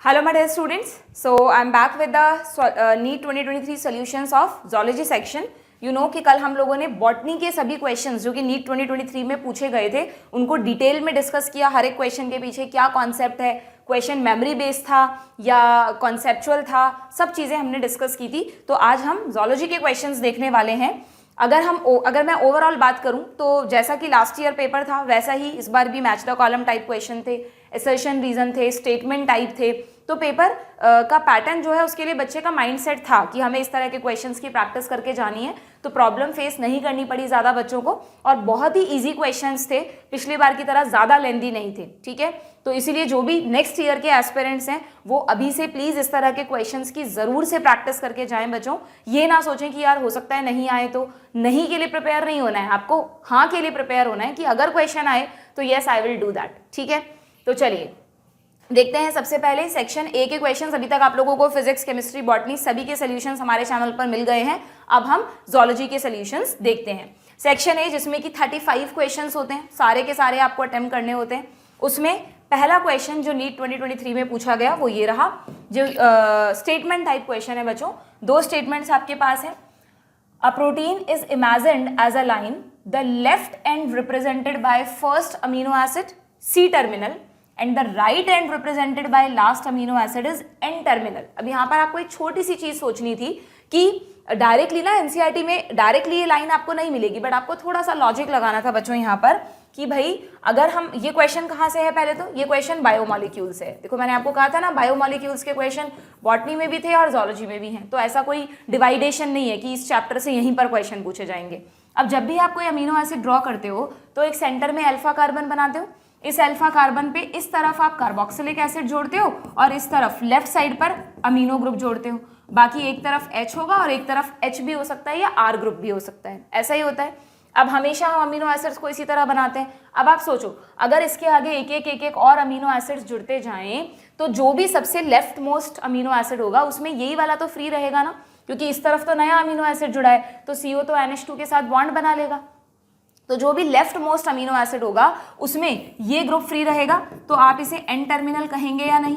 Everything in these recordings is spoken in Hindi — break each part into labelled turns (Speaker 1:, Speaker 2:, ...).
Speaker 1: Hello my dear students, so I am back with the NEET 2023 solutions of zoology section. You know कि कल हम लोगों ने बॉटनी के सभी क्वेश्चंस जो कि नीट 2023 में पूछे गए थे उनको डिटेल में डिस्कस किया। हर एक क्वेश्चन के पीछे क्या कॉन्सेप्ट है, क्वेश्चन मेमोरी बेस्ड था या कॉन्सेप्चुअल था, सब चीज़ें हमने डिस्कस की थी। तो आज हम जोलॉजी के क्वेश्चंस देखने वाले हैं। अगर मैं ओवरऑल बात करूं तो जैसा कि लास्ट ईयर पेपर था वैसा ही इस बार भी match the column type question थे, असर्शन रीजन थे, स्टेटमेंट टाइप थे। तो पेपर का पैटर्न जो है उसके लिए बच्चे का माइंडसेट था कि हमें इस तरह के क्वेश्चंस की प्रैक्टिस करके जानी है, तो प्रॉब्लम फेस नहीं करनी पड़ी ज़्यादा बच्चों को और बहुत ही इजी क्वेश्चंस थे, पिछली बार की तरह ज़्यादा लेंदी नहीं थे। ठीक है, तो इसीलिए जो भी नेक्स्ट ईयर के एस्पिरेंट्स हैं वो अभी से प्लीज़ इस तरह के क्वेश्चंस की ज़रूर से प्रैक्टिस करके जाएं बच्चों। ये ना सोचें कि यार हो सकता है नहीं आए, तो नहीं के लिए प्रिपेयर नहीं होना है, आपको हाँ के लिए प्रिपेयर होना है कि अगर क्वेश्चन आए तो yes I will do that. ठीक है, तो चलिए देखते हैं। सबसे पहले सेक्शन ए के क्वेश्चंस। अभी तक आप लोगों को फिजिक्स, केमिस्ट्री, बॉटनी सभी के सॉल्यूशंस हमारे चैनल पर मिल गए हैं। अब हम जोलॉजी के सॉल्यूशंस देखते हैं। सेक्शन ए जिसमें कि 35 क्वेश्चंस होते हैं, सारे के सारे आपको अटेम्प्ट करने होते हैं। उसमें पहला क्वेश्चन जो नीट 2023 में पूछा गया वो ये रहा, जो स्टेटमेंट टाइप क्वेश्चन है बच्चों। दो स्टेटमेंट्स आपके पास है। A protein is imagined as a line, the left end represented by first amino acid C terminal end the right end represented by last amino acid is N terminal. अब यहाँ पर आपको एक छोटी सी चीज सोचनी थी कि डायरेक्टली ना एनसीईआरटी में डायरेक्टली ये लाइन आपको नहीं मिलेगी, बट आपको थोड़ा सा लॉजिक लगाना था बच्चों यहाँ पर कि भाई अगर हम ये क्वेश्चन कहाँ से है, पहले तो ये क्वेश्चन बायोमॉलिक्यूल से है। देखो मैंने आपको कहा था ना बायोमॉलिक्यूल्स के क्वेश्चन बॉटनी में भी थे और जोलॉजी में भी हैं, तो ऐसा कोई डिवाइडेशन नहीं है कि इस चैप्टर से यहीं पर क्वेश्चन पूछे जाएंगे। अब जब भी आप कोई अमीनो एसिड ड्रॉ करते हो तो एक सेंटर में अल्फा कार्बन बनाते हो, इस अल्फा कार्बन पे इस तरफ आप कार्बोक्सिलिक एसिड जोड़ते हो और इस तरफ लेफ्ट साइड पर अमीनो ग्रुप जोड़ते हो। बाकी एक तरफ H होगा और एक तरफ H भी हो सकता है या R ग्रुप भी हो सकता है, ऐसा ही होता है। अब हमेशा हम अमीनो एसिड्स को इसी तरह बनाते हैं। अब आप सोचो अगर इसके आगे एक एक और अमीनो एसिड्स जुड़ते जाएं तो जो भी सबसे लेफ्ट मोस्ट अमीनो एसिड होगा उसमें यही वाला तो फ्री रहेगा ना, क्योंकि इस तरफ तो नया अमीनो एसिड जुड़ा है, तो CO तो NH2 के साथ बॉन्ड बना लेगा। तो जो भी लेफ्ट मोस्ट अमीनो एसिड होगा उसमें ये ग्रुप फ्री रहेगा, तो आप इसे एन टर्मिनल कहेंगे या नहीं।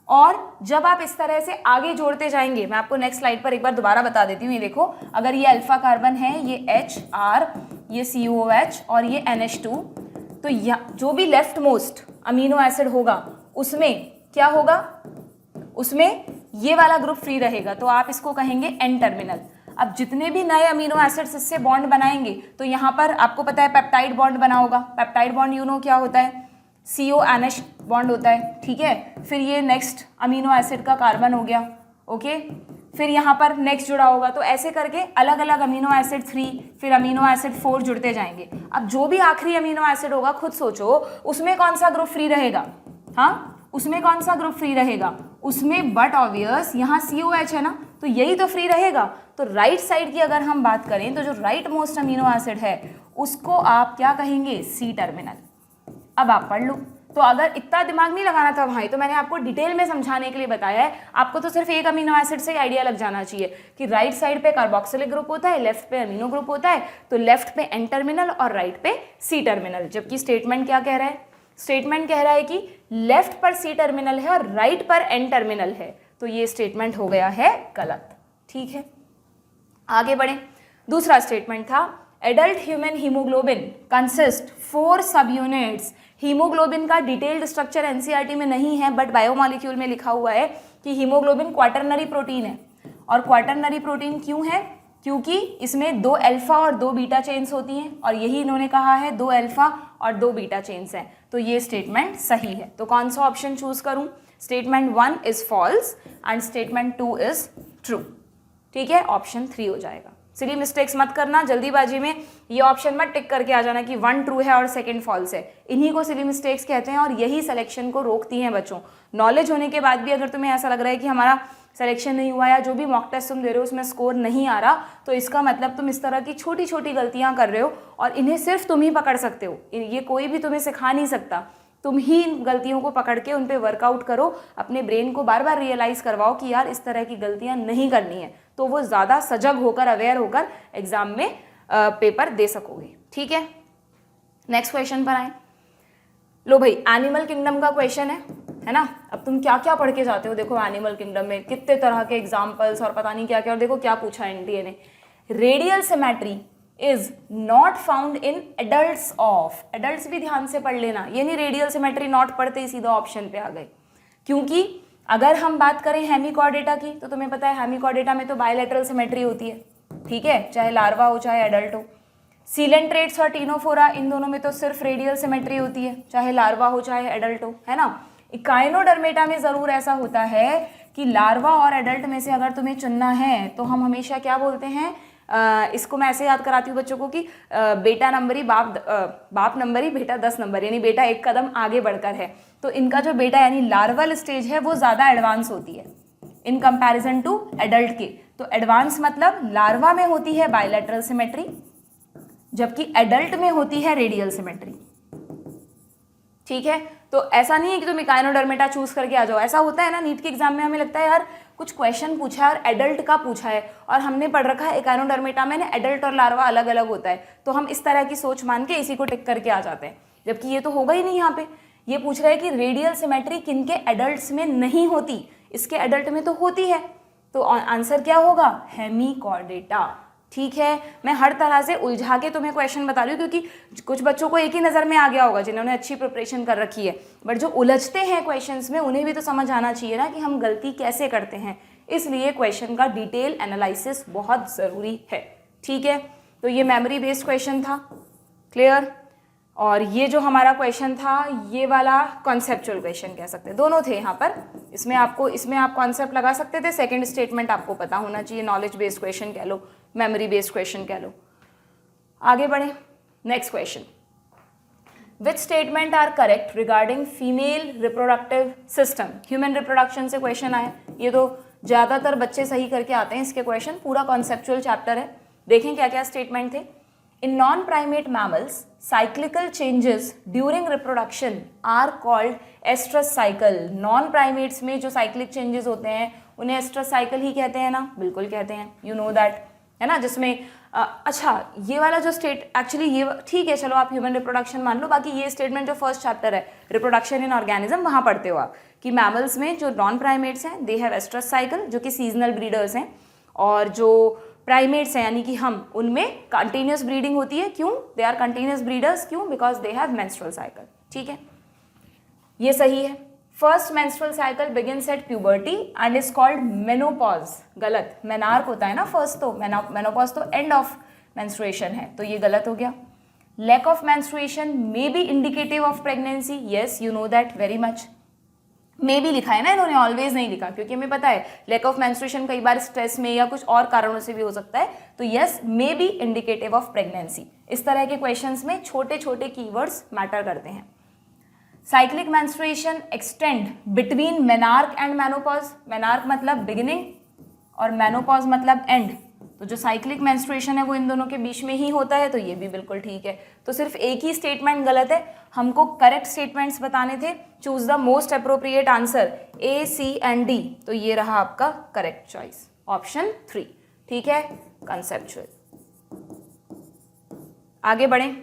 Speaker 1: और जब आप इस तरह से आगे जोड़ते जाएंगे, मैं आपको नेक्स्ट स्लाइड पर एक बार दोबारा बता देती हूँ। ये देखो, अगर ये अल्फा कार्बन है, ये HR, ये COH और ये NH2, तो जो भी लेफ्ट मोस्ट अमीनो एसिड होगा उसमें क्या होगा, उसमें ये वाला ग्रुप फ्री रहेगा, तो आप इसको कहेंगे एन टर्मिनल। अब जितने भी नए अमीनो एसिड्स इससे बॉन्ड बनाएंगे तो यहाँ पर आपको पता है पेप्टाइड बॉन्ड बना होगा। पेप्टाइड बॉन्ड यू नो क्या होता है, CO-NH बॉन्ड होता है। ठीक है, फिर ये नेक्स्ट अमीनो एसिड का कार्बन हो गया, ओके, फिर यहाँ पर नेक्स्ट जुड़ा होगा, तो ऐसे करके अलग अलग अमीनो एसिड 3, फिर अमीनो एसिड 4 जुड़ते जाएंगे। अब जो भी आखिरी अमीनो एसिड होगा खुद सोचो उसमें कौन सा ग्रुप फ्री रहेगा। हाँ, उसमें कौन सा ग्रुप फ्री रहेगा, उसमें बट ऑब्वियस यहाँ COH है ना, तो यही तो फ्री रहेगा। तो राइट साइड की अगर हम बात करें तो जो राइट मोस्ट अमीनो एसिड है उसको आप क्या कहेंगे, सी टर्मिनल। अब आप पढ़ लो। तो अगर इतना दिमाग नहीं लगाना था भाई, तो मैंने आपको डिटेल में समझाने के लिए बताया है। आपको तो सिर्फ एक अमीनो एसिड से आइडिया लग जाना चाहिए कि राइट साइड पे कार्बोक्सिलिक ग्रुप होता है, लेफ्ट पे अमीनो ग्रुप होता है, तो लेफ्ट पे एन टर्मिनल और राइट पे सी टर्मिनल। जबकि स्टेटमेंट क्या कह रहा है, स्टेटमेंट कह रहा है कि लेफ्ट पर सी टर्मिनल है और राइट पर एन टर्मिनल है, तो ये स्टेटमेंट हो गया है गलत। ठीक है, आगे बढ़े। दूसरा स्टेटमेंट था एडल्ट ह्यूमन हीमोग्लोबिन कंसिस्ट 4 सब यूनिट्स। हीमोग्लोबिन का डिटेल्ड स्ट्रक्चर एनसीईआरटी में नहीं है, बट बायोमॉलिक्यूल में लिखा हुआ है कि हीमोग्लोबिन क्वाटरनरी प्रोटीन है। और क्वाटरनरी प्रोटीन क्यों है, क्योंकि इसमें 2 अल्फा और 2 बीटा चेन्स होती हैं, और यही इन्होंने कहा है 2 अल्फा और 2 बीटा चेन्स हैं, तो ये स्टेटमेंट सही है। तो कौन सा ऑप्शन चूज करूं, statement 1 is false and statement 2 is true. ठीक है, ऑप्शन 3 हो जाएगा। सिली मिस्टेक्स मत करना जल्दीबाजी में, ये ऑप्शन मत टिक करके आ जाना कि 1 ट्रू है और 2 फॉल्स है। इन्हीं को सिली मिस्टेक्स कहते हैं और यही सिलेक्शन को रोकती हैं बच्चों। नॉलेज होने के बाद भी अगर तुम्हें ऐसा लग रहा है कि हमारा सिलेक्शन नहीं हुआ या जो भी मॉक टेस्ट तुम दे रहे हो उसमें स्कोर नहीं आ रहा, तो इसका मतलब तुम इस तरह की छोटी छोटी गलतियां कर रहे हो और इन्हें सिर्फ तुम ही पकड़ सकते हो, ये कोई भी तुम्हें सिखा नहीं सकता। तुम ही इन गलतियों को पकड़ के उन पे वर्कआउट करो, अपने ब्रेन को बार बार रियलाइज़ करवाओ कि यार इस तरह की गलतियां नहीं करनी है, तो वो ज़्यादा सजग होकर, अवेयर होकर एग्जाम में पेपर दे सकोगे। ठीक है, नेक्स्ट क्वेश्चन पर आए। लो भाई, एनिमल किंगडम का क्वेश्चन है। है ना। अब तुम क्या क्या पढ़ के जाते हो, देखो एनिमल किंगडम में कितने तरह के एग्जाम्पल्स और पता नहीं क्या क्या, और देखो क्या पूछा एनटीए ने, radial symmetry is not found in adults of, adults भी ध्यान से पढ़ लेना, ये नहीं रेडियल सिमेट्री नॉट पढ़ते ही सीधा ऑप्शन पे आ गए। क्योंकि अगर हम बात करें हेमिकॉर्डेटा की, तो तुम्हें पता है हेमिकॉर्डेटा में तो बायलैटरल सिमेट्री होती है, ठीक है, चाहे लार्वा हो चाहे एडल्ट हो। सीलेंट्रेट्स और टीनोफोरा, इन दोनों में तो सिर्फ रेडियल सिमेट्री होती है, चाहे लार्वा हो चाहे एडल्ट हो, है ना। इकाइनोडर्मेटा में ज़रूर ऐसा होता है कि लार्वा और एडल्ट में से अगर तुम्हें चुनना है तो हम हमेशा क्या बोलते हैं, इसको मैं ऐसे याद कराती हूँ बच्चों को कि बेटा नंबरी बाप नंबरी बेटा 10 नंबर, यानी बेटा एक कदम आगे बढ़कर है। तो इनका जो बेटा यानी लार्वल स्टेज है वो ज़्यादा एडवांस होती है इन कंपैरिजन टू एडल्ट के। तो एडवांस मतलब लार्वा में होती है बायलैटरल सिमेट्री, जबकि एडल्ट में होती है रेडियल सिमेट्री, ठीक है। तो ऐसा नहीं है कि तुम इकाइनोडर्मेटा चूज करके आ जाओ, ऐसा होता है ना नीट के एग्जाम में, हमें लगता है यार कुछ क्वेश्चन पूछा है और एडल्ट का पूछा है और हमने पढ़ रखा है इकाइनोडर्मेटा में ना एडल्ट और लार्वा अलग अलग होता है, तो हम इस तरह की सोच मान के इसी को टिक करके आ जाते हैं, जबकि ये तो होगा ही नहीं। यहाँ पे ये पूछ रहा है कि रेडियल सिमेट्री किनके एडल्ट्स में नहीं होती, इसके एडल्ट में तो होती है, तो आंसर क्या होगा, हेमिकॉर्डेटा, ठीक है। मैं हर तरह से उलझा के तुम्हें क्वेश्चन बता रही हूँ क्योंकि कुछ बच्चों को एक ही नज़र में आ गया होगा जिन्होंने अच्छी प्रिपरेशन कर रखी है, बट जो उलझते हैं क्वेश्चंस में उन्हें भी तो समझ आना चाहिए ना कि हम गलती कैसे करते हैं, इसलिए क्वेश्चन का डिटेल एनालिसिस बहुत ज़रूरी है, ठीक है। तो ये मेमोरी बेस्ड क्वेश्चन था, क्लियर। और ये जो हमारा क्वेश्चन था ये वाला कॉन्सेप्चुअल क्वेश्चन कह सकते हैं, दोनों थे यहाँ पर। इसमें आप कॉन्सेप्ट लगा सकते थे, सेकंड स्टेटमेंट आपको पता होना चाहिए, नॉलेज बेस्ड क्वेश्चन कह लो, मेमोरी बेस्ड क्वेश्चन कह लो। आगे बढ़े, next question, which statement are correct regarding female reproductive system. Human reproduction से क्वेश्चन आए, ये तो ज़्यादातर बच्चे सही करके आते हैं इसके क्वेश्चन, पूरा कॉन्सेप्चुअल चैप्टर है। देखें क्या क्या स्टेटमेंट थे। In non-primate mammals, cyclical changes during reproduction are called estrus cycle. Non-primates में जो cyclic changes होते हैं उन्हें estrus cycle ही कहते हैं ना, बिल्कुल कहते हैं, you know that, है ना। जिसमें अच्छा ये वाला जो एक्चुअली ये ठीक है, चलो आप ह्यूमन रिप्रोडक्शन मान लो, बाकी ये स्टेटमेंट जो फर्स्ट चैप्टर है रिप्रोडक्शन इन ऑर्गेनिज्म, वहाँ पढ़ते हो आप कि मैमल्स में जो नॉन प्राइमेट्स हैं दे हैव एस्ट्रस साइकिल, जो कि सीजनल ब्रीडर्स हैं, और जो प्राइमेट्स हैं यानी कि हम, उनमें कंटिन्यूस ब्रीडिंग होती है। क्यों? दे आर कंटिन्यूस ब्रीडर्स, क्यों? Because they have menstrual cycle, ठीक है, ये सही है। First menstrual cycle begins at puberty and is called menopause, गलत, मेनार्क होता है ना फर्स्ट, तो मेनोपॉज तो एंड ऑफ मेंस्ट्रुएशन है, तो ये गलत हो गया। Lack of menstruation may be indicative of pregnancy, yes you know that very much. मे भी लिखा है ना इन्होंने, ऑलवेज नहीं लिखा, क्योंकि हमें पता है लैक ऑफ मेंस्ट्रुएशन कई बार स्ट्रेस में या कुछ और कारणों से भी हो सकता है, तो yes may be indicative of pregnancy. इस तरह के क्वेश्चंस में छोटे छोटे कीवर्ड्स मैटर करते हैं। Cyclic menstruation extend between menarche and menopause, menarche मतलब बिगिनिंग और मेनोपॉज मतलब एंड, तो जो साइक्लिक मेंस्ट्रुएशन है वो इन दोनों के बीच में ही होता है, तो ये भी बिल्कुल ठीक है। तो सिर्फ एक ही स्टेटमेंट गलत है, हमको करेक्ट स्टेटमेंट्स बताने थे। Choose the most appropriate answer, A, C and D, तो ये रहा आपका करेक्ट चॉइस, ऑप्शन 3, ठीक है, कंसेप्चुअल। आगे बढ़ें,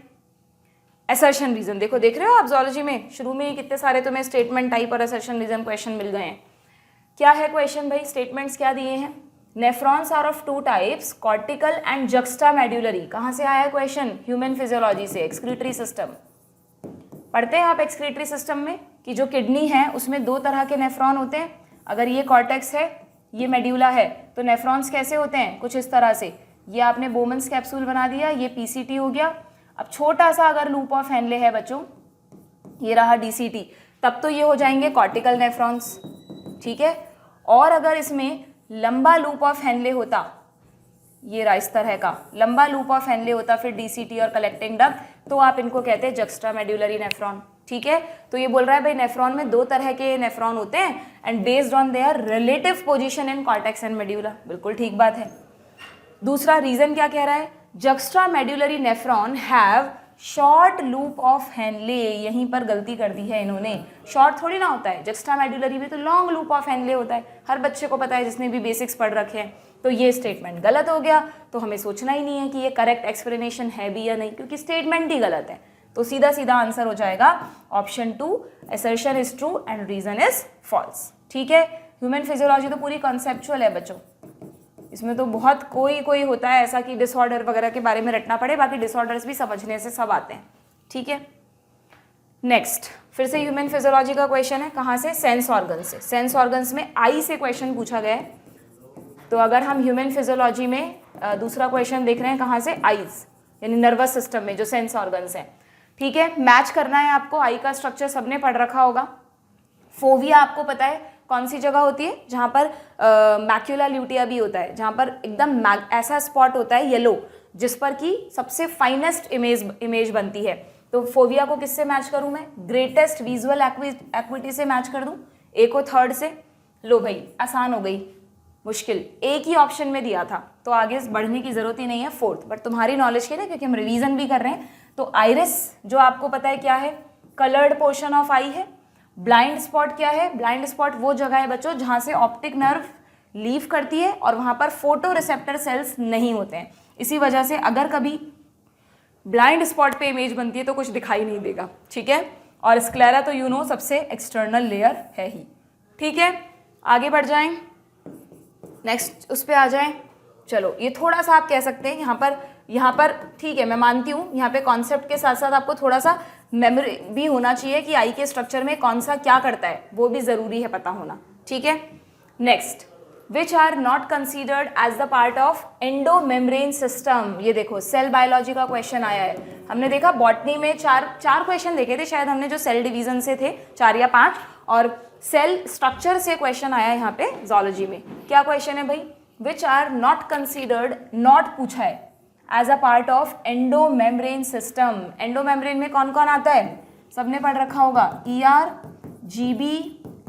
Speaker 1: असर्शन रीजन, देखो देख रहे हो आप ज़ूलॉजी में शुरू में ही कितने सारे तुम्हें स्टेटमेंट टाइप और असर्शन रीजन क्वेश्चन मिल गए हैं। क्या है क्वेश्चन भाई, स्टेटमेंट्स क्या दिए हैं। Nephrons are of 2 types, cortical and juxtamedullary. कहाँ से आया क्वेश्चन, ह्यूमन फिजियोलॉजी से, एक्सक्रीटरी सिस्टम। पढ़ते हैं आप एक्सक्रीटरी सिस्टम में कि जो किडनी है उसमें 2 तरह के नेफ्रॉन होते हैं। अगर ये कॉर्टेक्स है, ये मेड्यूला है, तो नेफ्रॉन्स कैसे होते हैं, कुछ इस तरह से। ये आपने बोमन्स कैप्सूल बना दिया, ये पीसीटी हो गया। अब छोटा सा अगर लूप ऑफ हेनले है बच्चों, ये रहा डीसीटी, तब तो ये हो जाएंगे कॉर्टिकल नेफ्रॉन्स, ठीक है। और अगर इसमें लंबा लूप ऑफ हेनले होता, ये रहा इस तरह का लंबा लूप ऑफ हेनले होता, फिर डीसीटी और कलेक्टिंग डक्ट, तो आप इनको कहते हैं जक्स्ट्रा मेड्यूलरी नेफ्रॉन, ठीक है। तो ये बोल रहा है भाई नेफ्रॉन में 2 तरह के नेफ्रॉन होते हैं and based on their relative position in cortex and medulla, बिल्कुल ठीक बात है। दूसरा रीजन क्या कह रहा है, juxta medullary nephron have short loop of Henle, यहीं पर गलती कर दी है इन्होंने, शॉर्ट थोड़ी ना होता है, जक्स्ट्रा मेड्यूलरी में तो लॉन्ग लूप ऑफ हेनले होता है, हर बच्चे को पता है जिसने भी बेसिक्स पढ़ रखे हैं। तो ये स्टेटमेंट गलत हो गया, तो हमें सोचना ही नहीं है कि ये करेक्ट एक्सप्लेनेशन है भी या नहीं, क्योंकि स्टेटमेंट ही गलत है। तो सीधा सीधा आंसर हो जाएगा option 2, assertion is true and reason is false. ठीक है, ह्यूमन फिजियोलॉजी तो पूरी कॉन्सेप्चुअल है बच्चों, इसमें तो बहुत कोई होता है ऐसा कि डिसऑर्डर वगैरह के बारे में रटना पड़े, बाकी डिसऑर्डर्स भी समझने से सब आते हैं। ठीक है, नेक्स्ट फिर से ह्यूमन फिजियोलॉजी का क्वेश्चन है, कहाँ से? सेंस ऑर्गन से। सेंस ऑर्गन्स में आई से क्वेश्चन पूछा गया है, तो अगर हम ह्यूमन फिजियोलॉजी में दूसरा क्वेश्चन देख रहे हैं कहाँ से? आईज, यानी नर्वस सिस्टम में जो सेंस ऑर्गन्स हैं। ठीक है, मैच करना है आपको, आई का स्ट्रक्चर सबने पढ़ रखा होगा। फोविया आपको पता है कौन सी जगह होती है? जहाँ पर मैक्यूला ल्यूटिया भी होता है, जहाँ पर एकदम ऐसा स्पॉट होता है येलो, जिस पर कि सबसे फाइनेस्ट इमेज बनती है। तो फोविया को किससे मैच करूँ मैं? ग्रेटेस्ट विजुअल एक्विटी से मैच कर दूँ, ए को थर्ड से। लो भाई, आसान हो गई, मुश्किल एक ही ऑप्शन में दिया था तो आगे बढ़ने की जरूरत ही नहीं है, फोर्थ। बट तुम्हारी नॉलेज के लिए, क्योंकि हम रिवीजन भी कर रहे हैं, तो आइरिस जो आपको पता है क्या है? कलर्ड पोर्शन ऑफ आई है। ब्लाइंड स्पॉट क्या है? ब्लाइंड स्पॉट वो जगह है बच्चों जहां से ऑप्टिक नर्व लीव करती है और वहां पर फोटो रिसेप्टर सेल्स नहीं होते हैं। इसी वजह से अगर कभी ब्लाइंड स्पॉट पे इमेज बनती है तो कुछ दिखाई नहीं देगा। ठीक है, और स्क्लेरा तो सबसे एक्सटर्नल लेयर है ही। ठीक है, आगे बढ़ जाएं, नेक्स्ट उस पर आ जाएं। चलो, ये थोड़ा सा आप कह सकते हैं यहाँ पर ठीक है, मैं मानती हूँ यहाँ पे कॉन्सेप्ट के साथ साथ आपको थोड़ा सा मेमोरी भी होना चाहिए कि आई के स्ट्रक्चर में कौन सा क्या करता है, वो भी ज़रूरी है पता होना। ठीक है, next, which are not considered as the part of endomembrane system. ये देखो, सेल बायोलॉजी का क्वेश्चन आया है। हमने देखा बॉटनी में चार क्वेश्चन देखे थे शायद हमने, जो सेल डिवीजन से थे, 4 या 5, और सेल स्ट्रक्चर से क्वेश्चन आया है यहाँ पे जूलॉजी में। क्या क्वेश्चन है भाई? Which are not considered, not पूछा है, as a part of endomembrane system. Endomembrane में कौन कौन आता है? सबने पढ़ रखा होगा, ER, GB,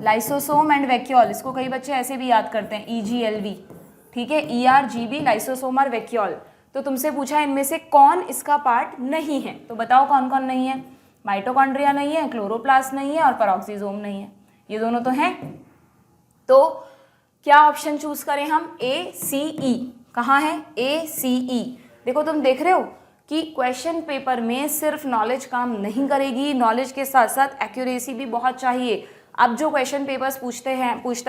Speaker 1: lysosome and vacuole. इसको कई बच्चे ऐसे भी याद करते हैं, EGLV। ठीक है, ER, GB, लाइसोसोम और वैक्यूल। तो तुमसे पूछा है इनमें से कौन इसका पार्ट नहीं है, तो बताओ कौन कौन नहीं है? माइटोकॉन्ड्रिया नहीं है, क्लोरोप्लास्ट नहीं है और पेरोक्सीसोम नहीं है। ये दोनों तो हैं। तो क्या ऑप्शन चूज करें हम? ACE। कहाँ है? ACE। देखो, तुम देख रहे हो कि क्वेश्चन पेपर में सिर्फ नॉलेज काम नहीं करेगी, नॉलेज के साथ साथ एक्यूरेसी भी बहुत चाहिए। अब जो क्वेश्चन पेपर्स पूछता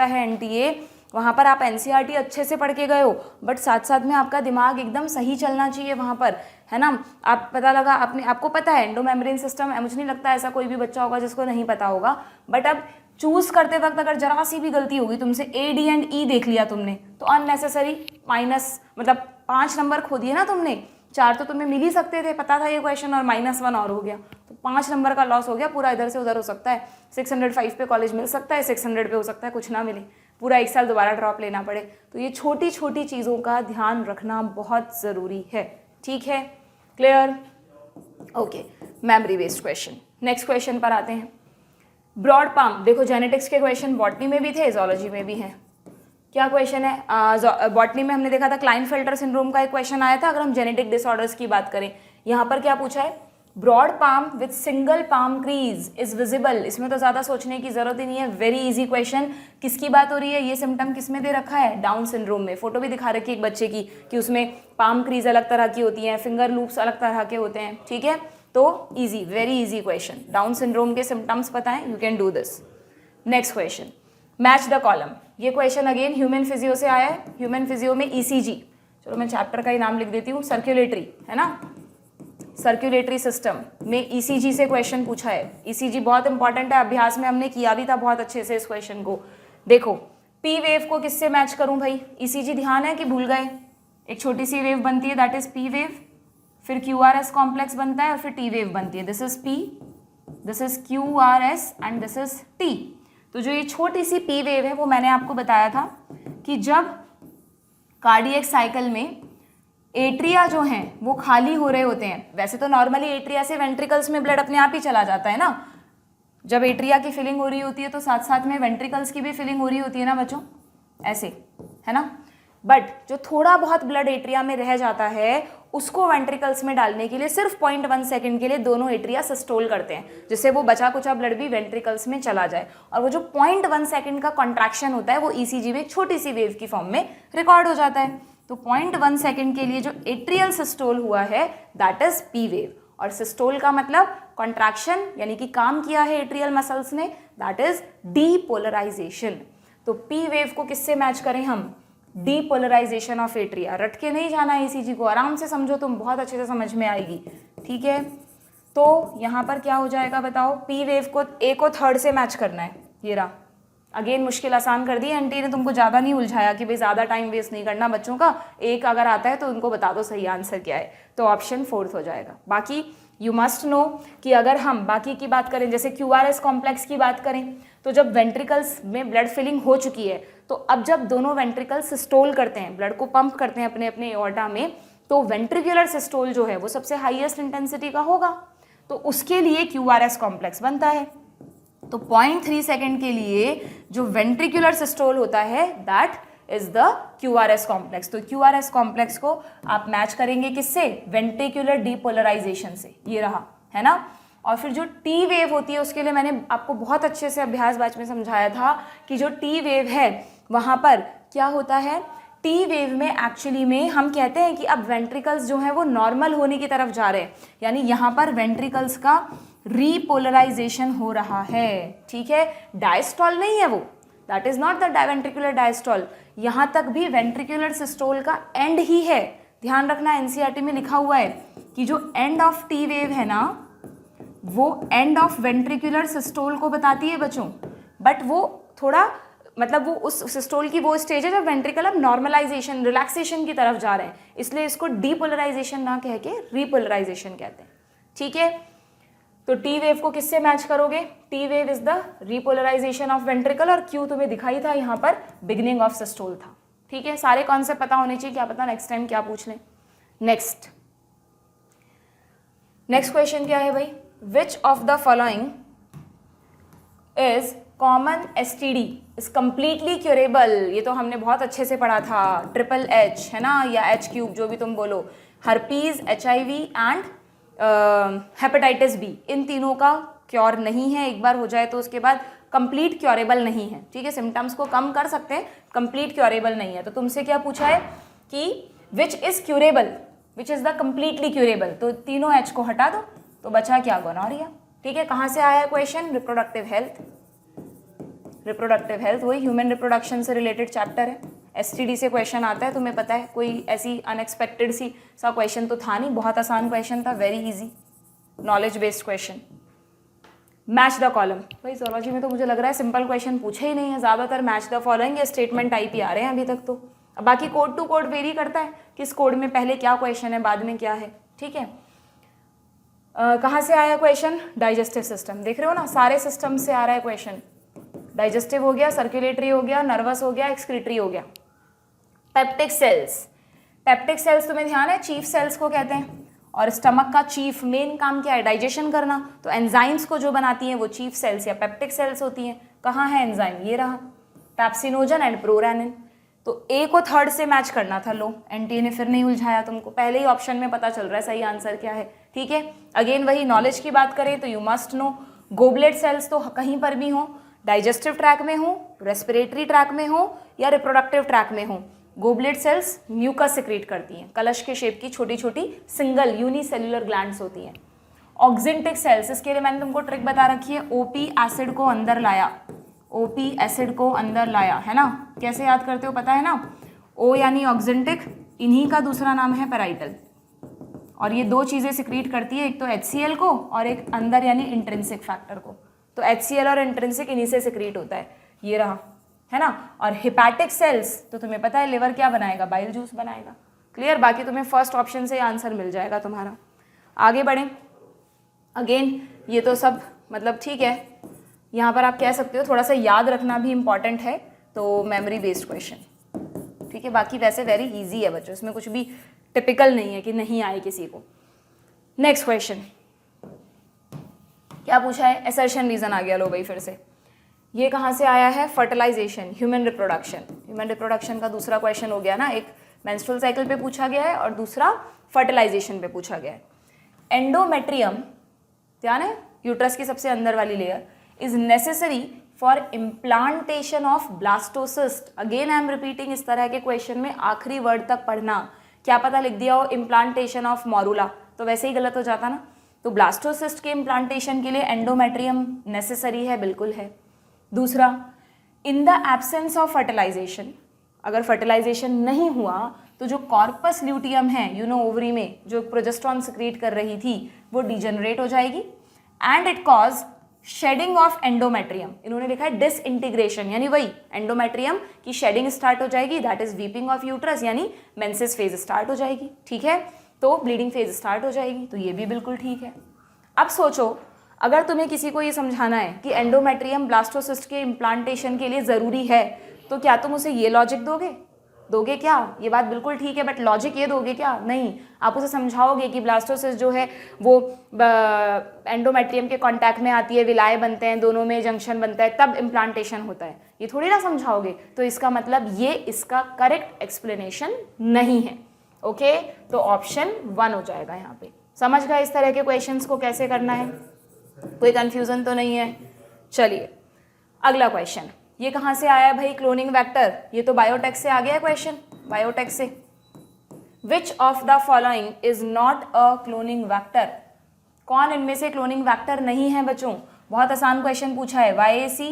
Speaker 1: है NTA, वहाँ पर आप NCERT अच्छे से पढ़ के गए हो, बट साथ साथ में आपका दिमाग एकदम सही चलना चाहिए वहाँ पर, है ना। आप पता लगा आपको पता है एंडोमेम्ब्रेन सिस्टम है, मुझे नहीं लगता ऐसा कोई भी बच्चा होगा जिसको नहीं पता होगा। बट अब चूज करते वक्त अगर जरा सी भी गलती होगी तुमसे, AD एंड E देख लिया तुमने, तो अननेसेसरी माइनस, मतलब 5 नंबर खो दिए ना तुमने। 4 तो तुम्हें मिल ही सकते थे, पता था ये क्वेश्चन, और -1 और हो गया, तो 5 नंबर का लॉस हो गया पूरा। इधर से उधर हो सकता है, 605 पे कॉलेज मिल सकता है, 600 पे हो सकता है कुछ ना मिले, पूरा 1 साल दोबारा ड्रॉप लेना पड़े। तो ये छोटी छोटी चीज़ों का ध्यान रखना बहुत ज़रूरी है। ठीक है, clear? Okay, memory based question. Next question पर आते हैं। ब्रॉड पाम, देखो जेनेटिक्स के क्वेश्चन बॉटनी में भी थे, जूलॉजी में भी हैं। क्या क्वेश्चन है? बॉटनी में हमने देखा था क्लाइनफेल्टर सिंड्रोम का एक क्वेश्चन आया था। अगर हम जेनेटिक डिसऑर्डर्स की बात करें, यहाँ पर क्या पूछा है? Broad palm with single palm crease is visible. इसमें तो ज़्यादा सोचने की जरूरत ही नहीं है, वेरी इजी क्वेश्चन। किसकी बात हो रही है? ये सिम्टम किस में दे रखा है? डाउन सिंड्रोम में। फोटो भी दिखा रखी है एक बच्चे की कि उसमें पाम क्रीज अलग तरह की होती हैं, फिंगर लूप्स अलग तरह के होते हैं। ठीक है, तो easy, very easy question. Down syndrome के सिम्टम्स पता है, you can do this. Next question, match the column. ये क्वेश्चन अगेन ह्यूमन फिजियो से आया है। ह्यूमन फिजियो में ECG, चलो मैं चैप्टर का ही नाम लिख देती हूँ, सर्कुलेटरी, है ना, सर्कुलेटरी सिस्टम में ECG से क्वेश्चन पूछा है। ECG बहुत इंपॉर्टेंट है, अभ्यास में हमने किया भी था बहुत अच्छे से इस क्वेश्चन को। देखो, P वेव को किससे मैच करूं भाई? ECG ध्यान है कि भूल गए? एक छोटी सी वेव बनती है, दैट इज P वेव, फिर QRS कॉम्प्लेक्स बनता है और फिर T वेव बनती है। This is P, this is QRS and this is T। तो जो ये छोटी सी P वेव है वो मैंने आपको बताया था कि जब कार्डियक साइकिल में एट्रिया जो हैं वो खाली हो रहे होते हैं। वैसे तो नॉर्मली एट्रिया से वेंट्रिकल्स में ब्लड अपने आप ही चला जाता है ना। जब एट्रिया की फिलिंग हो रही होती है तो साथ साथ में वेंट्रिकल्स की भी फिलिंग हो रही होती है ना बच्चों, ऐसे, है ना। बट जो थोड़ा बहुत ब्लड एट्रिया में रह जाता है उसको वेंट्रिकल्स में डालने के लिए सिर्फ 0.1 सेकेंड के लिए दोनों एट्रिया सिस्टोल करते हैं, जिससे वो बचा कुचा ब्लड भी वेंट्रिकल्स में चला जाए। और वो जो 0.1 सेकेंड का कॉन्ट्रैक्शन होता है वो ECG में एक छोटी सी वेव की फॉर्म में रिकॉर्ड हो जाता है। तो 0.1 सेकेंड के लिए जो एट्रियल सिस्टोल हुआ है दैट इज P वेव। और सिस्टोल का मतलब कॉन्ट्रैक्शन, यानी कि काम किया है एट्रियल मसल्स ने, दैट इज डीपोलराइजेशन। तो पी वेव को किससे मैच करें हम? Depolarisation of atria. रट के नहीं जाना है ईसीजी को, आराम से समझो, तुम बहुत अच्छे से समझ में आएगी, ठीक है। तो यहाँ पर क्या हो जाएगा बताओ? पी वेव को ए को थर्ड से मैच करना है, ये रहा। अगेन मुश्किल आसान कर दी आंटी ने, तुमको ज़्यादा नहीं उलझाया कि भाई ज़्यादा टाइम वेस्ट नहीं करना बच्चों का, एक अगर आता है तो उनको बता दो सही आंसर क्या है, तो ऑप्शन फोर्थ हो जाएगा। बाकी यू मस्ट नो कि अगर हम बाकी की बात करें, जैसे क्यूआरएस कॉम्प्लेक्स की बात करें, तो जब वेंट्रिकल्स में ब्लड फिलिंग हो चुकी है, तो अब जब दोनों वेंट्रिकल्स सिस्टोल करते हैं, ब्लड को पंप करते हैं अपने अपने एओर्टा में, तो वेंट्रिकुलर सिस्टोल जो है वो सबसे हाईएस्ट इंटेंसिटी का होगा, तो उसके लिए क्यूआरएस कॉम्प्लेक्स बनता है। तो 0.3 सेकेंड के लिए जो वेंट्रिकुलर सिस्टोल होता है that is the QRS complex. तो क्यूआरएस कॉम्प्लेक्स को आप मैच करेंगे किससे? वेंट्रिकुलर डीपोलराइजेशन से, ये रहा, है ना। और फिर जो टी वेव होती है उसके लिए मैंने आपको बहुत अच्छे से अभ्यास बैच में समझाया था कि जो टी वेव है वहाँ पर क्या होता है, टी वेव में एक्चुअली में हम कहते हैं कि अब वेंट्रिकल्स जो हैं वो नॉर्मल होने की तरफ जा रहे हैं, यानी यहाँ पर वेंट्रिकल्स का रीपोलराइजेशन हो रहा है, ठीक है। डायस्टॉल नहीं है वो, that is not the diventricular diastole, यहाँ तक भी वेंट्रिकुलर सिस्टोल का एंड ही है। ध्यान रखना, एनसीईआरटी में लिखा हुआ है कि जो एंड ऑफ टी वेव है ना, वो एंड ऑफ वेंट्रिकुलर सिस्टोल को बताती है बच्चों, बट वो थोड़ा मतलब वो उस सिस्टोल की वो स्टेज है जब वेंट्रिकल अब नॉर्मलाइजेशन, रिलैक्सेशन की तरफ जा रहे हैं, इसलिए इसको डीपोलराइजेशन ना कह के रीपोलराइजेशन कहते हैं, ठीक है। तो टी वेव को किससे मैच करोगे? T wave is the repolarisation of ventricle, और क्यू तुम्हें दिखाई था यहाँ पर बिगिनिंग ऑफ सिस्टोल था, ठीक है। सारे कॉन्सेप्ट पता होने चाहिए, क्या पता नेक्स्ट टाइम क्या पूछ लें। नेक्स्ट क्वेश्चन क्या है भाई? विच of the following is common STD is completely curable? ये तो हमने बहुत अच्छे से पढ़ा था, ट्रिपल एच है ना, या एच क्यूब, जो भी तुम बोलो, herpes, HIV and hepatitis B, इन तीनों का क्योर नहीं है। एक बार हो जाए तो उसके बाद कंप्लीट क्योरेबल नहीं है, ठीक है। सिम्टम्स को कम कर सकते हैं, कंप्लीट क्योरेबल नहीं है। तो तुमसे क्या पूछा है कि which is curable, which is the completely curable, तो तीनों एच को हटा दो तो बचा क्या? गोनोरिया, ठीक है। कहाँ से आया है question? Reproductive health, reproductive health वही ह्यूमन रिप्रोडक्शन से रिलेटेड चैप्टर है। एसटीडी से क्वेश्चन आता है, तुम्हें पता है, कोई ऐसी अनएक्सपेक्टेड सा क्वेश्चन तो था नहीं, बहुत आसान क्वेश्चन था, very easy knowledge based question. Match the column, भाई जोलॉजी में तो मुझे लग रहा है सिंपल क्वेश्चन पूछे ही नहीं है, ज़्यादातर मैच द फॉलोइंग या स्टेटमेंट टाइप ही आ रहे हैं अभी तक तो। बाकी कोड टू कोड वेरी करता है, किस कोड में पहले क्या क्वेश्चन है बाद में क्या है, ठीक है। कहाँ से आया क्वेश्चन? डाइजेस्टिव सिस्टम, देख रहे हो ना, सारे सिस्टम से आ रहा है क्वेश्चन। डाइजेस्टिव हो गया, सर्कुलेटरी हो गया, नर्वस हो गया, एक्सक्रीटरी हो गया। पेप्टिक सेल्स, पेप्टिक सेल्स तुम्हें ध्यान है चीफ सेल्स को कहते हैं, और स्टमक का चीफ मेन काम क्या है? डाइजेशन करना। तो एंजाइम्स को जो बनाती हैं वो चीफ सेल्स या पेप्टिक सेल्स होती हैं। कहाँ है एंजाइम? ये रहा, पैप्सिनोजन एंड प्रोरेनिन। तो ए को थर्ड से मैच करना था, लो एनटी ने फिर नहीं उलझाया तुमको, पहले ही ऑप्शन में पता चल रहा है सही आंसर क्या है, ठीक है। अगेन वही नॉलेज की बात करें तो you must know, goblet cells तो कहीं पर भी हो, डाइजेस्टिव ट्रैक में हो, रेस्पिरेटरी ट्रैक में हो या रिप्रोडक्टिव ट्रैक में हो, गोबलेट सेल्स म्यूकस सिक्रीट करती हैं, कलश के शेप की छोटी छोटी सिंगल यूनिसेल्युलर ग्लैंड्स होती हैं। ऑक्जेंटिक सेल्स, इसके लिए मैंने तुमको ट्रिक बता रखी है, ओपी एसिड को अंदर लाया, ओपी एसिड को अंदर लाया, है ना। कैसे याद करते हो पता है ना, ओ यानी ऑक्जेंटिक, इन्हीं का दूसरा नाम है पेराइटल, और ये दो चीज़ें सिक्रीट करती है, एक तो HCl को और एक अंदर यानी इंट्रिंसिक फैक्टर को। तो HCl और इंट्रिंसिक इन्हीं से सिक्रीट होता है, ये रहा, है ना। और हिपैटिक सेल्स तो तुम्हें पता है लिवर क्या बनाएगा? बाइल जूस बनाएगा, क्लियर। बाकी तुम्हें फर्स्ट ऑप्शन से आंसर मिल जाएगा तुम्हारा। आगे बढ़ें, अगेन ये तो सब मतलब ठीक है, यहाँ पर आप कह सकते हो थोड़ा सा याद रखना भी इम्पॉर्टेंट है, तो मेमोरी बेस्ड क्वेश्चन, ठीक है। बाकी वैसे वेरी इजी है बच्चों, इसमें कुछ भी टिपिकल नहीं है कि नहीं आए किसी को। नेक्स्ट क्वेश्चन क्या पूछा है? असर्शन रीजन आ गया, लो भाई फिर से। ये कहाँ से आया है? Fertilisation, human reproduction. Human reproduction का दूसरा क्वेश्चन हो गया ना, एक मेंस्ट्रुअल साइकिल पे पूछा गया है और दूसरा फर्टिलाइजेशन पे पूछा गया है। एंडोमेट्रियम, ध्यान है, यूट्रस की सबसे अंदर वाली layer, is necessary for implantation of blastocyst. Again I am repeating, इस तरह के क्वेश्चन में आखिरी वर्ड तक पढ़ना, क्या पता लिख दिया हो इम्प्लांटेशन ऑफ मोरूला, तो वैसे ही गलत हो जाता ना। तो ब्लास्टोसिस्ट के इम्प्लांटेशन के लिए एंडोमेट्रियम नेसेसरी है, बिल्कुल है। दूसरा, in the absence of fertilisation, अगर फर्टिलाइजेशन नहीं हुआ तो जो कॉर्पस ल्यूटियम है ओवरी में जो प्रोजेस्टेरॉन सिक्रीट कर रही थी वो डिजेनरेट हो जाएगी and it cause shedding of endometrium. इन्होंने लिखा है डिसइंटीग्रेशन, यानी वही एंडोमेट्रियम की शेडिंग स्टार्ट हो जाएगी, that is weeping of uterus, यानी मेंसेस फेज स्टार्ट हो जाएगी। ठीक है, तो ब्लीडिंग फेज स्टार्ट हो जाएगी, तो ये भी बिल्कुल ठीक है। अब सोचो, अगर तुम्हें किसी को ये समझाना है कि एंडोमेट्रियम ब्लास्टोसिस्ट के इम्प्लांटेशन के लिए ज़रूरी है, तो क्या तुम उसे ये लॉजिक दोगे क्या? ये बात बिल्कुल ठीक है, बट लॉजिक ये दोगे क्या? नहीं, आप उसे समझाओगे कि ब्लास्टोसिस्ट जो है वो एंडोमेट्रियम के कांटेक्ट में आती है, विलाय बनते हैं, दोनों में जंक्शन बनता है, तब इम्प्लांटेशन होता है, ये थोड़ी ना समझाओगे। तो इसका मतलब ये इसका करेक्ट एक्सप्लेनेशन नहीं है। ओके, तो ऑप्शन 1 हो जाएगा यहाँ पे। समझ गए इस तरह के क्वेश्चंस को कैसे करना है? कोई कंफ्यूजन तो नहीं है? चलिए अगला क्वेश्चन, ये कहाँ से आया है भाई? क्लोनिंग वेक्टर, ये तो बायोटेक से आ गया है क्वेश्चन, बायोटेक से। विच of the following is not a cloning vector? कौन इनमें से क्लोनिंग वेक्टर नहीं है बच्चों? बहुत आसान क्वेश्चन पूछा है, YAC,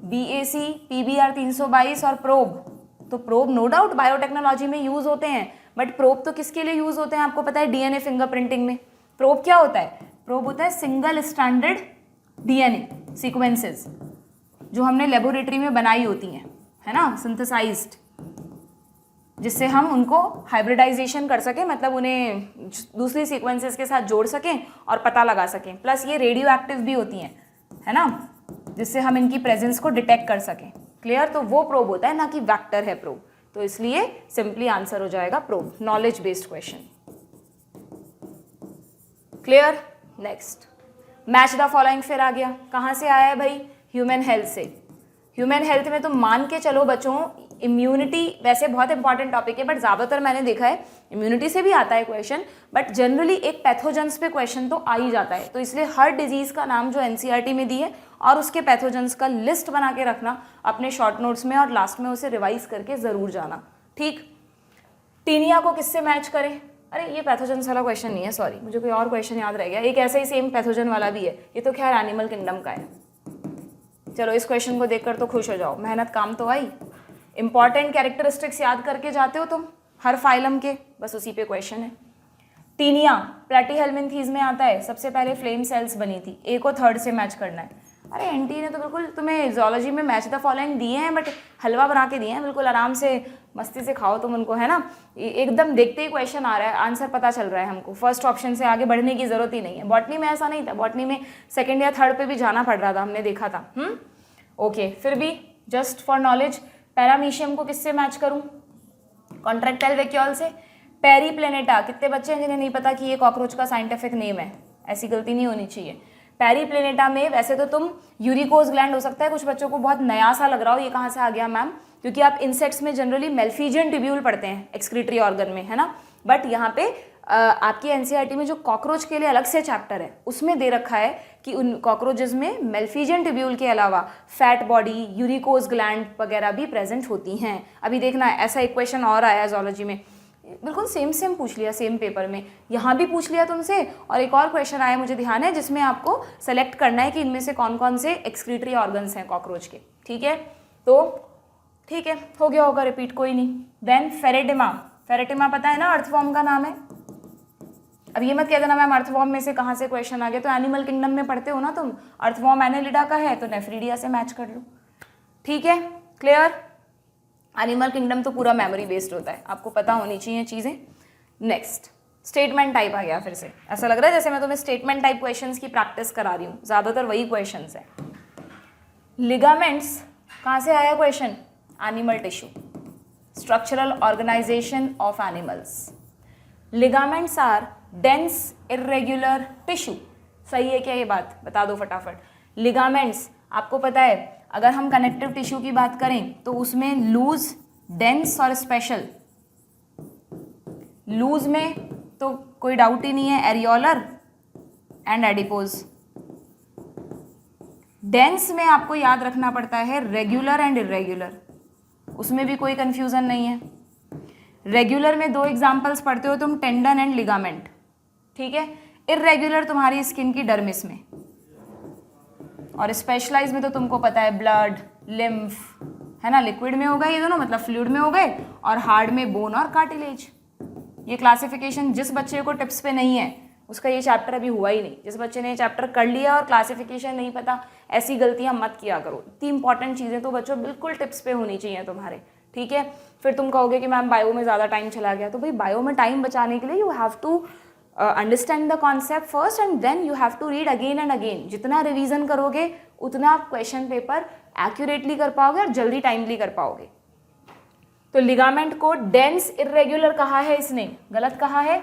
Speaker 1: BAC, PBR 322 और प्रोब। तो प्रोब नो डाउट बायोटेक्नोलॉजी में यूज होते हैं, बट प्रोब तो किसके लिए यूज होते हैं आपको पता है? DNA फिंगरप्रिंटिंग में। प्रोब क्या होता है? प्रोब होता है सिंगल स्टैंडर्ड DNA सीक्वेंसेस जो हमने लेबोरेटरी में बनाई होती हैं, है ना, सिंथेसाइज्ड, जिससे हम उनको हाइब्रिडाइजेशन कर सकें, मतलब उन्हें दूसरी सीक्वेंसेस के साथ जोड़ सकें और पता लगा सकें। प्लस ये रेडियो एक्टिव भी होती हैं, है ना, जिससे हम इनकी प्रेजेंस को डिटेक्ट कर सकें। क्लियर? तो वो प्रोब होता है, ना कि वेक्टर है प्रोब। तो इसलिए सिंपली आंसर हो जाएगा probe, knowledge based question. Clear? Next, match the following फिर आ गया। कहाँ से आया है भाई? ह्यूमन हेल्थ से। ह्यूमन हेल्थ में तो मान के चलो बच्चों, इम्यूनिटी वैसे बहुत इंपॉर्टेंट टॉपिक है, बट ज़्यादातर मैंने देखा है इम्यूनिटी से भी आता है क्वेश्चन, बट जनरली एक पैथोजेंस पे क्वेश्चन तो आ ही जाता है। तो इसलिए हर डिजीज़ का नाम जो NCERT में दी है और उसके पैथोजेंस का लिस्ट बना के रखना अपने शॉर्ट नोट्स में, और लास्ट में उसे रिवाइज करके ज़रूर जाना। ठीक, टीनिया को किससे मैच करें? अरे ये पैथोजेंस वाला क्वेश्चन नहीं है, सॉरी, मुझे कोई और क्वेश्चन याद रह गया। एक ऐसा ही सेम पैथोजन वाला भी है, ये तो खैर एनिमल किंगडम का है। चलो इस क्वेश्चन को देखकर तो खुश हो जाओ, मेहनत काम तो आई। इंपॉर्टेंट कैरेक्टरिस्टिक्स याद करके जाते हो तुम हर फाइलम के, बस उसी पे क्वेश्चन है। टीनिया प्लेटीहेल्मिन्थीज में आता है, सबसे पहले फ्लेम सेल्स बनी थी, ए को थर्ड से मैच करना है। अरे एनटी ने तो बिल्कुल तुम्हें जोलॉजी में मैच द फॉलोइंग दिए हैं, बट हलवा बना के दिए हैं, बिल्कुल आराम से मस्ती से खाओ तुम उनको, है ना। एकदम देखते ही क्वेश्चन आ रहा है, आंसर पता चल रहा है हमको, फर्स्ट ऑप्शन से आगे बढ़ने की जरूरत ही नहीं है। बॉटनी में ऐसा नहीं था, बॉटनी में सेकंड या थर्ड पे भी जाना पड़ रहा था, हमने देखा था। ओके, फिर भी जस्ट फॉर नॉलेज, पैरामीशियम को किससे मैच करूँ? कॉन्ट्रैक्टाइल वैक्यूल से। पेरीप्लेनेटा, कितने बच्चे हैं जिन्हें नहीं पता कि ये कॉकरोच का साइंटिफिक नेम है? ऐसी गलती नहीं होनी चाहिए। पेरीप्लेनेटा में वैसे तो तुम यूरिकोज ग्लैंड हो सकता है कुछ बच्चों को बहुत नया सा लग रहा हो, ये कहाँ से आ गया मैम, क्योंकि आप इंसेक्ट्स में जनरली मेल्फीजियन ट्यूब्यूल पढ़ते हैं एक्सक्रीटरी ऑर्गन में, है ना। बट यहाँ पे आपकी एनसीईआरटी में जो कॉकरोच के लिए अलग से चैप्टर है उसमें दे रखा है कि उन कॉकरोचेज में मेल्फीजियन ट्यूब्यूल के अलावा फैट बॉडी, यूरिकोज ग्लैंड वगैरह भी प्रेजेंट होती हैं। अभी देखना है, ऐसा एक क्वेश्चन और आया जोलॉजी में, बिल्कुल सेम पूछ लिया, सेम पेपर में यहाँ भी पूछ लिया तुमसे, और एक और क्वेश्चन आया मुझे ध्यान है जिसमें आपको सेलेक्ट करना है कि इनमें से कौन कौन से एक्सक्रीटरी ऑर्गन्स हैं कॉकरोच के। ठीक है, तो ठीक है, हो गया होगा रिपीट, कोई नहीं। देन फेरेटिमा, फेरेटिमा पता है ना अर्थवॉर्म का नाम है। अब ये मत कह देना मैम अर्थवॉर्म में से कहाँ से क्वेश्चन आ गया, तो एनिमल किंगडम में पढ़ते हो ना तुम, अर्थवॉर्म एनेलिडा का है तो नेफ्रीडिया से मैच कर लो। ठीक है, क्लियर। एनिमल किंगडम तो पूरा मेमोरी बेस्ड होता है, आपको पता होनी चाहिए चीज़ें। नेक्स्ट, स्टेटमेंट टाइप आ गया फिर से, ऐसा लग रहा है जैसे मैं तुम्हें स्टेटमेंट टाइप क्वेश्चंस की प्रैक्टिस करा रही हूँ, ज़्यादातर वही क्वेश्चंस है। लिगामेंट्स, कहाँ से आया question? Animal tissue, structural organisation of animals. Ligaments are dense irregular tissue, सही है क्या ये बात? बता दो फटाफट। लिगामेंट्स आपको पता है, अगर हम कनेक्टिव टिश्यू की बात करें तो उसमें लूज, डेंस और स्पेशल। लूज में तो कोई डाउट ही नहीं है, एरियोलर एंड एडिपोज। डेंस में आपको याद रखना पड़ता है रेगुलर एंड इरेगुलर, उसमें भी कोई कंफ्यूजन नहीं है। रेगुलर में दो एग्जांपल्स पढ़ते हो तुम, टेंडन एंड लिगामेंट, ठीक है। इर्रेगुलर तुम्हारी स्किन की डर्मिस में, और स्पेशलाइज में तो तुमको पता है ब्लड, लिम्फ, है ना, लिक्विड में हो गए ये दोनों, मतलब फ्लूइड में हो गए, और हार्ड में बोन और कार्टिलेज। ये क्लासिफिकेशन जिस बच्चे को टिप्स पे नहीं है उसका ये चैप्टर अभी हुआ ही नहीं। जिस बच्चे ने ये चैप्टर कर लिया और क्लासिफिकेशन नहीं पता, ऐसी गलतियां मत किया करो। इतनी इंपॉर्टेंट चीज़ें तो बच्चों बिल्कुल टिप्स पे होनी चाहिए तुम्हारे, ठीक है। फिर तुम कहोगे कि मैम बायो में ज़्यादा टाइम चला गया, तो भाई बायो में टाइम बचाने के लिए you have to understand the concept first and then you have to read again and again. जितना रिवीजन करोगे उतना आप क्वेश्चन पेपर एक्यूरेटली कर पाओगे और जल्दी टाइमली कर पाओगे। तो लिगामेंट को डेंस इर्रेगुलर कहा है इसने, गलत कहा है,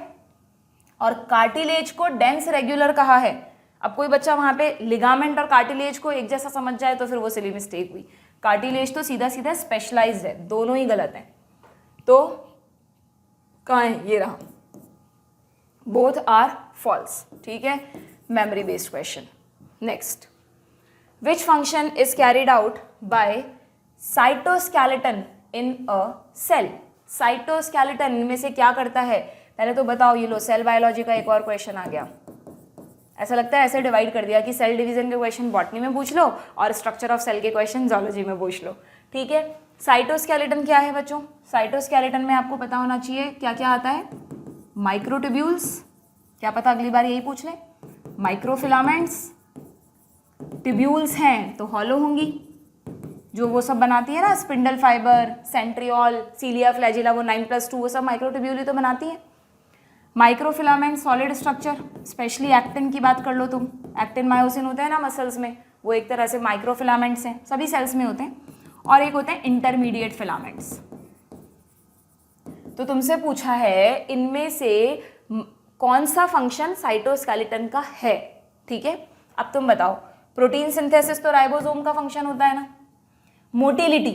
Speaker 1: और कार्टिलेज को डेंस रेगुलर कहा है। अब कोई बच्चा वहां पे लिगामेंट और कार्टिलेज को एक जैसा समझ जाए तो फिर वो सिली मिस्टेक हुई। कार्टिलेज तो सीधा सीधा स्पेशलाइज्ड है, दोनों ही गलत हैं। तो कहाँ है, ये रहा, बोथ आर फॉल्स, ठीक है। Memory based question. Next, which function is carried out by cytoskeleton in a cell. Cytoskeleton इनमें से क्या करता है, पहले तो बताओ। ये लो, सेल बायोलॉजी का एक और क्वेश्चन आ गया। ऐसा लगता है ऐसे डिवाइड कर दिया कि सेल डिवीजन के क्वेश्चन बॉटनी में पूछ लो और स्ट्रक्चर ऑफ सेल के क्वेश्चन जूलॉजी में पूछ लो, ठीक है। साइटोस्केलेटन क्या है बच्चों, साइटोस्केलेटन में आपको पता होना चाहिए क्या क्या आता है। माइक्रोट्यूब्यूल्स, क्या पता अगली बार यही पूछ ले। माइक्रोफिलामेंट्स, ट्यूब्यूल्स हैं तो हॉलो होंगी, जो वो सब बनाती है ना, स्पिंडल फाइबर, सेंट्रियोल, सीलिया फ्लैजिला, वो 9+2 वो सब माइक्रोट्यूब्यूल ही तो बनाती है। Microfilament solid structure, specially actin की बात कर लो तुम। एक्टिन मायोसिन होते हैं ना मसल्स में, वो एक तरह से माइक्रोफिलामेंट्स हैं, सभी सेल्स में होते हैं। और एक होते हैं इंटरमीडिएट फिलामेंट्स। तो तुमसे पूछा है इनमें से कौन सा फंक्शन साइटोस्केलेटन का है, ठीक है। अब तुम बताओ, प्रोटीन सिंथेसिस तो राइबोसोम का फंक्शन होता है ना। मोटिलिटी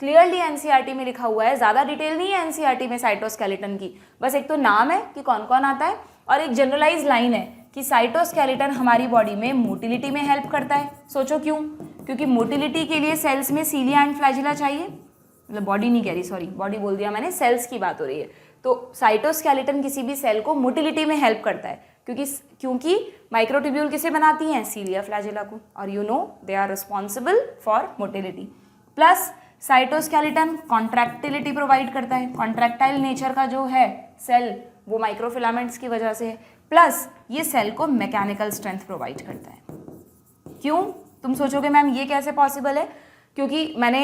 Speaker 1: क्लियरली एनसीईआरटी में लिखा हुआ है, ज़्यादा डिटेल नहीं है एनसीईआरटी में साइटोस्केलेटन की, बस एक तो नाम है कि कौन कौन आता है, और एक जनरलाइज लाइन है कि साइटोस्केलेटन हमारी बॉडी में मोटिलिटी में हेल्प करता है। सोचो क्यों, क्योंकि मोटिलिटी के लिए सेल्स में सीलिया एंड फ्लैजिला चाहिए, मतलब बॉडी नहीं कह रही, सॉरी बॉडी बोल दिया मैंने, सेल्स की बात हो रही है। तो साइटोस्केलेटन किसी भी सेल को मोटिलिटी में हेल्प करता है, क्योंकि माइक्रोट्यूब्यूल किसे बनाती हैं, सीलिया फ्लैजिला को, और you know they are responsible for motility. Plus cytoskeleton contractility provide करता है, कॉन्ट्रैक्टाइल नेचर का जो है सेल वो माइक्रोफिलामेंट्स की वजह से है। प्लस ये सेल को मैकेनिकल स्ट्रेंथ प्रोवाइड करता है। क्यों, तुम सोचोगे मैम ये कैसे पॉसिबल है, क्योंकि मैंने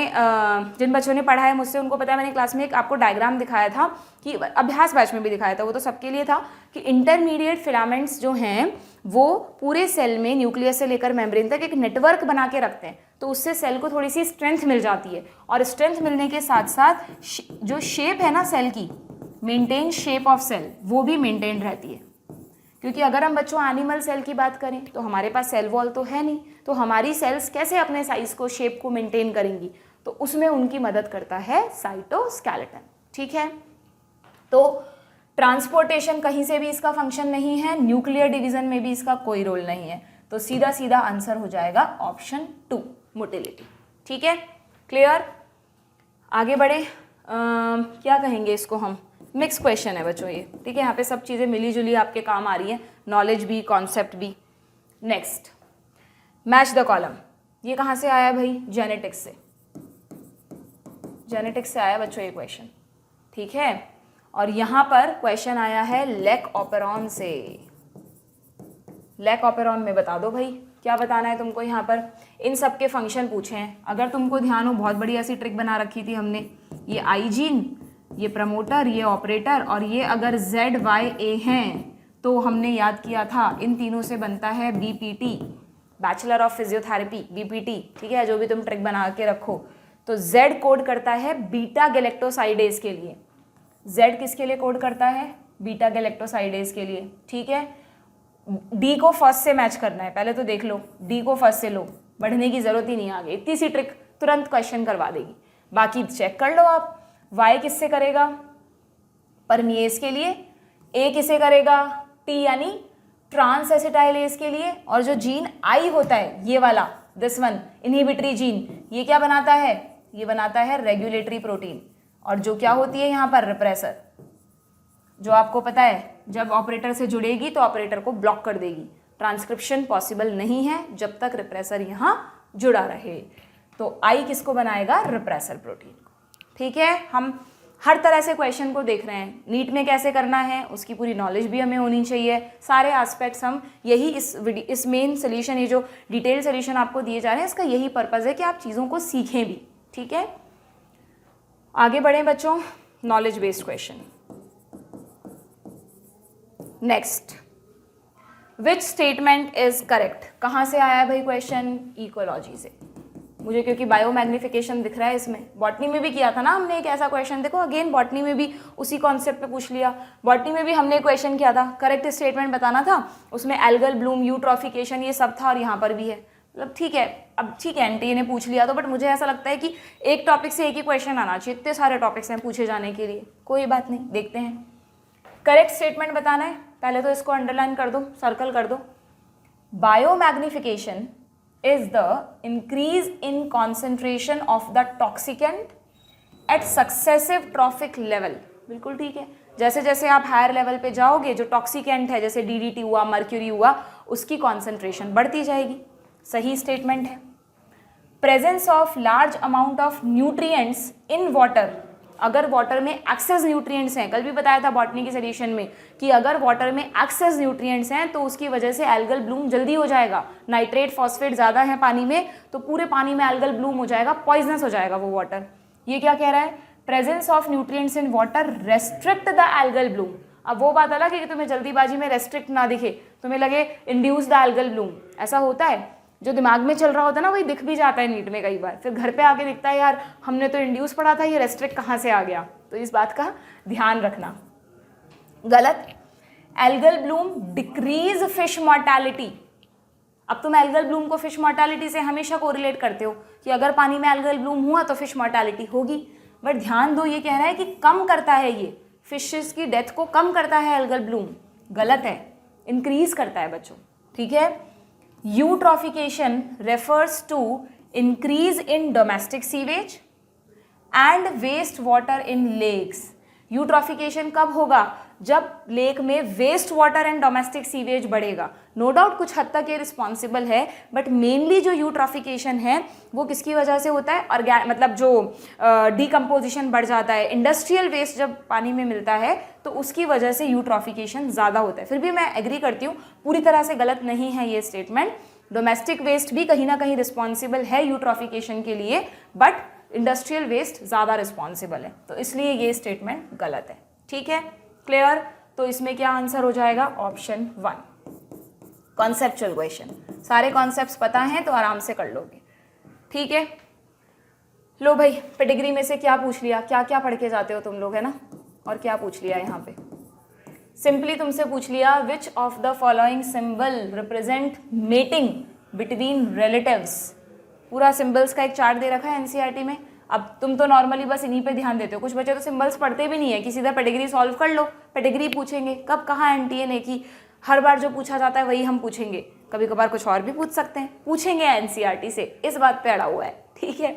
Speaker 1: जिन बच्चों ने पढ़ा है मुझसे उनको पता है, मैंने क्लास में एक आपको डायग्राम दिखाया था, कि अभ्यास बैच में भी दिखाया था, वो तो सबके लिए था, कि इंटरमीडिएट फिलामेंट्स जो हैं वो पूरे सेल में न्यूक्लियस से लेकर मेम्ब्रेन तक एक नेटवर्क बना के रखते हैं। तो उससे सेल को थोड़ी सी स्ट्रेंथ मिल जाती है, और स्ट्रेंथ मिलने के साथ साथ जो शेप है ना सेल की, मेंटेन शेप ऑफ सेल, वो भी मेंटेन रहती है। क्योंकि अगर हम बच्चों एनिमल सेल की बात करें तो हमारे पास सेल वॉल तो है नहीं, तो हमारी सेल्स कैसे अपने साइज को, शेप को मेंटेन करेंगी, तो उसमें उनकी मदद करता है साइटोस्केलेटन, ठीक है। तो ट्रांसपोर्टेशन कहीं से भी इसका फंक्शन नहीं है, न्यूक्लियर डिवीजन में भी इसका कोई रोल नहीं है, तो सीधा सीधा आंसर हो जाएगा ऑप्शन 2 मोटिलिटी, ठीक है। क्लियर, आगे बढ़े। क्या कहेंगे इसको हम, मिक्स क्वेश्चन है बच्चों ये, ठीक है। यहाँ पे सब चीज़ें मिली जुली आपके काम आ रही हैं, नॉलेज भी, कॉन्सेप्ट भी। Next, match the column. ये कहाँ से आया भाई, जेनेटिक्स से, जेनेटिक्स से आया बच्चों ये क्वेश्चन, ठीक है। और यहाँ पर क्वेश्चन आया है लेक ऑपेरॉन से। लेक ऑपेरॉन में बता दो भाई क्या बताना है तुमको। यहाँ पर इन सब के फंक्शन पूछे हैं, अगर तुमको ध्यान हो, बहुत बड़ी ऐसी ट्रिक बना रखी थी हमने, ये आई जीन, ये प्रमोटर, ये ऑपरेटर, और ये अगर ZYA हैं तो हमने याद किया था इन तीनों से बनता है BPT, bachelor of physiotherapy, BPT, ठीक है। जो भी तुम ट्रिक बना के रखो, तो Z कोड करता है बीटा गैलेक्टोसाइडेज के लिए। Z किसके लिए कोड करता है, बीटा गैलेक्टोसाइडेज के लिए, ठीक है। D को फर्स्ट से मैच करना है, पहले तो देख लो, D को फर्स्ट से लो, बढ़ने की जरूरत ही नहीं आगे, इतनी सी ट्रिक तुरंत क्वेश्चन करवा देगी, बाकी चेक कर लो आप। Y किससे करेगा, परमिएज के लिए। A किसे करेगा, T यानी ट्रांस एसिटाइलेज के लिए। और जो जीन I होता है, ये वाला, दिस वन, इनहिबिटरी जीन, ये क्या बनाता है, ये बनाता है रेगुलेटरी प्रोटीन। और जो क्या होती है यहाँ पर, रिप्रेसर, जो आपको पता है जब ऑपरेटर से जुड़ेगी तो ऑपरेटर को ब्लॉक कर देगी। ट्रांसक्रिप्शन पॉसिबल नहीं है जब तक रिप्रेसर यहाँ जुड़ा रहे। तो आई किसको बनाएगा? रिप्रेसर प्रोटीन को। ठीक है, हम हर तरह से क्वेश्चन को देख रहे हैं, नीट में कैसे करना है उसकी पूरी नॉलेज भी हमें होनी चाहिए। सारे एस्पेक्ट्स हम यही इस मेन सोल्यूशन, ये जो डिटेल सोल्यूशन आपको दिए जा रहे हैं, इसका यही पर्पज़ है कि आप चीज़ों को सीखें भी। ठीक है, आगे बढ़ें बच्चों। Knowledge based question next, which statement is correct? कहाँ से आया है भाई क्वेश्चन? इकोलॉजी से। मुझे क्योंकि बायो मैग्निफिकेशन दिख रहा है इसमें, बॉटनी में भी किया था ना हमने एक ऐसा क्वेश्चन। देखो अगेन बॉटनी में भी उसी कॉन्सेप्ट पे पूछ लिया। बॉटनी में भी हमने क्वेश्चन किया था, करेक्ट स्टेटमेंट बताना था, उसमें एल्गल ब्लूम, यूट्रॉफिकेशन, ये सब था, और यहाँ पर भी है। मतलब ठीक है, अब ठीक है एनटीए ने पूछ लिया तो, बट मुझे ऐसा लगता है कि एक टॉपिक से एक ही क्वेश्चन आना चाहिए, इतने सारे टॉपिक्स हैं पूछे जाने के लिए। कोई बात नहीं, देखते हैं। करेक्ट स्टेटमेंट बताना है, पहले तो इसको अंडरलाइन कर दो, सर्कल कर दो। Bio magnification is the increase in concentration of the toxicant at successive trophic level। बिल्कुल ठीक है, जैसे जैसे आप हायर लेवल पे जाओगे, जो टॉक्सिकेंट है जैसे DDT हुआ, मर्क्यूरी हुआ, उसकी कॉन्सेंट्रेशन बढ़ती जाएगी। सही स्टेटमेंट है। Presence of large amount of nutrients in water, अगर वाटर में एक्सेस न्यूट्रिएंट्स हैं, कल भी बताया था बॉटनी के सॉल्यूशन में कि अगर वाटर में एक्सेस न्यूट्रिएंट्स हैं तो उसकी वजह से एल्गल ब्लूम जल्दी हो जाएगा। नाइट्रेट फॉस्फेट ज़्यादा है पानी में तो पूरे पानी में एल्गल ब्लूम हो जाएगा, पॉइजनस हो जाएगा वो वाटर। ये क्या कह रहा है? Presence of nutrients in water restrict the algal Bloom. अब वो बात अलग है कि तुम्हें जल्दीबाजी में रेस्ट्रिक्ट ना दिखे, तुम्हें लगे इंड्यूस द एल्गल ब्लूम, ऐसा होता है। जो दिमाग में चल रहा होता है ना वही दिख भी जाता है नीट में कई बार, फिर घर पे आके दिखता है यार हमने तो इंड्यूस पढ़ा था, ये रेस्ट्रिक्ट कहाँ से आ गया। तो इस बात का ध्यान रखना। गलत। Algal Bloom decrease fish mortality. अब तुम एल्गल ब्लूम को फिश मॉर्टैलिटी से हमेशा कोरिलेट करते हो कि अगर पानी में एल्गल ब्लूम हुआ तो फिश मॉर्टैलिटी होगी, बट ध्यान दो ये कह रहा है कि कम करता है, ये फिशेस की डेथ को कम करता है एल्गल ब्लूम। गलत है, इंक्रीज करता है बच्चों। ठीक है। Eutrophication refers to increase in domestic sewage and waste water in lakes. Eutrophication कब होगा? जब लेक में waste water and domestic sewage बढ़ेगा। नो डाउट कुछ हद तक ये रिस्पॉन्सिबल है, बट मेनली जो यूट्रॉफिकेशन है वो किसकी वजह से होता है? मतलब जो डिकम्पोजिशन बढ़ जाता है, इंडस्ट्रियल वेस्ट जब पानी में मिलता है तो उसकी वजह से यूट्रॉफिकेशन ज़्यादा होता है। फिर भी मैं एग्री करती हूँ, पूरी तरह से गलत नहीं है ये स्टेटमेंट। डोमेस्टिक वेस्ट भी कहीं ना कहीं रिस्पॉन्सिबल है यूट्रॉफिकेशन के लिए, बट इंडस्ट्रियल वेस्ट ज़्यादा रिस्पॉन्सिबल है, तो इसलिए ये स्टेटमेंट गलत है। ठीक है, क्लियर? तो इसमें क्या आंसर हो जाएगा? ऑप्शन 1। कॉन्सेप्चुअल क्वेश्चन, सारे कॉन्सेप्ट्स पता हैं तो आराम से कर लोगे। ठीक है, लो भाई पेडिग्री में से क्या पूछ लिया, क्या क्या पढ़ के जाते हो तुम लोग, है ना? और क्या पूछ लिया यहाँ पे? सिंपली तुमसे पूछ लिया विच of the following symbol represent mating between relatives. पूरा सिंबल्स का एक चार्ट दे रखा है एनसीईआरटी में। अब तुम तो नॉर्मली बस इन्हीं पे ध्यान देते हो, कुछ बच्चे तो सिंबल्स पढ़ते भी नहीं है कि सीधा पेडिग्री सॉल्व कर लो। पेडिग्री पूछेंगे कब, कहाँ एनटीए ने की? हर बार जो पूछा जाता है वही हम पूछेंगे, कभी कभार कुछ और भी पूछ सकते हैं, पूछेंगे एनसीईआरटी से, इस बात पे अड़ा हुआ है। ठीक है,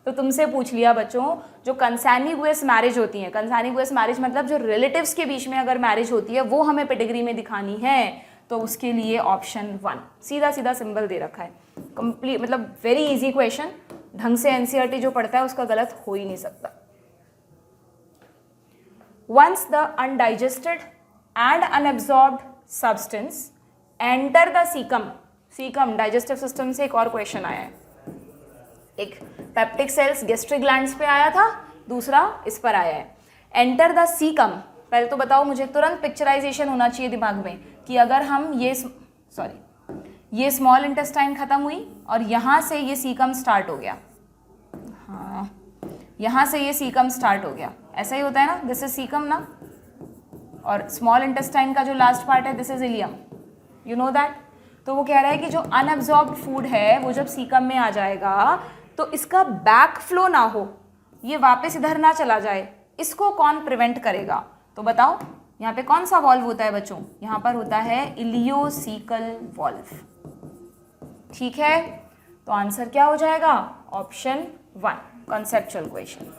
Speaker 1: तो तुमसे पूछ लिया बच्चों जो कंसैनिगुअस मैरिज होती है, कंसैनिगुअस मैरिज मतलब जो रिलेटिव्स के बीच में अगर मैरिज होती है वो हमें पेडिग्री में दिखानी है, तो उसके लिए ऑप्शन 1। सीधा सीधा सिंबल दे रखा है, कंप्लीट, मतलब वेरी इजी क्वेश्चन। ढंग से एनसीईआरटी जो पढ़ता है उसका गलत हो ही नहीं सकता। Once the undigested and unabsorbed substance enter the caecum, caecum digestive system से एक और क्वेश्चन आया है, एक पेप्टिक सेल्स गैस्ट्रिक ग्लैंड्स पे आया था, दूसरा इस पर आया है। एंटर द सीकम, पहले तो बताओ मुझे, तुरंत पिक्चराइजेशन होना चाहिए दिमाग में कि अगर हम ये स्मॉल इंटेस्टाइन खत्म हुई और यहाँ से ये सीकम स्टार्ट हो गया, हाँ यहाँ से ये सीकम स्टार्ट हो गया, ऐसा ही होता है ना, दिस इज सीकम ना, और स्मॉल इंटेस्टाइन का जो लास्ट पार्ट है this is ilium, you know that. तो वो कह रहा है कि जो अनअब्जॉर्ब्ड फूड है वो जब सीकम में आ जाएगा तो इसका बैक फ्लो ना हो, ये वापस इधर ना चला जाए, इसको कौन प्रिवेंट करेगा? तो बताओ यहाँ पे कौन सा वॉल्व होता है बच्चों? यहाँ पर होता है इलियोसीकल वॉल्व। ठीक है, तो आंसर क्या हो जाएगा? Option 1, conceptual question.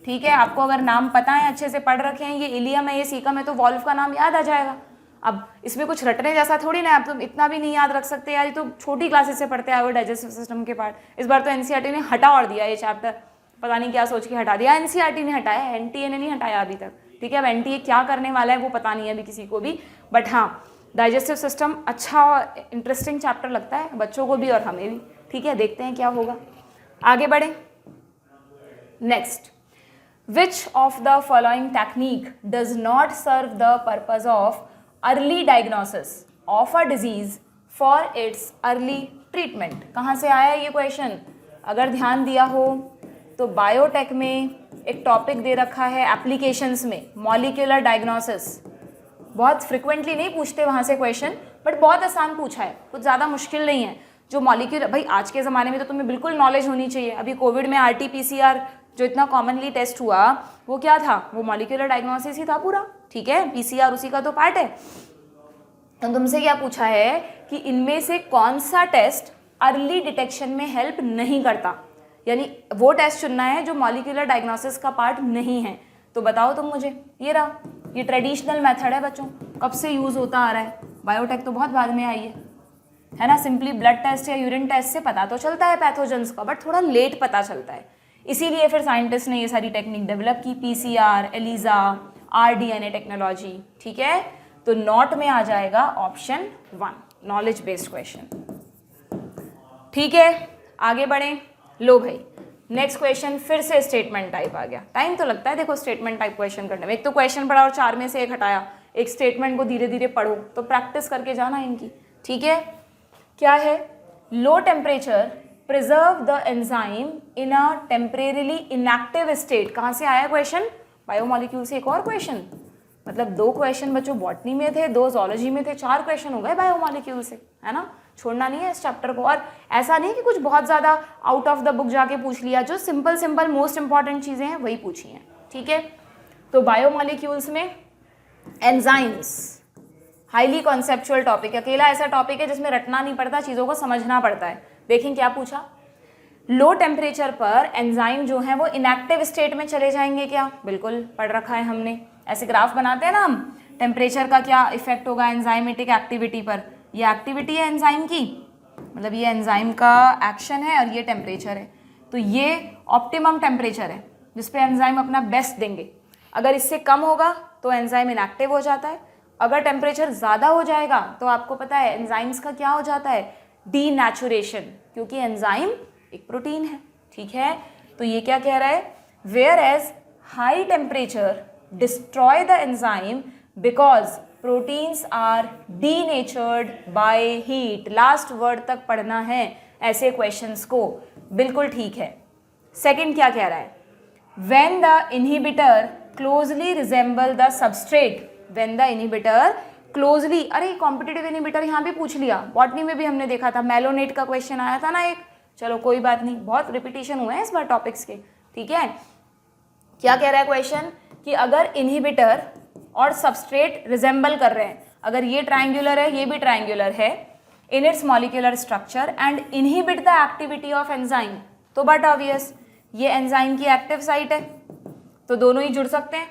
Speaker 1: ठीक है, आपको अगर नाम पता है, अच्छे से पढ़ रखे हैं, ये इलियम है, ये सीकम है, तो वॉल्व का नाम याद आ जाएगा। अब इसमें कुछ रटने जैसा थोड़ी ना, अब तुम इतना भी नहीं याद रख सकते यार, ये तो छोटी क्लासेस से पढ़ते आए हो डाइजेस्टिव सिस्टम के पार्ट। इस बार तो एनसीईआरटी ने हटा और दिया ये चैप्टर, पता नहीं क्या सोच के हटा दिया। एनसीईआरटी ने हटाया, एनटीए ने नहीं हटाया अभी तक, ठीक है। अब एनटीए क्या करने वाला है वो पता नहीं है अभी किसी को भी, बट हाँ डाइजेस्टिव सिस्टम अच्छा और इंटरेस्टिंग चैप्टर लगता है बच्चों को भी और हमें भी, ठीक है। देखते हैं क्या होगा, आगे बढ़े। Next, which of the following technique does not serve the purpose of early diagnosis of a disease for its early treatment. कहाँ से आया ये क्वेश्चन? अगर ध्यान दिया हो तो बायोटेक में एक टॉपिक दे रखा है एप्लीकेशंस में, मॉलिक्यूलर डायग्नोसिस। बहुत फ्रिक्वेंटली नहीं पूछते वहाँ से क्वेश्चन, बट बहुत आसान पूछा है, कुछ ज़्यादा मुश्किल नहीं है। जो मॉलिक्यूलर, भाई आज के ज़माने में तो तुम्हें बिल्कुल नॉलेज होनी चाहिए। अभी कोविड में RT-PCR जो इतना कॉमनली टेस्ट हुआ वो क्या था? वो मॉलिक्यूलर डायग्नोसिस ही था पूरा, ठीक है। PCR उसी का तो पार्ट है। तो तुमसे क्या पूछा है कि इनमें से कौन सा टेस्ट अर्ली डिटेक्शन में हेल्प नहीं करता, यानी वो टेस्ट चुनना है जो मॉलिक्यूलर डायग्नोसिस का पार्ट नहीं है। तो बताओ तुम मुझे, ये रहा, ये ट्रेडिशनल मेथड है बच्चों, कब से यूज़ होता आ रहा है। बायोटेक तो बहुत बाद में आई है ना। सिंपली ब्लड टेस्ट या यूरिन टेस्ट से पता तो चलता है पैथोजेंस का, बट थोड़ा लेट पता चलता है। इसीलिए फिर साइंटिस्ट ने ये सारी टेक्निक डेवलप की, PCR, ELISA, rDNA टेक्नोलॉजी, ठीक है। तो नॉट में आ जाएगा ऑप्शन 1, नॉलेज बेस्ड क्वेश्चन, ठीक है। आगे बढ़ें। लो भाई, नेक्स्ट क्वेश्चन फिर से स्टेटमेंट टाइप आ गया। टाइम तो लगता है देखो स्टेटमेंट टाइप क्वेश्चन करने में, एक तो क्वेश्चन पढ़ा और 4 में से 1 हटाया। एक स्टेटमेंट को धीरे धीरे पढ़ो, तो प्रैक्टिस करके जाना इनकी, ठीक है। क्या है? Low temperature preserve the enzyme in a temporarily inactive state. कहाँ से आया क्वेश्चन? बायोमोलिक्यूल से एक और क्वेश्चन, मतलब 2 क्वेश्चन बच्चों बॉटनी में थे, 2 जोलॉजी में थे, 4 क्वेश्चन हो गए बायोमोलिक्यूल से, है ना। छोड़ना नहीं है इस चैप्टर को। और ऐसा नहीं कि कुछ बहुत ज़्यादा आउट ऑफ द बुक जाके पूछ लिया, जो सिंपल मोस्ट इंपॉर्टेंट चीज़ें हैं वही पूछी हैं, ठीक है। तो बायोमोलिक्यूल्स में एंजाइम्स हाईली कॉन्सेप्चुअल टॉपिक, अकेला ऐसा टॉपिक है जिसमें रटना नहीं पड़ता, चीज़ों को समझना पड़ता है। देखें क्या पूछा, लो टेम्परेचर पर एंजाइम जो है वो इनएक्टिव स्टेट में चले जाएंगे क्या? बिल्कुल पढ़ रखा है हमने, ऐसे ग्राफ बनाते हैं ना हम, टेम्परेचर का क्या इफेक्ट होगा एंजाइमेटिक एक्टिविटी पर। ये एक्टिविटी है एंजाइम की, मतलब ये एंजाइम का एक्शन है और ये टेम्परेचर है। तो ये ऑप्टिमम टेम्परेचर है जिस पे एंजाइम अपना बेस्ट देंगे। अगर इससे कम होगा तो एंजाइम इनएक्टिव हो जाता है, अगर टेम्परेचर ज़्यादा हो जाएगा तो आपको पता है एंजाइम्स का क्या हो जाता है? डीनेचुरेशन, क्योंकि एंजाइम एक प्रोटीन है, ठीक है। तो ये क्या कह रहा है? Whereas high temperature destroy the enzyme because proteins are denatured by heat. Last word तक पढ़ना है ऐसे क्वेश्चंस को, बिल्कुल ठीक है। सेकंड क्या कह रहा है? When the inhibitor closely resemble the substrate, when the inhibitor closely, अरे कॉम्पिटिटिव इनहिबिटर यहाँ भी पूछ लिया, बॉटनी में भी हमने देखा था, मेलोनेट का क्वेश्चन आया था ना एक। चलो कोई बात नहीं, बहुत रिपीटिशन हुए हैं इस बार टॉपिक्स के, ठीक है। क्या कह रहा है क्वेश्चन कि अगर इनहिबिटर और सबस्ट्रेट रिजेंबल कर रहे हैं, अगर ये ट्रायंगुलर है ये भी ट्रायंगुलर है in its molecular structure and inhibit the activity of enzyme, तो बट ऑब्वियस ये एंजाइम की एक्टिव साइट है तो दोनों ही जुड़ सकते हैं,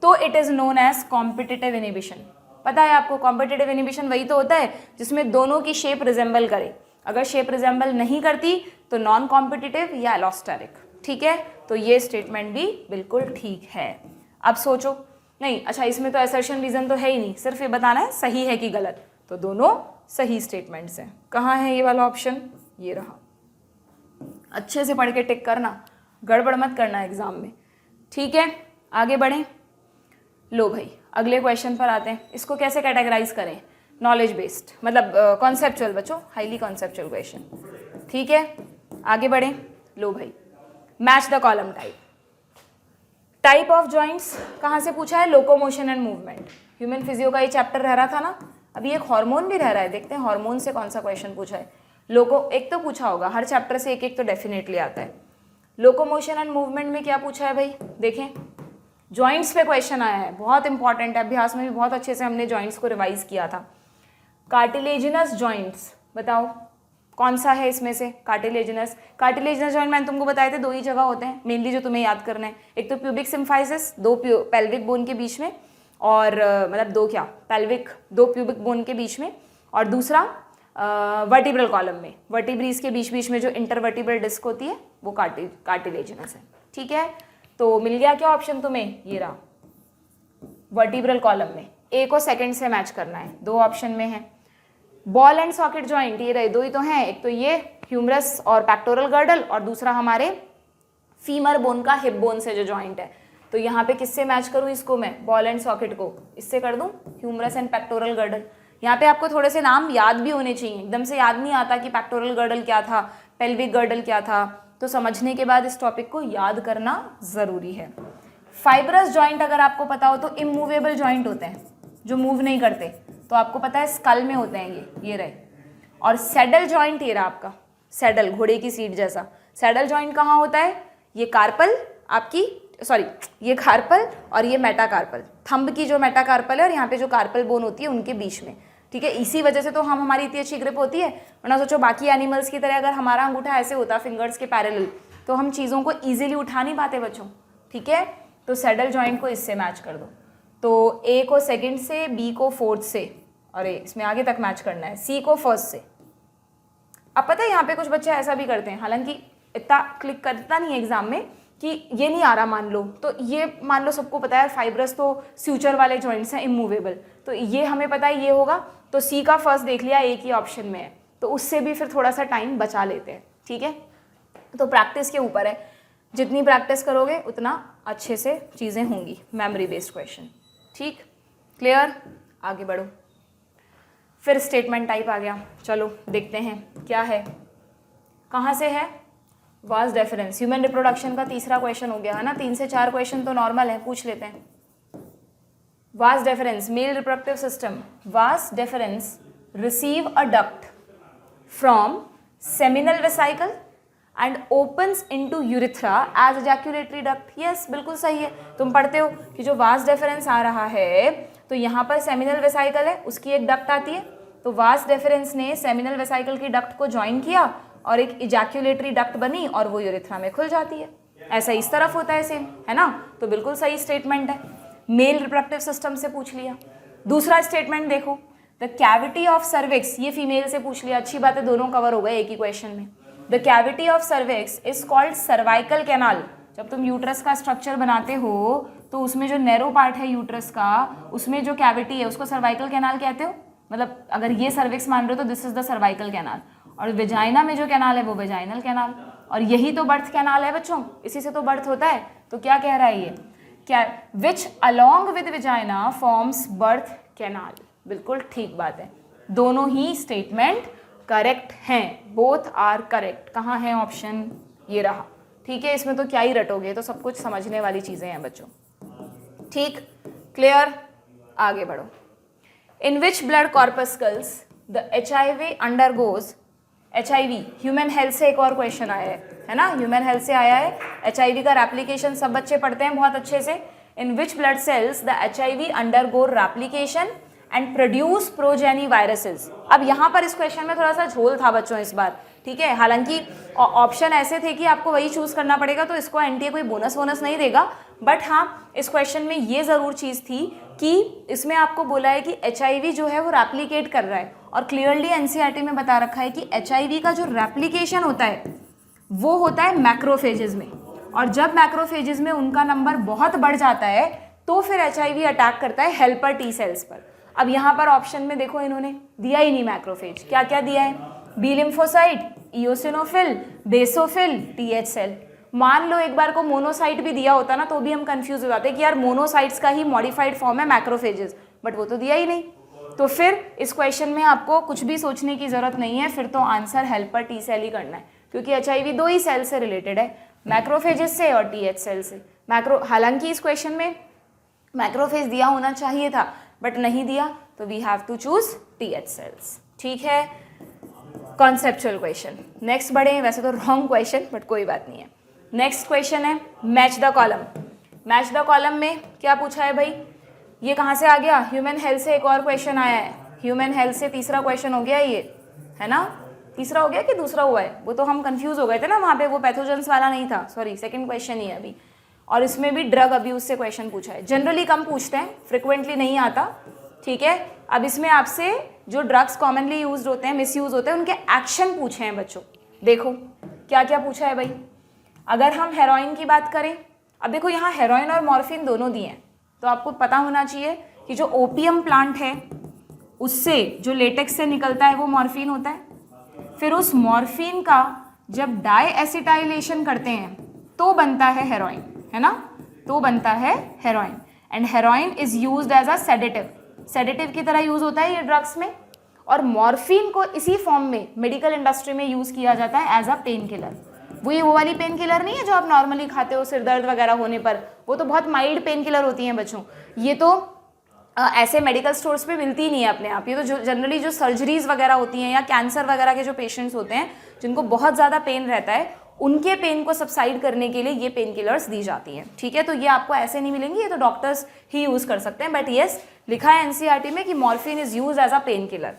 Speaker 1: तो it is known as competitive inhibition. पता है आपको कॉम्पिटिटिव इनहिबिशन वही तो होता है जिसमें दोनों की शेप रिजेंबल करे। अगर शेप रिजेंबल नहीं करती तो नॉन कॉम्पिटिटिव या एलोस्टेरिक, ठीक है। तो ये स्टेटमेंट भी बिल्कुल ठीक है। अब सोचो, नहीं अच्छा इसमें तो असर्शन रीजन तो है ही नहीं, सिर्फ ये बताना है सही है कि गलत, तो दोनों सही स्टेटमेंट्स हैं। कहाँ है ये वाला ऑप्शन? ये रहा। अच्छे से पढ़ के टिक करना, गड़बड़ मत करना एग्जाम में, ठीक है। आगे बढ़ें। लो भाई अगले क्वेश्चन पर आते हैं। इसको कैसे कैटेगराइज करें? नॉलेज बेस्ड, मतलब कॉन्सेप्चुअल बच्चों, हाईली कॉन्सेप्चुअल क्वेश्चन, ठीक है। आगे बढ़ें। लो भाई, match the column type. Type of joints कहाँ से पूछा है? Locomotion and movement. Human physio का ये चैप्टर रह रहा था ना, अभी एक हार्मोन भी रह रहा है, देखते हैं हार्मोन से कौन सा क्वेश्चन पूछा है। एक तो पूछा होगा, हर चैप्टर से एक एक तो डेफिनेटली आता है। लोकोमोशन एंड मूवमेंट में क्या पूछा है भाई? देखें, जॉइंट्स पे क्वेश्चन आया है, बहुत इंपॉर्टेंट है, अभ्यास में भी बहुत अच्छे से हमने जॉइंट्स को रिवाइज किया था। कार्टिलेजिनस जॉइंट्स बताओ कौन सा है इसमें से? कार्टिलेजिनस जॉइंट मैंने तुमको बताए थे 2 ही जगह होते हैं मेनली जो तुम्हें याद करना है, एक तो प्यूबिक सिम्फाइसिस 2 पेल्विक बोन के बीच में, और मतलब दो क्या, पेल्विक, दो प्यूबिक बोन के बीच में, और दूसरा वर्टिब्रल कॉलम में, वर्टिब्रीज के बीच बीच में जो इंटरवर्टिब्रल डिस्क होती है वो कार्टिलेजिनस है। ठीक है, तो मिल गया क्या ऑप्शन तुम्हें, ये रहा वर्टिब्रल कॉलम में। ए को सेकंड से मैच करना है, दो ऑप्शन में है। बॉल एंड सॉकेट जॉइंट, ये रहे, दो ही तो हैं, एक तो ये ह्यूमरस और पैक्टोरल गर्डल, और दूसरा हमारे फीमर बोन का हिप बोन से जो जॉइंट है। तो यहाँ पे किससे मैच करूँ इसको मैं, बॉल एंड सॉकेट को इससे कर दूँ, ह्यूमरस एंड पैक्टोरल गर्डल। यहाँ पे आपको थोड़े से नाम याद भी होने चाहिए, एकदम से याद नहीं आता कि पैक्टोरल गर्डल क्या था, पेल्विक गर्डल क्या था, तो समझने के बाद इस टॉपिक को याद करना ज़रूरी है। फाइब्रस जॉइंट अगर आपको पता हो तो इमूवेबल जॉइंट होते हैं जो मूव नहीं करते, तो आपको पता है स्कल में होते हैं ये रहे। और सैडल जॉइंट ये रहा आपका, सैडल घोड़े की सीट जैसा। सैडल जॉइंट कहाँ होता है, ये कार्पल आपकी, सॉरी ये कार्पल और ये मेटाकार्पल, थंब की जो मेटाकार्पल है और यहाँ पे जो कार्पल बोन होती है उनके बीच में। ठीक है, इसी वजह से तो हमारी इतनी अच्छी ग्रिप होती है, वरना सोचो बाकी एनिमल्स की तरह अगर हमारा अंगूठा ऐसे होता फिंगर्स के पैरेलल तो हम चीज़ों को ईजिली उठा नहीं पाते बच्चों। ठीक है, तो सैडल जॉइंट को इससे मैच कर दो, तो ए को सेकंड से, बी को फोर्थ से, और इसमें आगे तक मैच करना है, सी को फर्स्ट से। अब पता है यहाँ पे कुछ बच्चे ऐसा भी करते हैं, हालांकि इतना क्लिक करता नहीं है एग्जाम में कि ये नहीं आ रहा मान लो, तो ये मान लो सबको पता है फाइब्रस तो स्यूचर वाले जॉइंट्स हैं इमूवेबल, तो ये हमें पता है ये होगा, तो सी का फर्स्ट देख लिया, एक ही ऑप्शन में है, तो उससे भी फिर थोड़ा सा टाइम बचा लेते हैं। ठीक है, तो प्रैक्टिस के ऊपर है, जितनी प्रैक्टिस करोगे उतना अच्छे से चीज़ें होंगी, मेमोरी बेस्ड क्वेश्चन। ठीक, क्लियर, आगे बढ़ो। फिर स्टेटमेंट टाइप आ गया, चलो देखते हैं क्या है, कहाँ से है, वास डेफरेंस, ह्यूमन रिप्रोडक्शन का तीसरा क्वेश्चन हो गया है ना, 3 से 4 क्वेश्चन तो नॉर्मल है, पूछ लेते हैं। Vas deferens, male reproductive system, vas deferens receive a duct from seminal vesicle and opens into urethra as ejaculatory duct. Yes, बिल्कुल सही है, तुम पढ़ते हो कि जो वास डेफरेंस आ रहा है तो यहाँ पर सेमिनल वेसिकल है, उसकी एक डक्ट आती है, तो वास डेफरेंस ने सेमिनल वेसिकल की डक्ट को ज्वाइन किया और एक इजैक्यूलेटरी डक्ट बनी और वो यूरिथ्रा में खुल जाती है। ऐसा इस तरफ होता है सेम, है ना, तो बिल्कुल सही स्टेटमेंट है, मेल रिप्रोडक्टिव सिस्टम से पूछ लिया। दूसरा स्टेटमेंट देखो, द कैविटी ऑफ सर्विक्स, ये फीमेल से पूछ लिया, अच्छी बात है, दोनों कवर हो गए एक ही क्वेश्चन में। The cavity of cervix is called cervical canal. जब तुम यूट्रस का स्ट्रक्चर बनाते हो तो उसमें जो नैरो पार्ट है यूट्रस का, उसमें जो कैविटी है उसको सर्वाइकल कैनाल कहते हो, मतलब अगर ये सर्विक्स मान रहे हो तो this is the cervical canal, और वेजाइना में जो कैनाल है वो वेजाइनल कैनाल, और यही तो बर्थ कैनाल है बच्चों, इसी से तो बर्थ होता है। तो क्या कह रहा है ये, क्या, which along with vagina forms birth canal, बिल्कुल ठीक बात है, दोनों ही स्टेटमेंट करेक्ट हैं, बोथ आर करेक्ट। कहाँ है ऑप्शन, ये रहा। ठीक है, इसमें तो क्या ही रटोगे, तो सब कुछ समझने वाली चीज़ें हैं बच्चों। ठीक, क्लियर, आगे बढ़ो। In which blood corpuscles the HIV undergoes, HIV human health से एक और क्वेश्चन आया है ना, ह्यूमन हेल्थ से आया है, HIV का रेप्लिकेशन सब बच्चे पढ़ते हैं बहुत अच्छे से। In which blood cells the HIV undergo replication and produce progeny viruses. अब यहाँ पर इस क्वेश्चन में थोड़ा सा झोल था बच्चों इस बार। ठीक है, हालांकि ऑप्शन ऐसे थे कि आपको वही चूज करना पड़ेगा, तो इसको एनटीए कोई बोनस वोनस नहीं देगा, बट हाँ इस क्वेश्चन में ये ज़रूर चीज़ थी कि इसमें आपको बोला है कि HIV जो है वो रेप्लिकेट कर रहा है, और क्लियरली एनसीईआरटी में बता रखा है कि HIV का जो रेप्लिकेशन होता है वो होता है मैक्रोफेजेस में, और जब मैक्रोफेजेस में उनका नंबर बहुत बढ़ जाता है तो फिर HIV अटैक करता है हेल्पर टी सेल्स पर। अब यहाँ पर ऑप्शन में देखो इन्होंने दिया ही नहीं मैक्रोफेज, क्या क्या दिया है, B lymphocyte, eosinophil, basophil, TH cell. मान लो एक बार को मोनोसाइट भी दिया होता ना तो भी हम कंफ्यूज हो जाते कि यार मोनोसाइट्स का ही मॉडिफाइड फॉर्म है मैक्रोफेजेस, बट वो तो दिया ही नहीं। तो फिर इस क्वेश्चन में आपको कुछ भी सोचने की जरूरत नहीं है, फिर तो आंसर हेल्पर टी सेल ही करना है, क्योंकि HIV 2 ही सेल से रिलेटेड है, मैक्रोफेजेस से और TH सेल से। हालांकि इस क्वेश्चन में मैक्रोफेज दिया होना चाहिए था बट नहीं दिया, तो we have to choose TH cells. ठीक है, कॉन्सेप्चुअल क्वेश्चन। नेक्स्ट बढ़े, वैसे तो रॉन्ग क्वेश्चन बट कोई बात नहीं है। नेक्स्ट क्वेश्चन है match the column. Match the column में क्या पूछा है भाई, ये कहाँ से आ गया, ह्यूमन हेल्थ से एक और क्वेश्चन आया है, ह्यूमन हेल्थ से तीसरा क्वेश्चन हो गया ये, है ना, तीसरा हो गया कि दूसरा हुआ है, वो तो हम कंफ्यूज हो गए थे ना वहाँ पे, वो पैथोजेंस वाला नहीं था, सॉरी सेकंड क्वेश्चन ही है अभी। और इसमें भी ड्रग अब्यूज से क्वेश्चन पूछा है। जनरली कम पूछते हैं, फ्रिक्वेंटली नहीं आता, ठीक है। अब इसमें आपसे जो ड्रग्स कॉमनली यूज होते हैं, मिस यूज होते हैं, उनके एक्शन पूछे हैं बच्चों। देखो क्या क्या पूछा है भाई। अगर हम हेरोइन की बात करें, अब देखो यहाँ हेरोइन और मॉर्फिन दोनों दिए हैं, तो आपको पता होना चाहिए कि जो ओपियम प्लांट है उससे जो लेटेक्स से निकलता है वो मॉर्फिन होता है। फिर उस मॉर्फिन का जब डाई एसिटाइलेशन करते हैं तो बनता है हेरोइन, है ना, तो बनता है heroin. And heroin is used as a sedative, sedative की तरह यूज होता है ये ड्रग्स में। और मॉर्फिन को इसी फॉर्म में मेडिकल इंडस्ट्री में यूज किया जाता है एज अ पेन किलर। वो वाली पेन किलर नहीं है जो आप नॉर्मली खाते हो सिर दर्द वगैरह होने पर, वो तो बहुत माइल्ड पेन किलर होती हैं बच्चों। ये तो ऐसे मेडिकल स्टोर्स पे मिलती ही नहीं है अपने आप। ये तो जो जनरली जो सर्जरीज वगैरह होती हैं या कैंसर वगैरह के जो पेशेंट्स होते हैं जिनको बहुत ज़्यादा पेन रहता है, उनके पेन को सबसाइड करने के लिए ये पेन किलर्स दी जाती हैं, ठीक है। तो ये आपको ऐसे नहीं मिलेंगी, ये तो डॉक्टर्स ही यूज़ कर सकते हैं। बट येस, लिखा है एनसीईआरटी में कि morphine is use as a painkiller.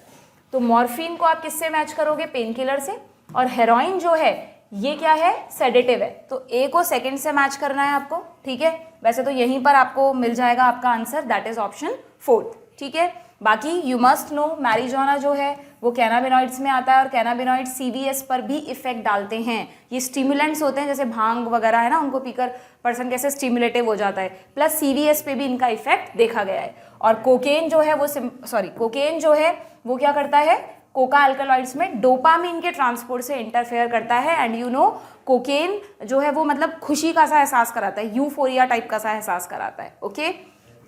Speaker 1: तो मॉर्फिन को आप किससे मैच करोगे? पेन किलर से। और हेरोइन जो है ये क्या है? सेडेटिव है। तो ए को सेकंड से मैच करना है आपको, ठीक है। वैसे तो यहीं पर आपको मिल जाएगा आपका आंसर, दैट इज ऑप्शन 4, ठीक है। बाकी यू मस्ट नो मैरिजुआना जो है वो कैनाबिनॉइड्स में आता है और कैनाबिनॉइड सीवीएस पर भी इफेक्ट डालते हैं। ये स्टिमुलेंट्स होते हैं, जैसे भांग वगैरह है ना, उनको पीकर पर्सन कैसे स्टिमुलेटिव हो जाता है, प्लस सीवीएस पे भी इनका इफेक्ट देखा गया है। और कोकेन जो है वो कोकेन जो है वो क्या करता है? कोका अल्कलॉइड्स में डोपामीन के ट्रांसपोर्ट से इंटरफेयर करता है। एंड यू नो कोकेन जो है वो मतलब खुशी का सा एहसास कराता है, यूफोरिया टाइप का सा एहसास कराता है। Okay,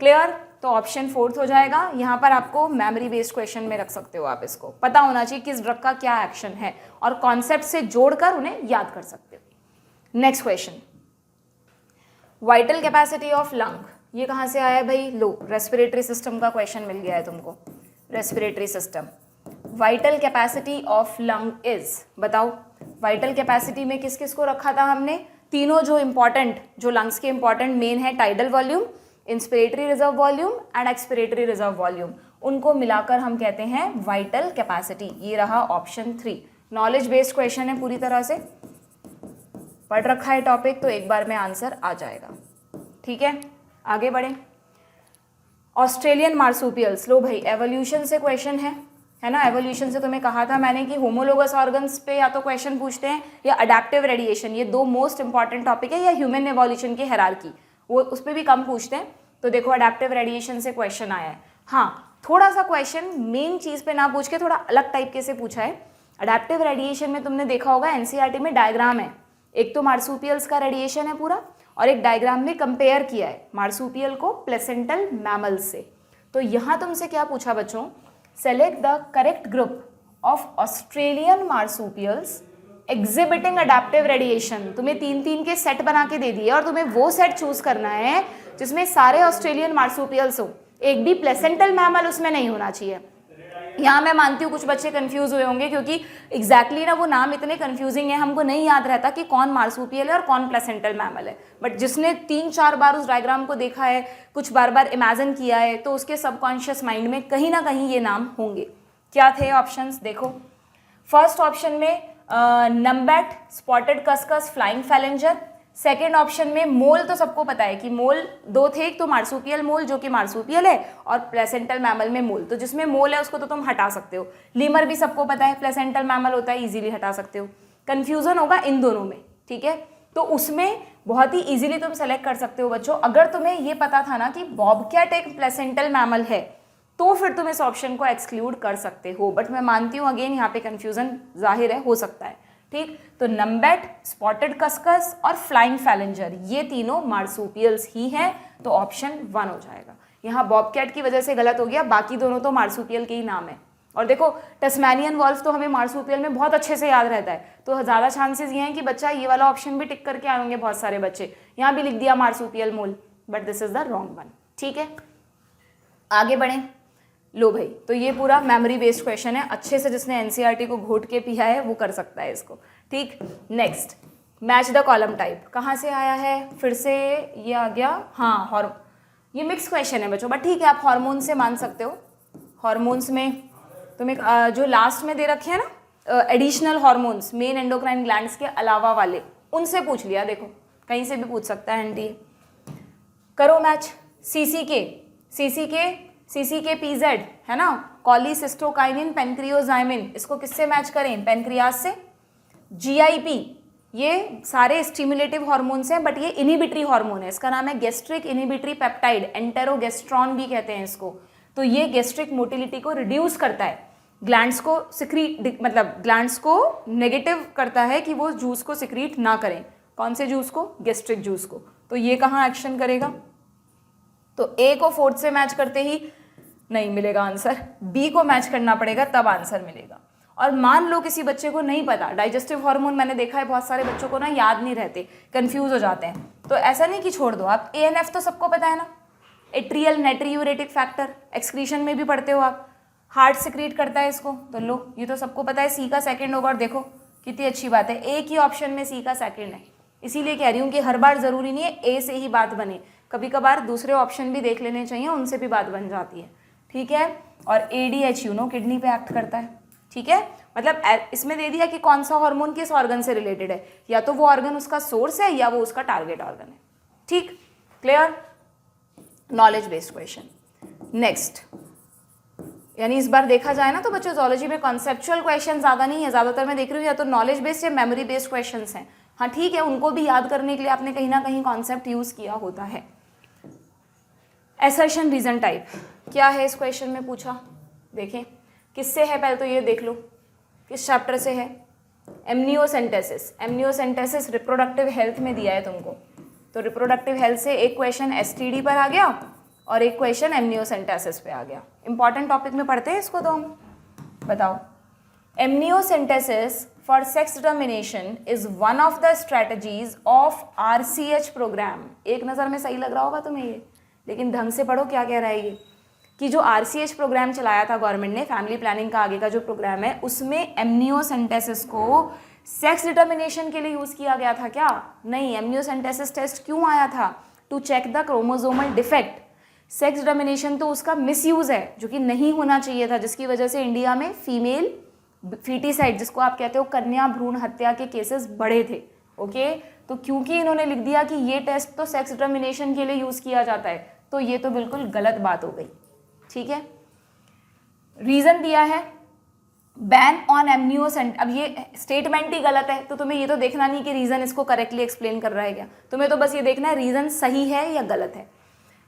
Speaker 1: clear? तो ऑप्शन 4 हो जाएगा। यहाँ पर आपको मेमोरी बेस्ड क्वेश्चन में रख सकते हो आप, इसको पता होना चाहिए किस ड्रग का क्या एक्शन है और कॉन्सेप्ट से जोड़कर उन्हें याद कर सकते हो। Next question, vital capacity of lung, ये कहाँ से आया है भाई? लो, रेस्पिरेटरी सिस्टम का क्वेश्चन मिल गया है तुमको। Respiratory system, vital capacity of lung is, बताओ वाइटल कैपेसिटी में किस किस को रखा था हमने? तीनों जो इंपॉर्टेंट, जो लंग्स के इंपॉर्टेंट मेन है, tidal volume, inspiratory reserve volume and expiratory reserve volume, उनको मिलाकर हम कहते हैं वाइटल कैपेसिटी। ये रहा ऑप्शन 3। नॉलेज बेस्ड क्वेश्चन है, पूरी तरह से पढ़ रखा है टॉपिक, तो एक बार में आंसर आ जाएगा, ठीक है। आगे बढ़े। ऑस्ट्रेलियन मार्सूपियल्स, लो भाई एवोल्यूशन से क्वेश्चन है ना। एवोल्यूशन से तुम्हें कहा था मैंने कि होमोलोगस ऑर्गन्स पे या तो क्वेश्चन पूछते हैं या अडेप्टिव रेडिएशन, ये दो मोस्ट इंपॉर्टेंट टॉपिक है, या ह्यूमन एवोल्यूशन की हायरार्की, वो उस पर भी कम पूछते हैं। तो देखो अडेप्टिव रेडिएशन से क्वेश्चन आया है। हाँ, थोड़ा सा क्वेश्चन मेन चीज़ पे ना पूछ के थोड़ा अलग टाइप के से पूछा है। अडेप्टिव रेडिएशन में तुमने देखा होगा एनसीईआरटी में डायग्राम है, एक तो मार्सूपियल्स का रेडिएशन है पूरा, और एक डायग्राम में कंपेयर किया है मार्सूपियल को प्लेसेंटल मैमल्स से। तो यहाँ तुमसे क्या पूछा बच्चों? Select the correct group of Australian marsupials exhibiting adaptive radiation. तुम्हें 3-3 के सेट बना के दे दिए और तुम्हें वो सेट चूज करना है जिसमें सारे ऑस्ट्रेलियन मार्सूपियल्स हो, एक भी प्लेसेंटल मैमल उसमें नहीं होना चाहिए। यहाँ मैं मानती हूँ कुछ बच्चे कंफ्यूज हुए होंगे क्योंकि एग्जैक्टली ना वो नाम इतने कंफ्यूजिंग है, हमको नहीं याद रहता कि कौन मार्सूपियल है और कौन प्लेसेंटल मैमल है। बट जिसने 3-4 बार उस डायग्राम को देखा है, कुछ बार बार इमेजिन किया है, तो उसके सबकॉन्शियस माइंड में कहीं ना कहीं ये नाम होंगे। क्या थे ऑप्शंस? देखो, फर्स्ट ऑप्शन में numbat, spotted cuscus, flying phalanger. Second option में मोल, तो सबको पता है कि मोल 2 थे, एक तो मार्सूपियल मोल जो कि मार्सूपियल है, और प्लेसेंटल मैमल में मोल। तो जिसमें मोल है उसको तो तुम हटा सकते हो। लीमर भी सबको पता है प्लेसेंटल मैमल होता है, इजीली हटा सकते हो। कंफ्यूजन होगा इन दोनों में, ठीक है। तो उसमें बहुत ही इजीली तुम सेलेक्ट कर सकते हो बच्चों। अगर तुम्हें ये पता था ना कि बॉबकैट एक प्लेसेंटल मैमल है, तो फिर तुम इस ऑप्शन को एक्सक्लूड कर सकते हो। बट मैं मानती हूँ अगेन यहाँ पे कंफ्यूजन जाहिर है, हो सकता है, ठीक। तो नम्बैट, स्पॉटेड कस्कस और फ्लाइंग फैलेंजर, ये तीनों मार्सूपियल्स ही हैं, तो ऑप्शन 1 हो जाएगा। यहाँ बॉबकैट की वजह से गलत हो गया, बाकी दोनों तो मार्सूपियल के ही नाम है। और देखो टस्मैनियन वॉल्फ तो हमें मार्सूपियल में बहुत अच्छे से याद रहता है, तो ज़्यादा चांसेस ये हैं कि बच्चा ये वाला ऑप्शन भी टिक करके आएंगे बहुत सारे बच्चे। यहाँ भी लिख दिया marsupial mole, but this is the wrong one, ठीक है। आगे बढ़ें। लो भाई, तो ये पूरा मेमोरी बेस्ड क्वेश्चन है, अच्छे से जिसने एनसीईआरटी को घोट के पिया है वो कर सकता है इसको, ठीक। Next, match the column type, कहाँ से आया है? फिर से ये आ गया, हाँ, ये मिक्स क्वेश्चन है बच्चों, बट ठीक है, आप हार्मोन से मान सकते हो। हार्मोन्स में तुम्हें जो लास्ट में दे रखे हैं ना additional hormones, main endocrine glands के अलावा वाले, उनसे पूछ लिया। देखो कहीं से भी पूछ सकता है एनटीए। करो मैच। सीसीके पीजेड है ना, कॉलीसिस्टोकाइनिन पेनक्रियोजाइमिन, इसको किससे मैच करें? पेनक्रियास से। जीआईपी, ये सारे स्टिमुलेटिव हार्मोन्स हैं बट ये इनिबिटरी हार्मोन है, इसका नाम है गैस्ट्रिक इनिबिटरी पेप्टाइड, एंटेरोगेस्ट्रॉन भी कहते हैं इसको। तो ये गैस्ट्रिक मोटिलिटी को रिड्यूस करता है, ग्लैंड्स को सिक्रीट, मतलब ग्लैंड्स को नेगेटिव करता है कि वो जूस को सिक्रीट ना करें। कौन से जूस को? गैस्ट्रिक जूस को। तो ये कहाँ एक्शन करेगा? तो ए को फोर्थ से मैच करते ही नहीं मिलेगा आंसर, बी को मैच करना पड़ेगा तब आंसर मिलेगा। और मान लो किसी बच्चे को नहीं पता, डाइजेस्टिव हार्मोन मैंने देखा है बहुत सारे बच्चों को ना याद नहीं रहते, कंफ्यूज हो जाते हैं, तो ऐसा नहीं कि छोड़ दो आप, एएनएफ तो सबको पता है ना, एट्रियल नाइट्रियूरेटिक फैक्टर, एक्सक्रीशन में भी पढ़ते हो आप, हार्ट सिक्रीट करता है इसको, तो लो ये तो सबको पता है, सी का सेकंड होगा। और देखो कितनी अच्छी बात है, एक ही ऑप्शन में सी का सेकंड है, इसीलिए कह रही हूँ कि हर बार जरूरी नहीं है ए से ही बात बने, कभी कभार दूसरे ऑप्शन भी देख लेने चाहिए, उनसे भी बात बन जाती है, ठीक है। और एडीएच किडनी पे एक्ट करता है, ठीक है, मतलब इसमें दे दिया कि कौन सा हार्मोन किस ऑर्गन से रिलेटेड है, या तो वो ऑर्गन उसका सोर्स है या वो उसका टारगेट ऑर्गन है, ठीक, clear. Knowledge based question next, यानी इस बार देखा जाए ना तो बच्चों जूलॉजी में कॉन्सेप्चुअल क्वेश्चन ज़्यादा नहीं है, ज़्यादातर मैं देख रही हूँ या तो नॉलेज बेस्ड या मेमोरी बेस्ड क्वेश्चंस हैं। हाँ ठीक है, उनको भी याद करने के लिए आपने कहीं ना कहीं कॉन्सेप्ट यूज़ किया होता है। एसर्शन रीजन टाइप क्या है इस क्वेश्चन में पूछा, देखें किससे है, पहले तो ये देख लो किस चैप्टर से है, एमनियोसेंटेसिस। एमनियोसेंटेसिस रिप्रोडक्टिव हेल्थ में दिया है तुमको, तो रिप्रोडक्टिव हेल्थ से एक क्वेश्चन एसटीडी पर आ गया और एक क्वेश्चन एमनियोसेंटेसिस पे आ गया। इंपॉर्टेंट टॉपिक में पढ़ते हैं इसको, तो हम बताओ। Amniocentesis for sex determination is one of the strategies of RCH programme. एक नज़र में सही लग रहा होगा तुम्हें ये, लेकिन ढंग से पढ़ो क्या कह रहा है ये, कि जो आरसीएच प्रोग्राम चलाया था गवर्नमेंट ने, फैमिली प्लानिंग का आगे का जो प्रोग्राम है, उसमें एमनियोसेंटेसिस को सेक्स डिटर्मिनेशन के लिए यूज़ किया गया था क्या? नहीं। एमनियोसेंटेसिस टेस्ट क्यों आया था? To check the chromosomal defect. Sex determination तो उसका मिसयूज़ है जो कि नहीं होना चाहिए था, जिसकी वजह से इंडिया में फीमेल फीटिसाइड, जिसको आप कहते हो कन्या भ्रूण हत्या के केसेस बढ़े थे, ओके। तो क्योंकि इन्होंने लिख दिया कि ये टेस्ट तो सेक्स डिटर्मिनेशन के लिए यूज़ किया जाता है, तो ये तो बिल्कुल गलत बात हो गई, ठीक है। रीज़न दिया है बैन ऑन एमनियोसेंट, अब ये स्टेटमेंट ही गलत है, तो तुम्हें ये तो देखना नहीं कि रीज़न इसको करेक्टली एक्सप्लेन कर रहा है क्या, तुम्हें तो बस ये देखना है रीज़न सही है या गलत है।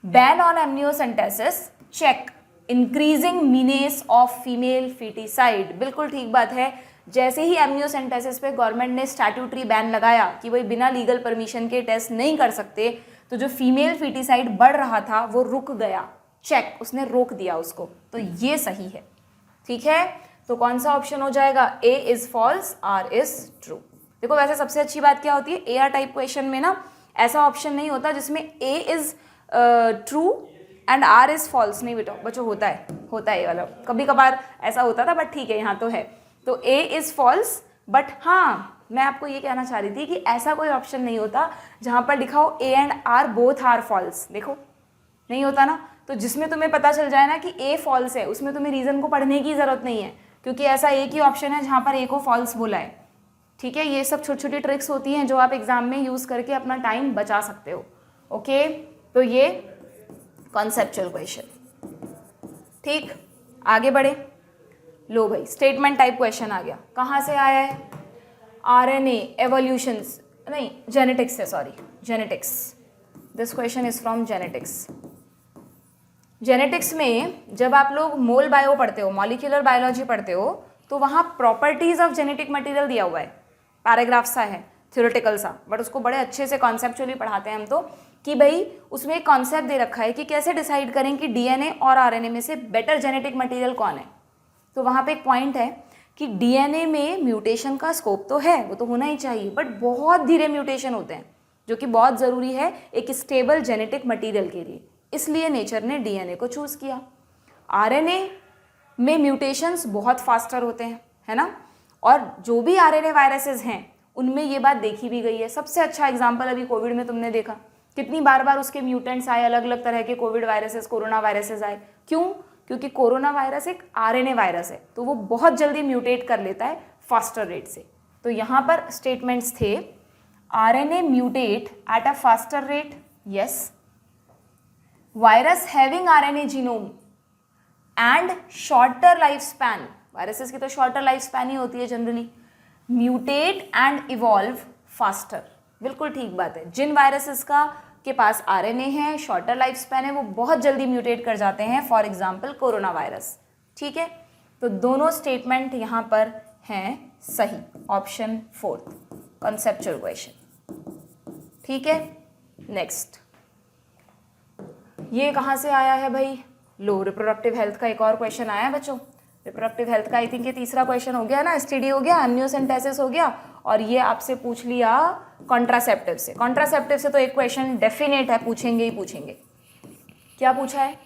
Speaker 1: Ban on amniocentesis, check increasing menace of female foeticide, बिल्कुल ठीक बात है। जैसे ही एमनियोसेंटेसिस पे गवर्नमेंट ने स्टैट्यूटरी बैन लगाया कि वही बिना लीगल परमिशन के टेस्ट नहीं कर सकते, तो जो फीमेल फीटिसाइड बढ़ रहा था वो रुक गया, चेक, उसने रोक दिया उसको, तो ये सही है, ठीक है। तो कौन सा ऑप्शन हो जाएगा? A is false, R is true. देखो वैसे सबसे अच्छी बात क्या होती है, ए आर टाइप क्वेश्चन में ना ऐसा ऑप्शन नहीं होता जिसमें A is true and R is false, नहीं बेटा बच्चों, होता है ये वाला, कभी कभार ऐसा होता था बट ठीक है यहाँ तो है। तो ए इज फॉल्स, बट हाँ मैं आपको ये कहना चाह रही थी कि ऐसा कोई ऑप्शन नहीं होता जहाँ पर लिखा हो A and R both are false, देखो नहीं होता ना। तो जिसमें तुम्हें पता चल जाए ना कि ए फॉल्स है, उसमें तुम्हें रीज़न को पढ़ने की ज़रूरत नहीं है, क्योंकि ऐसा एक ही ऑप्शन है जहाँ पर ए को फॉल्स बोला है, ठीक है। ये सब छोटी छोटी ट्रिक्स होती हैं जो आप एग्जाम में यूज़ करके अपना टाइम बचा सकते हो, ओके। तो ये कॉन्सेप्चुअल क्वेश्चन, ठीक। आगे बढ़े, लो भाई स्टेटमेंट टाइप क्वेश्चन आ गया, कहाँ से आया है? आरएनए एवोल्यूशंस, नहीं जेनेटिक्स से, sorry genetics, this question is from genetics. Genetics में जब आप लोग मोल बायो पढ़ते हो, मॉलिक्यूलर बायोलॉजी पढ़ते हो, तो वहाँ प्रॉपर्टीज ऑफ जेनेटिक मटेरियल दिया हुआ है, पैराग्राफ सा है, थ्योरेटिकल सा, बट उसको बड़े अच्छे से कॉन्सेप्चुअली पढ़ाते हैं हम तो, कि भाई उसमें एक कॉन्सेप्ट दे रखा है कि कैसे डिसाइड करें कि डीएनए और आरएनए में से बेटर जेनेटिक मटेरियल कौन है। तो वहाँ पे एक पॉइंट है कि डीएनए में म्यूटेशन का स्कोप तो है, वो तो होना ही चाहिए, बट बहुत धीरे म्यूटेशन होते हैं, जो कि बहुत ज़रूरी है एक स्टेबल जेनेटिक मटेरियल के लिए, इसलिए नेचर ने डीएनए को चूज़ किया। आरएनए में म्यूटेशंस बहुत फास्टर होते हैं, है ना, और जो भी आरएनए वायरसेस हैं उनमें ये बात देखी भी गई है। सबसे अच्छा एग्जांपल अभी कोविड में तुमने देखा, कितनी बार बार उसके म्यूटेंट्स आए, अलग अलग तरह के कोविड वायरसेस, कोरोना वायरसेस आए, क्यों? क्योंकि कोरोना वायरस एक आरएनए वायरस है, तो वो बहुत जल्दी म्यूटेट कर लेता है फास्टर रेट से। तो यहाँ पर स्टेटमेंट्स थे, RNA mutate at a faster rate? Yes. Virus having RNA genome and shorter lifespan, viruses की तो shorter lifespan ही होती है generally, mutate and evolve faster. बिल्कुल ठीक बात है. जिन viruses के पास RNA है, shorter lifespan है, वो बहुत जल्दी mutate कर जाते हैं. For example corona virus. ठीक है, तो दोनों स्टेटमेंट यहाँ पर हैं सही. Option 4 conceptual question. ठीक है, नेक्स्ट. ये कहाँ से आया है भाई? लो, रिप्रोडक्टिव हेल्थ का एक और क्वेश्चन आया है बच्चों. रिप्रोडक्टिव हेल्थ का आई थिंक ये तीसरा क्वेश्चन हो गया ना. एसटीडी हो गया, एमनियोसेंटेसिस हो गया, और ये आपसे पूछ लिया कॉन्ट्रासेप्टिव से. कॉन्ट्रासेप्टिव से तो एक क्वेश्चन डेफिनेट है, पूछेंगे ही पूछेंगे. क्या पूछा है?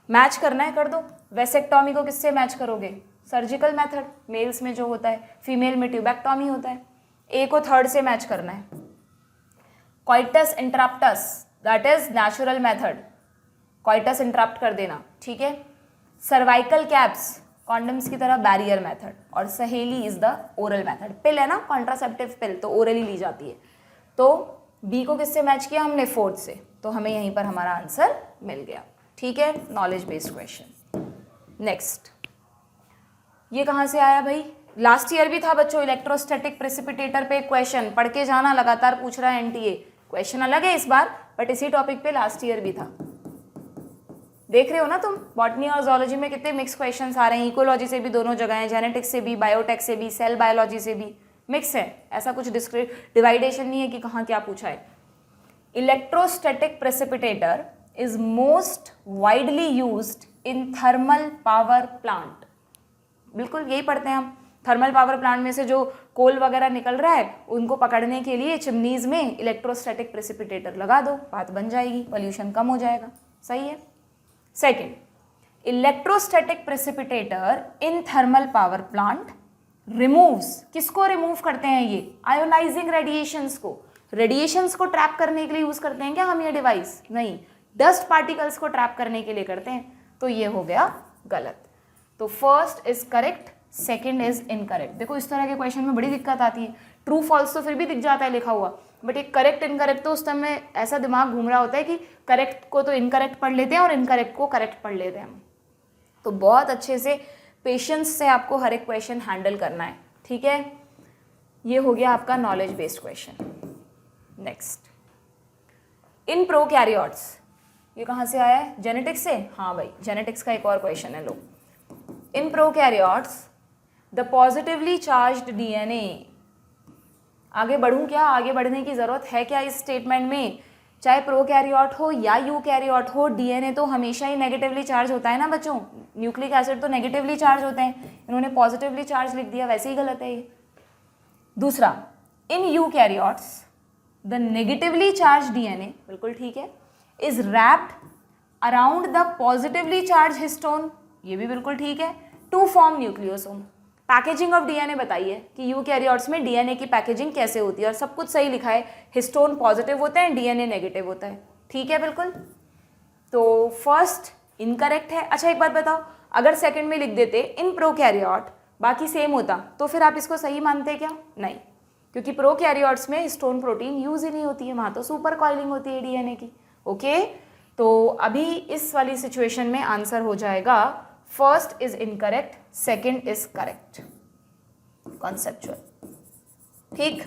Speaker 1: मैच करना है, कर दो. वेसेक्टॉमी को किससे मैच करोगे? सर्जिकल मेथड, मेल्स में जो होता है, फीमेल में ट्यूबेक्टॉमी होता है. ए को थर्ड से मैच करना है. Coitus interruptus, that is natural method, coitus interrupt कर देना. ठीक है. सर्वाइकल कैप्स, कॉन्डम्स की तरह बैरियर मेथड, और सहेली इज द ओरल मेथड. पिल है ना, कॉन्ट्रासेप्टिव पिल, तो ओरली ली जाती है. तो बी को किससे मैच किया हमने? फोर्थ से. तो हमें यहीं पर हमारा आंसर मिल गया. ठीक है, नॉलेज बेस्ड क्वेश्चन. नेक्स्ट, ये कहाँ से आया भाई? लास्ट ईयर भी था बच्चों, इलेक्ट्रोस्टैटिक प्रेसिपिटेटर पे क्वेश्चन. पढ़ के जाना, लगातार पूछ रहा है एनटीए. क्वेश्चन अलग है इस बार, बट इसी टॉपिक पे लास्ट ईयर भी था. देख रहे हो ना तुम, बॉटनी और जोलॉजी में कितने मिक्स क्वेश्चंस आ रहे हैं. इकोलॉजी से भी दोनों जगह हैं, जेनेटिक्स से भी, बायोटेक से भी, सेल बायोलॉजी से भी मिक्स है. ऐसा कुछ डिवाइडेशन नहीं है कि कहाँ क्या पूछा है. Electrostatic precipitator is most widely used in thermal power plant. बिल्कुल यही पढ़ते हैं हम. थर्मल पावर प्लांट में से जो कोल वगैरह निकल रहा है, उनको पकड़ने के लिए चिमनीज में इलेक्ट्रोस्टैटिक प्रेसिपिटेटर लगा दो, बात बन जाएगी, पोल्यूशन कम हो जाएगा. सही है. Second, electrostatic precipitator in thermal power plant removes, किसको रिमूव करते हैं ये? आयोनाइजिंग रेडिएशंस को. रेडिएशंस को ट्रैप करने के लिए यूज करते हैं क्या हम ये डिवाइस? नहीं, डस्ट पार्टिकल्स को ट्रैप करने के लिए करते हैं. तो ये हो गया गलत. तो first is correct, second is incorrect. देखो इस तरह के क्वेश्चन में बड़ी दिक्कत आती है. ट्रू फॉल्स तो फिर भी दिख जाता है लिखा हुआ, बट ये करेक्ट इनकरेक्ट तो उस टाइम में ऐसा दिमाग घूम रहा होता है कि करेक्ट को तो इनकरेक्ट पढ़ लेते हैं और इनकरेक्ट को करेक्ट पढ़ लेते हैं. तो बहुत अच्छे से पेशेंस से आपको हर एक क्वेश्चन हैंडल करना है. ठीक है, ये हो गया आपका knowledge based question. Next, in prokaryotes, ये कहाँ से आया है? जेनेटिक्स से. हाँ भाई, जेनेटिक्स का एक और क्वेश्चन है. लो, in prokaryotes the positively charged DNA. आगे बढ़ूं क्या? आगे बढ़ने की जरूरत है क्या इस स्टेटमेंट में? चाहे प्रोकैरियोट हो या यूकैरियोट हो, डीएनए तो हमेशा ही नेगेटिवली चार्ज होता है ना बच्चों. न्यूक्लिक एसिड तो नेगेटिवली चार्ज होते हैं, इन्होंने पॉजिटिवली चार्ज लिख दिया, वैसे ही गलत है ये. दूसरा, in eukaryotes the negatively charged DNA, बिल्कुल ठीक है, is wrapped around the positively charged histone, ये भी बिल्कुल ठीक है, to form nucleosome. Packaging of DNA बताइए कि यूकैरियोट्स में डीएनए की पैकेजिंग कैसे होती है, और सब कुछ सही लिखा है. हिस्टोन पॉजिटिव होता है, डीएनए नेगेटिव होता है. ठीक है, बिल्कुल. तो फर्स्ट इनकरेक्ट है. अच्छा एक बात बताओ, अगर सेकंड में लिख देते इन प्रोकैरियोट, बाकी सेम होता, तो फिर आप इसको सही मानते क्या? नहीं, क्योंकि प्रोकैरियोट्स में हिस्टोन प्रोटीन यूज ही नहीं होती है, वहाँ तो सुपर कॉइलिंग होती है डीएनए की. ओके, तो अभी इस वाली सिचुएशन में आंसर हो जाएगा first is incorrect, second is correct. Conceptual. ठीक,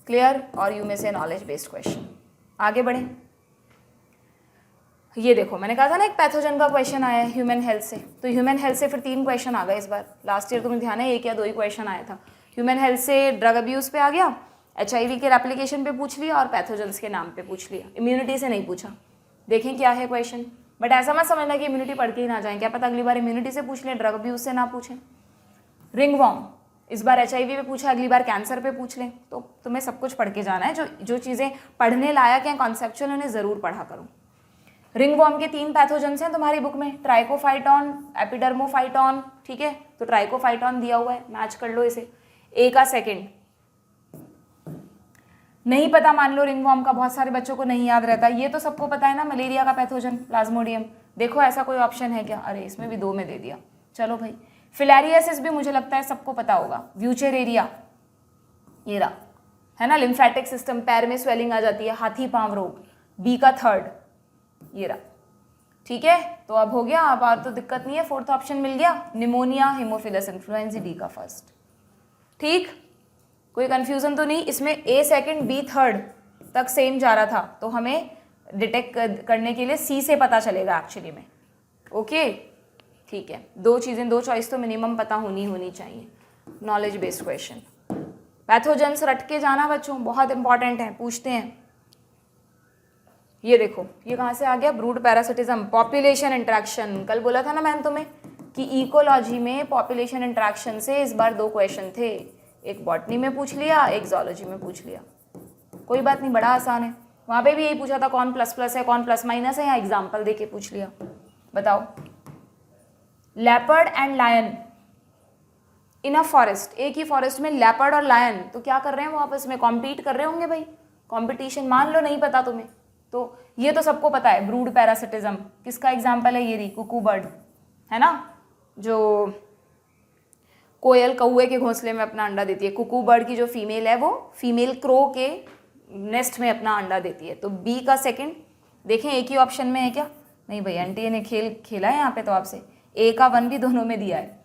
Speaker 1: क्लियर. और यू में से नॉलेज बेस्ड क्वेश्चन. आगे बढ़े. ये देखो, मैंने कहा था ना एक पैथोजन का क्वेश्चन आया है ह्यूमन हेल्थ से. तो ह्यूमन हेल्थ से फिर 3 क्वेश्चन आ गए इस बार. लास्ट ईयर तुम्हें ध्यान है 1 या 2 ही क्वेश्चन आया था. ह्यूमन हेल्थ से ड्रग अब्यूज पे आ गया, HIV के एप्लीकेशन पे पूछ लिया, और पैथोजन्स के नाम पे पूछ लिया. इम्यूनिटी से नहीं पूछा. देखें क्या है क्वेश्चन. बट ऐसा मत समझना कि इम्यूनिटी पढ़ के ही ना जाएं, क्या पता अगली बार इम्यूनिटी से पूछ लें, ड्रग अब्यूज से ना पूछें. रिंग वॉर्म इस बार HIV पे पूछा, अगली बार कैंसर पे पूछ लें. तो तुम्हें सब कुछ पढ़ के जाना है. जो चीज़ें पढ़ने लायक हैं कॉन्सेप्चुअल, उन्हें ज़रूर पढ़ा करो. रिंग वॉर्म के 3 पैथोजेंस हैं तुम्हारी बुक में, ट्राइकोफाइटॉन, एपिडर्मोफाइटॉन. ठीक है, तो ट्राइकोफाइटॉन दिया हुआ है, मैच कर लो इसे. ए का सेकेंड नहीं पता, मान लो रिंग वॉर्म का बहुत सारे बच्चों को नहीं याद रहता. ये तो सबको पता है ना, मलेरिया का पैथोजन प्लाज्मोडियम. देखो ऐसा कोई ऑप्शन है क्या? अरे इसमें भी 2 में दे दिया. चलो भाई, फिलारियासिस भी मुझे लगता है सबको पता होगा. व्यूचेरेरिया, ये रहा. है ना, लिम्फेटिक सिस्टम, पैर में स्वेलिंग आ जाती है, हाथी पांव रोग, बी का थर्ड, ये रहा। ठीक है, तो अब हो गया, अब और तो दिक्कत नहीं है, फोर्थ ऑप्शन मिल गया, निमोनिया, हेमोफिलस इन्फ्लुएंजा, डी का फर्स्ट। ठीक, कोई कंफ्यूजन तो नहीं इसमें, ए सेकंड बी थर्ड तक सेम जा रहा था, तो हमें डिटेक्ट करने के लिए सी से पता चलेगा एक्चुअली में। ओके, ठीक है, दो चीज़ें, दो चॉइस तो मिनिमम पता होनी चाहिए। नॉलेज बेस्ड क्वेश्चन, पैथोजेंस रट के जाना बच्चों, बहुत इंपॉर्टेंट है, पूछते हैं। ये देखो, ये कहाँ से आ गया, ब्रूड पैरासिटिज्म, पॉपुलेशन इंट्रैक्शन। कल बोला था ना मैंने तुम्हें कि इकोलॉजी में पॉपुलेशन इंट्रैक्शन से इस बार 2 क्वेश्चन थे, एक बॉटनी में पूछ लिया, एक जूलॉजी में पूछ लिया। कोई बात नहीं, बड़ा आसान है। वहाँ पे भी यही पूछा था, कौन प्लस प्लस है, कौन प्लस माइनस है, या एग्जाम्पल दे के पूछ लिया। बताओ, leopard and lion in a forest, एक ही फॉरेस्ट में लेपर्ड और लायन, तो क्या कर रहे हैं वो आपस में, कॉम्पीट कर रहे होंगे भाई, कॉम्पिटिशन। मान लो नहीं पता तुम्हें, तो ये तो सबको पता है, ब्रूड पैरासिटिज्म किसका एग्जाम्पल है, ये रही कुकू बर्ड, है ना, जो कोयल कौए के घोंसले में अपना अंडा देती है। कुकू बर्ड की जो फीमेल है वो फीमेल क्रो के नेस्ट में अपना अंडा देती है। तो बी का सेकंड देखें, एक ही ऑप्शन में है क्या, नहीं भाई, एनटीए ने खेला है यहाँ पे तो आपसे, ए का 1 भी दोनों में दिया है।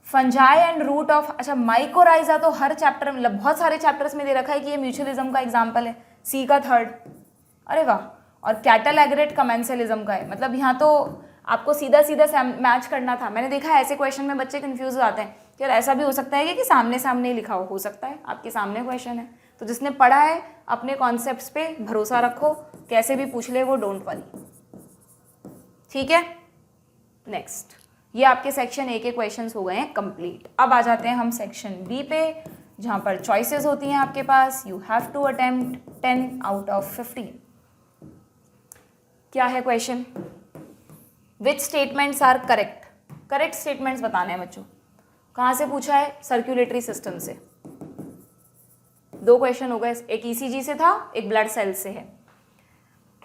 Speaker 1: फंजाई एंड रूट ऑफ, अच्छा माइकोराइजा तो हर चैप्टर में, बहुत सारे चैप्टर्स में दे रखा है कि ये म्यूचुअलिज्म का एग्जाम्पल है, सी का थर्ड, अरे वाह। और कैटल एग्रेट कमेंसलिज्म का है, मतलब यहाँ तो आपको सीधा सीधा मैच करना था। मैंने देखा है ऐसे क्वेश्चन में बच्चे कंफ्यूज हो जाते हैं कि यार ऐसा भी हो सकता है कि सामने सामने ही लिखा हो सकता है आपके सामने क्वेश्चन है। तो जिसने पढ़ा है अपने कॉन्सेप्ट्स पे भरोसा रखो, कैसे भी पूछ ले वो, डोंट वरी। ठीक है, नेक्स्ट, ये आपके सेक्शन ए के क्वेश्चंस हो गए हैं कंप्लीट। अब आ जाते हैं हम सेक्शन बी पे, जहाँ पर चॉइसेस होती हैं आपके पास। You have to attempt 10 out of 15। क्या है question, which statements are correct, correct statements बताने हैं बच्चों। कहाँ से पूछा है, सर्कुलेटरी सिस्टम से। 2 क्वेश्चन हो गए, एक ईसीजी से था, एक ब्लड सेल से है।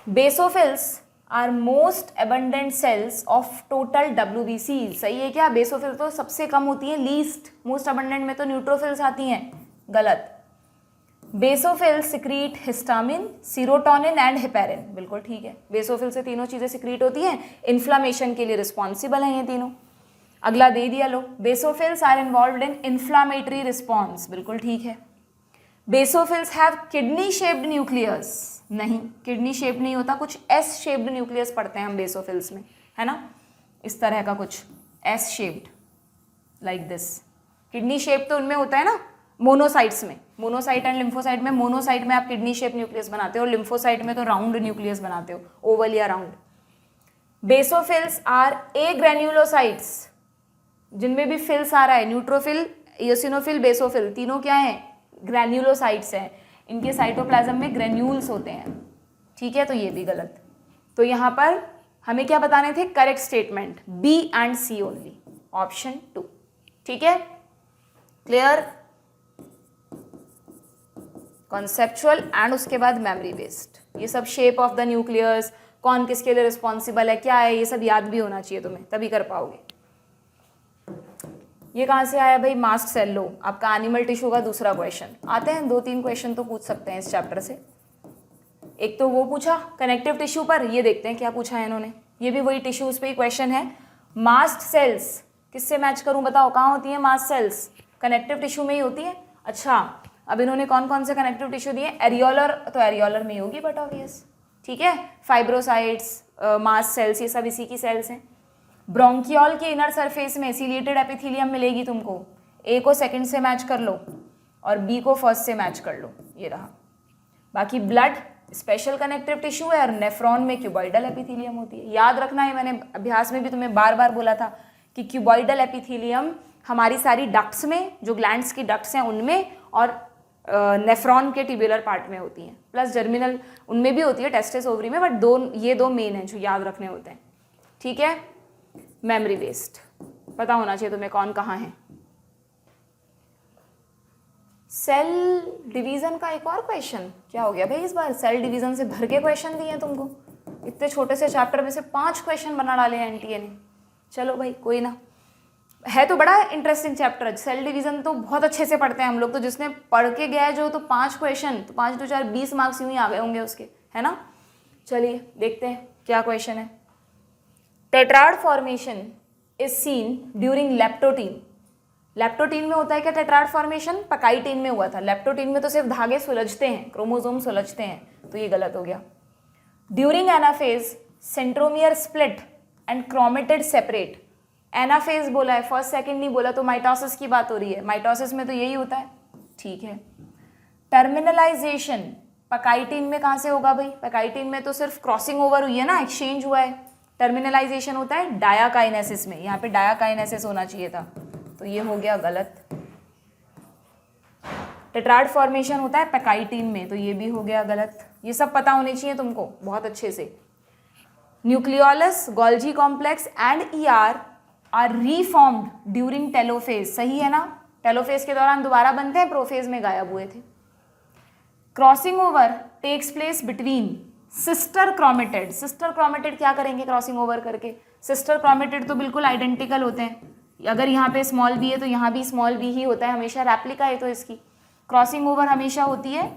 Speaker 1: Basophils are most abundant cells of total WBC, सही है क्या, बेसोफिल तो सबसे कम होती है, लीस्ट, मोस्ट एबंडेंट में तो न्यूट्रोफिल्स आती हैं, गलत। Basophil secrete histamine, serotonin and heparin, बिल्कुल ठीक है, बेसोफिल से तीनों चीजें सिक्रीट होती हैं, इन्फ्लामेशन के लिए रिस्पॉन्सिबल हैं ये तीनों। अगला दे दिया लो, basophils are involved in inflammatory response, बिल्कुल ठीक है। Basophils have kidney shaped nucleus, नहीं, किडनी शेप्ड नहीं होता, कुछ एस शेप्ड न्यूक्लियस पढ़ते हैं हम बेसोफिल्स में, है ना, इस तरह का कुछ S shaped, like this. Kidney shape तो उनमें होता है ना मोनोसाइट्स में, मोनोसाइट एंड लिम्फोसाइट में, मोनोसाइट में आप किडनी शेप न्यूक्लियस बनाते हो और लिम्फोसाइट में तो राउंड न्यूक्लियस बनाते हो, ओवल या round. Basophils R A granulocytes, जिनमें भी फिल्स आ रहा है, न्यूट्रोफिल, इयोसिनोफिल, बेसोफिल, तीनों क्या हैं, ग्रेन्युलोसाइट्स हैं। इनके साइटोप्लाज्म में ग्रेन्यूल्स होते हैं, ठीक है, तो ये भी गलत। तो यहाँ पर हमें क्या बताने थे, correct statement B and C only, option 2, ठीक है, क्लियर। कॉन्सेप्चुअल एंड उसके बाद मेमोरी बेस्ड, ये सब शेप ऑफ द न्यूक्लियस, कौन किसके लिए रिस्पॉन्सिबल है, क्या है, ये सब याद भी होना चाहिए तुम्हें, तभी कर पाओगे। ये कहाँ से आया भाई, मास्ट सेल लो, आपका एनिमल टिश्यू का दूसरा क्वेश्चन। आते हैं 2-3 क्वेश्चन तो पूछ सकते हैं इस चैप्टर से। एक तो वो पूछा कनेक्टिव टिश्यू पर, ये देखते हैं क्या पूछा है इन्होंने, ये भी वही टिश्यूज पे ही क्वेश्चन है। मास्ट सेल्स किससे मैच करूं, बताओ कहाँ होती है मास्ट सेल्स, कनेक्टिव टिश्यू में ही होती है। अच्छा, अब इन्होंने कौन कौन से कनेक्टिव टिश्यू दिए, एरियोलर, तो एरियोलर में ही होगी बट ऑब्वियस, ठीक है। फाइब्रोसाइट्स, मास्ट सेल्स, ये सब इसी की सेल्स हैं। ब्रोंकियोल के इनर सरफेस में सिलिएटेड एपिथेलियम मिलेगी तुमको, ए को सेकंड से मैच कर लो और बी को फर्स्ट से मैच कर लो, ये रहा। बाकी ब्लड स्पेशल कनेक्टिव टिश्यू है और नेफ्रॉन में क्यूबॉइडल एपिथेलियम होती है। याद रखना है, मैंने अभ्यास में भी तुम्हें बार बार बोला था कि क्यूबॉइडल एपिथेलियम हमारी सारी डक्ट्स में, जो ग्लैंड्स की डक्ट्स हैं उनमें, और नेफ्रॉन के ट्यूबुलर पार्ट में होती हैं, प्लस जर्मिनल उनमें भी होती है, टेस्टिस ओवरी में, बट ये दो मेन हैं जो याद रखने होते हैं, ठीक है। मेमोरी बेस्ड पता होना चाहिए तुम्हें कौन कहाँ है। सेल डिवीजन का एक और क्वेश्चन, क्या हो गया भाई इस बार, सेल डिवीजन से भर के क्वेश्चन दिए हैं तुमको, इतने छोटे से चैप्टर में से 5 क्वेश्चन बना डाले हैं एनटीए ने। चलो भाई कोई ना, है तो बड़ा इंटरेस्टिंग चैप्टर, सेल डिवीजन तो बहुत अच्छे से पढ़ते हैं हम लोग, तो जिसने पढ़ के गया है जो, तो 5 क्वेश्चन, तो 5 2 4 20 मार्क्स यूं ही आ गए होंगे उसके, है ना। चलिए देखते हैं क्या क्वेश्चन है। Tetrad formation is seen during leptotene. Leptotene में होता है क्या टेट्राड फॉर्मेशन? पकाइटीन में हुआ था। लेप्टोटीन में तो सिर्फ धागे सुलझते हैं, क्रोमोसोम सुलझते हैं, तो ये गलत हो गया। During anaphase centromere split and chromatid separate. Anaphase बोला है, फर्स्ट सेकंड नहीं बोला, तो माइटोसिस की बात हो रही है। माइटोसिस में तो यही होता है, ठीक है। टर्मिनलाइजेशन पकाइटीन में कहाँ से होगा भाई? पकाइटीन में तो सिर्फ क्रॉसिंग ओवर हुई है ना, एक्सचेंज हुआ है। टर्मिनलाइजेशन होता है डायाकाइनेसिस में, यहाँ पे डायाकाइनेसिस होना चाहिए था, तो ये हो गया गलत। टेट्राड फॉर्मेशन होता है पैकाइटीन में, तो ये भी हो गया गलत। ये सब पता होने चाहिए तुमको बहुत अच्छे से। Nucleolus, Golgi complex and ER are reformed during telophase, सही है ना। टेलोफेज के दौरान दोबारा बनते हैं, प्रोफेज में गायब हुए थे। Crossing over takes place between sister chromatid. Sister chromatid क्या करेंगे क्रॉसिंग ओवर करके? सिस्टर क्रोमेटिड तो बिल्कुल आइडेंटिकल होते हैं, अगर यहाँ पे स्मॉल बी है तो यहाँ भी स्मॉल बी ही होता है हमेशा, रेप्लिका है तो इसकी क्रॉसिंग ओवर हमेशा होती है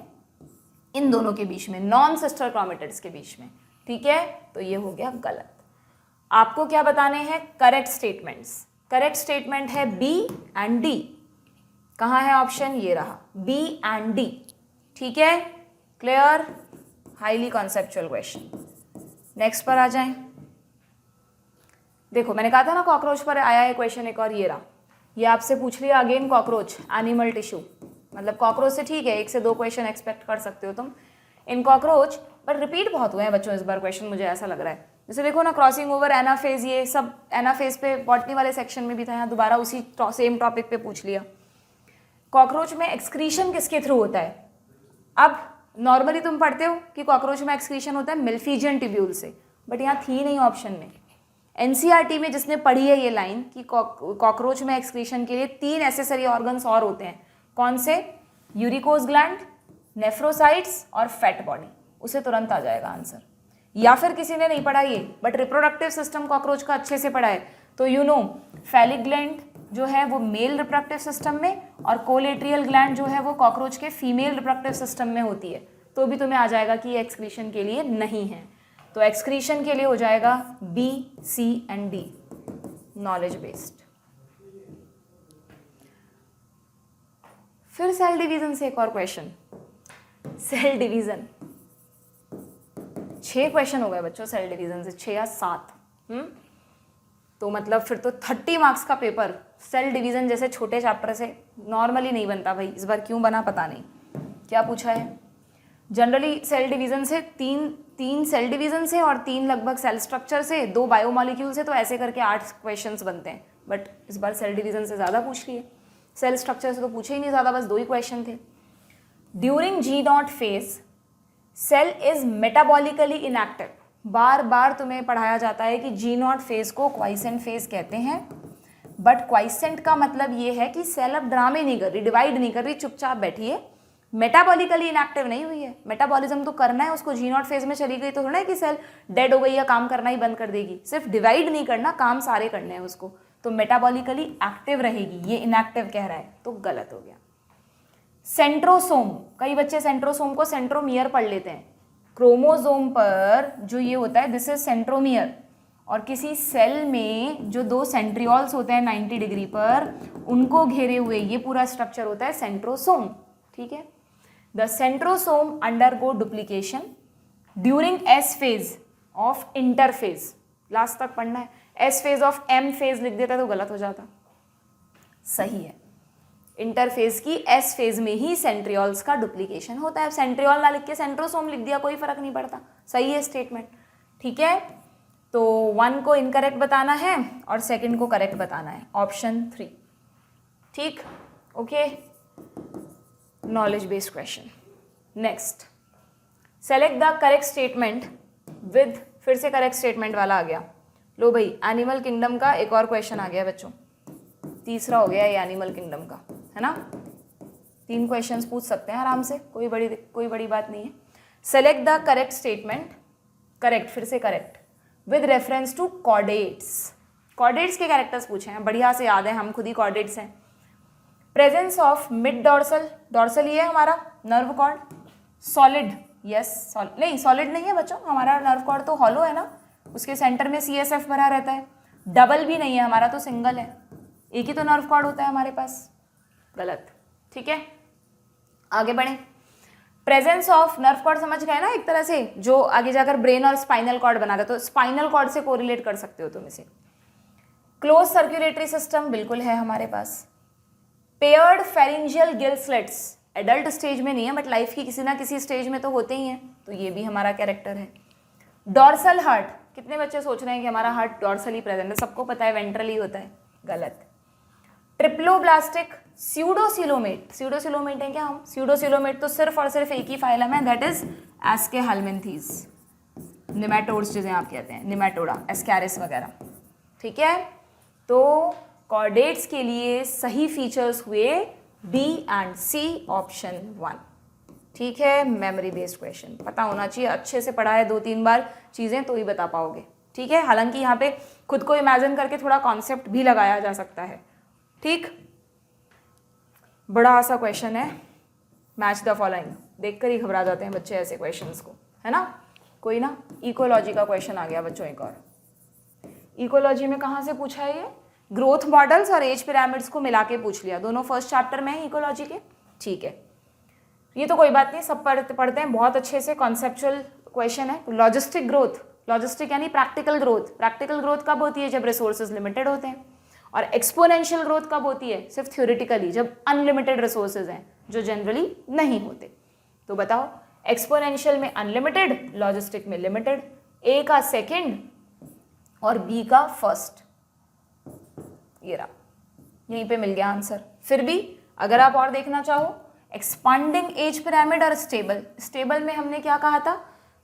Speaker 1: इन दोनों के बीच में, नॉन सिस्टर क्रोमेटिड्स के बीच में, ठीक है। तो ये हो गया गलत। आपको क्या बताने हैं? Correct statements. करेक्ट स्टेटमेंट है बी एंड डी। कहाँ है ऑप्शन? ये रहा, बी एंड डी, ठीक है। Clear? Highly conceptual question. Next पर आ जाएं। देखो मैंने कहा था ना कॉकरोच पर आया है क्वेश्चन एक, और ये रहा, ये आपसे पूछ लिया अगेन कॉकरोच एनिमल टिश्यू, मतलब कॉकरोच से ठीक है 1 से 2 क्वेश्चन एक्सपेक्ट कर सकते हो तुम इन कॉकरोच, पर रिपीट बहुत हुए हैं बच्चों इस बार क्वेश्चन, मुझे ऐसा लग रहा है। जैसे देखो ना क्रॉसिंग ओवर, एनाफेज, ये सब एनाफेज पे बॉटनी वाले सेक्शन में भी था, यहाँ दोबारा उसी सेम टॉपिक पे पूछ लिया। कॉकरोच में एक्सक्रीशन किसके थ्रू होता है? अब नॉर्मली तुम पढ़ते हो कि कॉकरोच में एक्सक्रीशन होता है मिल्फीजियन ट्यूब्यूल से, बट यहाँ थी नहीं ऑप्शन में। एनसीईआरटी में जिसने पढ़ी है ये लाइन कि कॉकरोच में एक्सक्रीशन के लिए 3 एसेसरी ऑर्गन्स और होते हैं, कौन से? यूरिकोज ग्लैंड, नेफ्रोसाइट्स और फैट बॉडी, उसे तुरंत आ जाएगा आंसर। या फिर किसी ने नहीं पढ़ा ये बट रिप्रोडक्टिव सिस्टम कॉकरोच का अच्छे से पढ़ा है, तो यू नो फैलिक ग्लैंड जो है वो मेल रिप्रोडक्टिव सिस्टम में, और कोलेट्रियल ग्लैंड जो है वो कॉकरोच के फीमेल रिप्रोडक्टिव सिस्टम में होती है, तो भी तुम्हें आ जाएगा कि ये एक्सक्रीशन के लिए नहीं है। तो एक्सक्रीशन के लिए हो जाएगा B, C and D, knowledge based. फिर सेल डिवीजन से एक और क्वेश्चन। सेल डिवीजन 6 क्वेश्चन हो गए बच्चों सेल डिवीजन से, 6 या 7। तो मतलब फिर तो 30 मार्क्स का पेपर सेल डिवीजन जैसे छोटे चैप्टर से नॉर्मली नहीं बनता भाई। इस बार क्यों बना पता नहीं। क्या पूछा है? जनरली सेल डिवीजन से तीन सेल डिवीजन से और 3 लगभग सेल स्ट्रक्चर से, 2 बायोमॉलिक्यूल से, तो ऐसे करके 8 क्वेश्चंस बनते हैं, बट इस बार सेल डिवीजन से ज़्यादा पूछ लिए। सेल स्ट्रक्चर से तो पूछे ही नहीं ज़्यादा, बस 2 ही क्वेश्चन थे। During G0 phase cell is metabolically inactive. बार बार तुम्हें पढ़ाया जाता है कि G0 फेज को क्वाइसेंट फेज कहते हैं, बट क्वाइसेंट का मतलब ये है कि सेल अब ड्रामे नहीं कर रही, डिवाइड नहीं कर रही, चुपचाप बैठी है, मेटाबॉलिकली इनएक्टिव नहीं हुई है। मेटाबॉलिज्म तो करना है उसको, G0 फेज में चली गई तो थोड़ा है कि सेल डेड हो गई या काम करना ही बंद कर देगी, सिर्फ डिवाइड नहीं करना, काम सारे करने हैं उसको, तो मेटाबॉलिकली एक्टिव रहेगी, ये इनएक्टिव कह रहा है, तो गलत हो गया। सेंट्रोसोम, कई बच्चे सेंट्रोसोम को सेंट्रोमियर पढ़ लेते हैं। क्रोमोसोम पर जो ये होता है दिस इज सेंट्रोमियर, और किसी सेल में जो 2 सेंट्रियोल्स होते हैं 90 डिग्री पर, उनको घेरे हुए ये पूरा स्ट्रक्चर होता है सेंट्रोसोम, ठीक है। The centrosome undergo duplication during S phase of interphase, last तक पढ़ना है। S phase of M phase लिख देता तो गलत हो जाता, सही है। इंटरफेज की एस फेज में ही सेंट्रियोल्स का डुप्लीकेशन होता है। सेंट्रियोल ना लिख के सेंट्रोसोम लिख दिया, कोई फर्क नहीं पड़ता, सही है स्टेटमेंट, ठीक है। तो 1 को इनकरेक्ट बताना है और 2 को करेक्ट बताना है, ऑप्शन 3, ठीक, okay. Knowledge based question. Next, select the correct statement with, फिर से करेक्ट स्टेटमेंट वाला आ गया। लो भाई, एनिमल किंगडम का एक और क्वेश्चन आ गया बच्चों, तीसरा हो गया ये एनिमल किंगडम का, है ना। 3 क्वेश्चंस पूछ सकते हैं आराम से, कोई बड़ी बात नहीं है। Select the correct statement, correct, फिर से correct, with reference to chordates. Chordates के कैरेक्टर्स पूछे हैं, बढ़िया से याद है, हम खुद ही कॉर्डेट्स हैं। Presence of mid dorsal, dorsal ये है हमारा नर्व कॉर्ड, सॉलिड, यस नहीं सॉलिड नहीं है बच्चों, हमारा नर्व कॉर्ड तो हॉलो है ना, उसके सेंटर में CSF भरा रहता है। डबल भी नहीं है हमारा, तो सिंगल है, एक ही तो नर्व कॉर्ड होता है हमारे पास, गलत। ठीक है, आगे बढ़े। प्रेजेंस ऑफ नर्व कॉर्ड समझ गए ना, एक तरह से जो आगे जाकर ब्रेन और स्पाइनल कॉर्ड बनाता है, तो स्पाइनल कॉर्ड से कोरिलेट कर सकते हो तुम इसे। क्लोज सर्कुलेटरी सिस्टम बिल्कुल है हमारे पास। Paired pharyngeal gill slits adult stage में नहीं है, बट लाइफ की किसी ना किसी स्टेज में तो होते ही हैं, तो ये भी हमारा कैरेक्टर है। डॉर्सल हार्ट, कितने बच्चे सोच रहे हैं कि हमारा हार्ट डॉर्सली प्रेजेंट है, सबको पता है वेंट्रली होता है, गलत। ट्रिप्लोब्लास्टिक स्यूडोसिलोमेट, स्यूडोसिलोमेट है क्या हम, स्यूडोसिलोमेट तो सिर्फ और सिर्फ एक ही फाइलम है, दैट इज एस्केहेलमिन्थीज, निमेटोड्स जिसे आप कहते हैं, निमेटोडा, एस्कैरिस वगैरह। ठीक है, तो कॉर्डेट्स के लिए सही फीचर्स हुए B एंड C, ऑप्शन 1। ठीक है, मेमोरी बेस्ड क्वेश्चन पता होना चाहिए, अच्छे से पढ़ा है 2-3 बार चीज़ें तो ही बता पाओगे। ठीक है, हालांकि यहाँ पे खुद को इमेजिन करके थोड़ा कॉन्सेप्ट भी लगाया जा सकता है। ठीक, बड़ा सा क्वेश्चन है, मैच द फॉलोइंग, देखकर ही घबरा जाते हैं बच्चे ऐसे क्वेश्चंस को, है ना। कोई ना, इकोलॉजी का क्वेश्चन आ गया बच्चों एक और। इकोलॉजी में कहाँ से पूछा है ये, ग्रोथ मॉडल्स और एज पिरामिड्स को मिला के पूछ लिया, दोनों फर्स्ट चैप्टर में है इकोलॉजी के। ठीक है, ये तो कोई बात नहीं, सब पढ़ते हैं बहुत अच्छे से, कॉन्सेप्चुअल क्वेश्चन है। लॉजिस्टिक ग्रोथ, लॉजिस्टिक यानी प्रैक्टिकल ग्रोथ, प्रैक्टिकल ग्रोथ कब होती है, जब रिसोर्सेज लिमिटेड होते हैं। और एक्सपोनेंशियल ग्रोथ कब होती है, सिर्फ थ्योरेटिकली, जब अनलिमिटेड रिसोर्सेज हैं, जो जनरली नहीं होते। तो बताओ, एक्सपोनेंशियल में अनलिमिटेड, लॉजिस्टिक में लिमिटेड, ए का सेकेंड और बी का फर्स्ट, ये रहा, यहीं पे मिल गया आंसर। फिर भी अगर आप और देखना चाहो, एक्सपांडिंग एज पिरामिड और स्टेबल, स्टेबल में हमने क्या कहा था,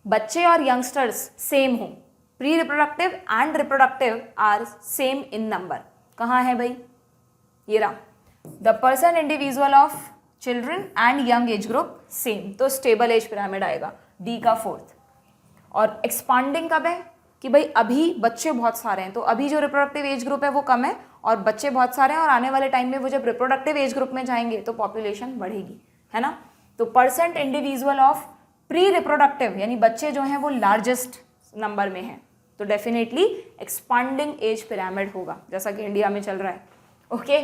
Speaker 1: बच्चे और यंगस्टर्स सेम हो, pre reproductive and reproductive are same in number, कहाँ है भाई, ये रहा, the person individual of children and young age group same, तो स्टेबल एज पिरामिड आएगा, डी का फोर्थ। और एक्सपांडिंग कब है कि भाई अभी बच्चे बहुत सारे हैं, तो अभी जो रिप्रोडक्टिव एज ग्रुप है वो कम है और बच्चे बहुत सारे हैं, और आने वाले टाइम में वो जब रिप्रोडक्टिव एज ग्रुप में जाएंगे तो पॉपुलेशन बढ़ेगी, है ना। तो percent individual of pre reproductive यानी बच्चे जो हैं वो लार्जेस्ट नंबर में हैं, तो डेफिनेटली एक्सपांडिंग एज पिरामिड होगा, जैसा कि इंडिया में चल रहा है। ओके,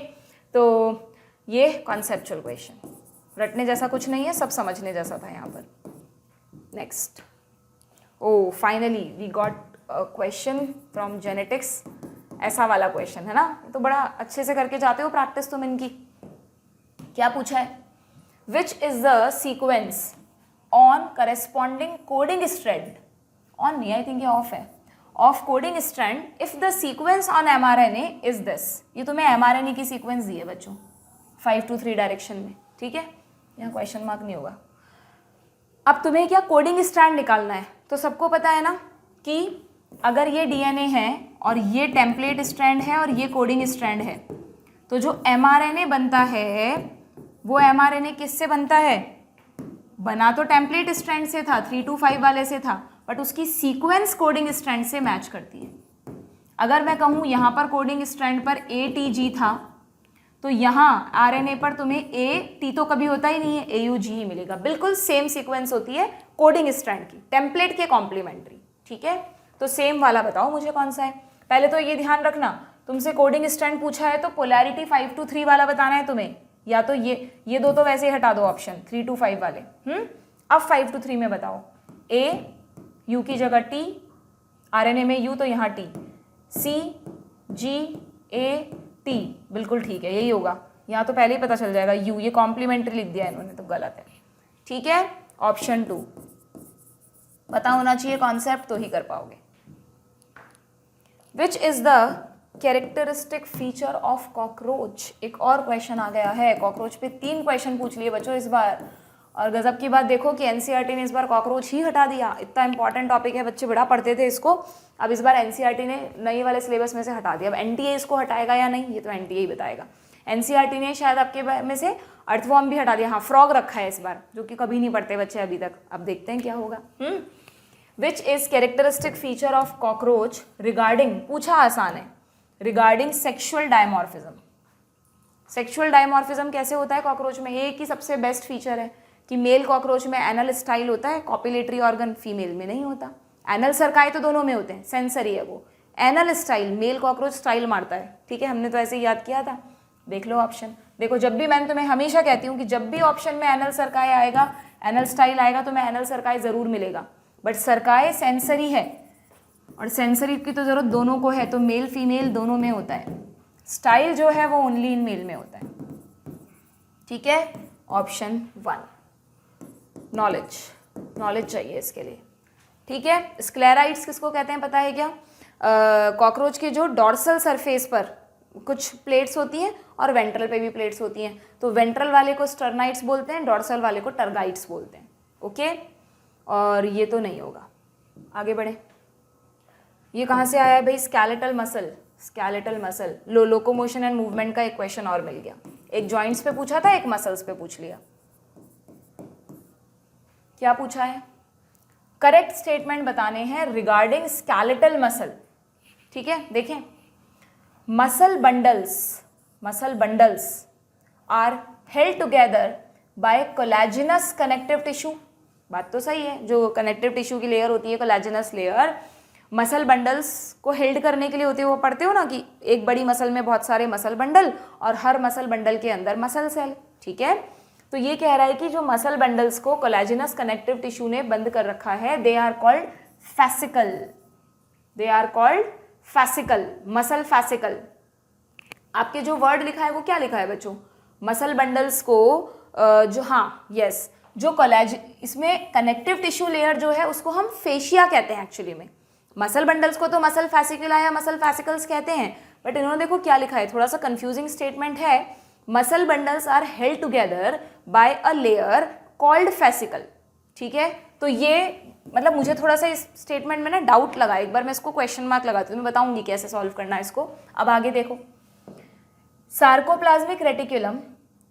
Speaker 1: तो ये कॉन्सेप्चुअल क्वेश्चन, रटने जैसा कुछ नहीं है, सब समझने जैसा था यहाँ पर। Next, O finally we got question from genetics, ऐसा वाला क्वेश्चन है ना, तो बड़ा अच्छे से करके जाते हो प्रैक्टिस तुम इनकी। क्या पूछा है, which is the sequence on corresponding coding strand, on नहीं आई थिंक ये ऑफ है, of coding strand if the sequence on mRNA is this. ये तुम्हें mRNA की सीक्वेंस दी है बच्चों 5 to 3 डायरेक्शन में, ठीक है, यहाँ क्वेश्चन मार्क नहीं होगा। अब तुम्हें क्या कोडिंग स्ट्रैंड निकालना है, तो सबको पता है ना कि अगर ये DNA है और ये टेम्पलेट स्ट्रैंड है और ये कोडिंग स्ट्रैंड है, तो जो mRNA बनता है वो mRNA किससे बनता है, बना तो टेम्पलेट स्ट्रैंड से था, 3 to 5 वाले से था, बट उसकी सीक्वेंस कोडिंग स्ट्रैंड से मैच करती है। अगर मैं कहूँ यहाँ पर कोडिंग स्ट्रैंड पर ATG था, तो यहाँ RNA पर तुम्हें AT तो कभी होता ही नहीं है, AUG ही मिलेगा, बिल्कुल सेम सीक्वेंस होती है कोडिंग स्ट्रैंड की, टेम्पलेट के कॉम्प्लीमेंट्री। ठीक है, तो सेम वाला बताओ मुझे कौन सा है। पहले तो ये ध्यान रखना, तुमसे कोडिंग स्ट्रैंड पूछा है तो पोलैरिटी 5 to 3 वाला बताना है तुम्हें, या तो ये दो तो वैसे ही हटा दो ऑप्शन 3 to 5 वाले। अब 5 to 3 में बताओ, A U की जगह T, RNA में U तो यहाँ T, C G A T, बिल्कुल ठीक है, यही होगा, यहाँ तो पहले ही पता चल जाएगा U, ये कॉम्प्लीमेंट्री लिख दिया इन्होंने तो गलत है। ठीक है, ऑप्शन 2 पता होना चाहिए कॉन्सेप्ट तो ही कर पाओगे। Which is the characteristic feature of cockroach, एक और क्वेश्चन आ गया है, कॉकरोच पे 3 क्वेश्चन पूछ लिए बच्चों इस बार, और गजब की बात देखो कि एनसीईआरटी ने इस बार कॉकरोच ही हटा दिया। इतना इंपॉर्टेंट टॉपिक है, बच्चे बड़ा पढ़ते थे इसको, अब इस बार एनसीईआरटी ने नए वाले सिलेबस में से हटा दिया। अब एनटीए इसको हटाएगा या नहीं, ये तो एनटीए ही बताएगा। एनसीईआरटी ने शायद आपके में से अर्थवॉर्म भी हटा दिया, हाँ फ्रॉग रखा है इस बार, जो कि कभी नहीं पढ़ते बच्चे अभी तक, अब देखते हैं क्या होगा। Which is characteristic feature of cockroach regarding, पूछा आसान है, regarding sexual dimorphism. Sexual dimorphism कैसे होता है कॉकरोच में? एक ही सबसे बेस्ट फीचर है कि मेल कॉकरोच में एनल स्टाइल होता है, कॉपिलेटरी ऑर्गन फीमेल में नहीं होता। एनल सरकाई तो दोनों में होते हैं, सेंसरी है वो। Anal style male cockroach style मारता है, ठीक है, हमने तो ऐसे ही याद किया था। देख लो ऑप्शन, देखो जब भी मैं तुम्हें हमेशा कहती हूँ कि जब भी ऑप्शन में एनल सरकाई आएगा, एनल स्टाइल आएगा तो मैं एनल सरकाई जरूर मिलेगा, बट सरकाई सेंसरी है और सेंसरी की तो जरूरत दोनों को है, तो मेल फीमेल दोनों में होता है। स्टाइल जो है वो ओनली इन मेल में होता है, ठीक है। ऑप्शन 1 नॉलेज, नॉलेज चाहिए इसके लिए, ठीक है। स्क्लेराइड्स किसको कहते हैं पता है क्या? कॉकरोच के जो डॉर्सल सरफेस पर कुछ प्लेट्स होती हैं और वेंट्रल पे भी प्लेट्स होती हैं, तो वेंट्रल वाले को स्टर्नाइट्स बोलते हैं, डॉर्सल वाले को टर्गाइट्स बोलते हैं, ओके। और ये तो नहीं होगा, आगे बढ़े। ये कहाँ से आया है भाई? Skeletal muscle, skeletal muscle. Locomotion and movement का एक क्वेश्चन और मिल गया, एक जॉइंट्स पे पूछा था, एक मसल्स पे पूछ लिया। क्या पूछा है? करेक्ट स्टेटमेंट बताने हैं रिगार्डिंग स्केलेटल मसल, ठीक है। देखें, muscle bundles are held together by collagenous connective tissue. बात तो सही है, जो कनेक्टिव टिश्यू की लेयर होती है कोलेजिनस लेयर, मसल बंडल्स को हेल्ड करने के लिए होती है। वो पढ़ते हो ना कि एक बड़ी मसल में बहुत सारे मसल बंडल और हर मसल बंडल के अंदर मसल सेल, ठीक है। तो ये कह रहा है कि जो मसल बंडल्स को कोलेजिनस कनेक्टिव टिश्यू ने बंद कर रखा है, they are called fascicle, they are called fascicle, muscle fascicle. आपके जो वर्ड लिखा है वो क्या लिखा है बच्चों? मसल बंडल्स को जो, हाँ यस, जो इसमें कनेक्टिव टिश्यू लेयर जो है उसको हम फेशिया कहते हैं एक्चुअली में। मसल बंडल्स को तो मसल फैसिकुला या मसल फैसिकल्स कहते हैं, बट इन्होंने देखो क्या लिखा है, थोड़ा सा कंफ्यूजिंग स्टेटमेंट है। Muscle bundles are held together by a layer called fascicle, ठीक है। तो ये मतलब मुझे थोड़ा सा इस स्टेटमेंट में ना डाउट लगा, एक बार मैं इसको क्वेश्चन मार्क लगाती हूँ, मैं बताऊंगी कैसे सॉल्व करना है इसको। अब आगे देखो, sarcoplasmic reticulum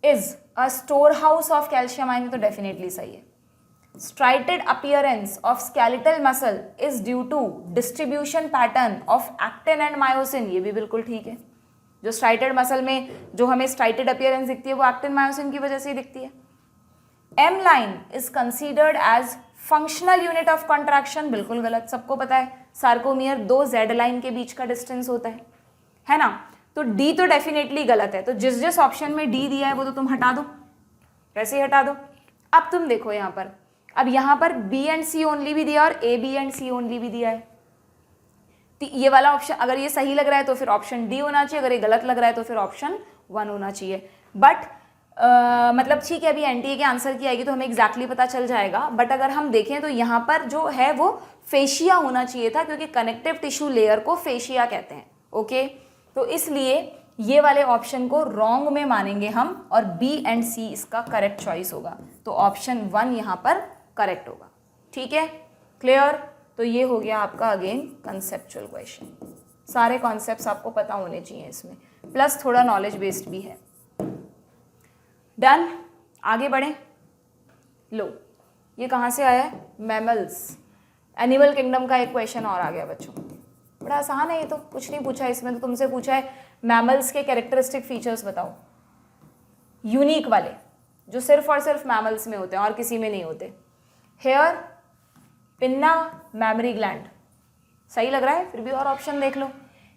Speaker 1: is a store house of calcium ion, तो डेफिनेटली सही है। Striated appearance of skeletal muscle is due to distribution pattern of actin and myosin, ये भी बिल्कुल ठीक है। जो स्ट्राइटेड मसल में जो हमें स्ट्राइटेड अपीयरेंस दिखती है वो एक्टिन मायोसिन की वजह से ही दिखती है। M line is considered as functional unit of contraction, बिल्कुल गलत, सबको पता है सार्कोमियर 2 जेड लाइन के बीच का डिस्टेंस होता है ना। तो डी तो डेफिनेटली गलत है, तो जिस जिस ऑप्शन में डी दिया है वो तो तुम हटा दो, वैसे ही हटा दो। अब तुम देखो यहाँ पर, अब यहाँ पर बी एंड सी ओनली भी दिया और A B and C only भी दिया है, तो ये वाला ऑप्शन अगर ये सही लग रहा है तो फिर ऑप्शन डी होना चाहिए, अगर ये गलत लग रहा है तो फिर ऑप्शन 1 होना चाहिए। बट मतलब ठीक है, अभी एनटीए के आंसर की आएगी तो हमें एग्जैक्टली पता चल जाएगा, बट अगर हम देखें तो यहाँ पर जो है वो फेशिया होना चाहिए था, क्योंकि कनेक्टिव टिश्यू लेयर को फेशिया कहते हैं, ओके। तो इसलिए ये वाले ऑप्शन को रॉन्ग में मानेंगे हम, और बी एंड सी इसका करेक्ट चॉइस होगा, तो ऑप्शन 1 यहाँ पर करेक्ट होगा, ठीक है, क्लियर। तो ये हो गया आपका अगेन कंसेप्चुअल क्वेश्चन, सारे कॉन्सेप्ट्स आपको पता होने चाहिए इसमें, प्लस थोड़ा नॉलेज बेस्ड भी है। डन, आगे बढ़े। लो, ये कहाँ से आया है? मैमल्स, एनिमल किंगडम का एक क्वेश्चन और आ गया बच्चों, बड़ा आसान है ये तो, कुछ नहीं पूछा इसमें, तो तुमसे पूछा है मैमल्स के कैरेक्टरिस्टिक फीचर्स बताओ, यूनिक वाले जो सिर्फ और सिर्फ मैमल्स में होते हैं और किसी में नहीं होते। हेयर, पिन्ना, मैमरी ग्लैंड, सही लग रहा है, फिर भी और ऑप्शन देख लो।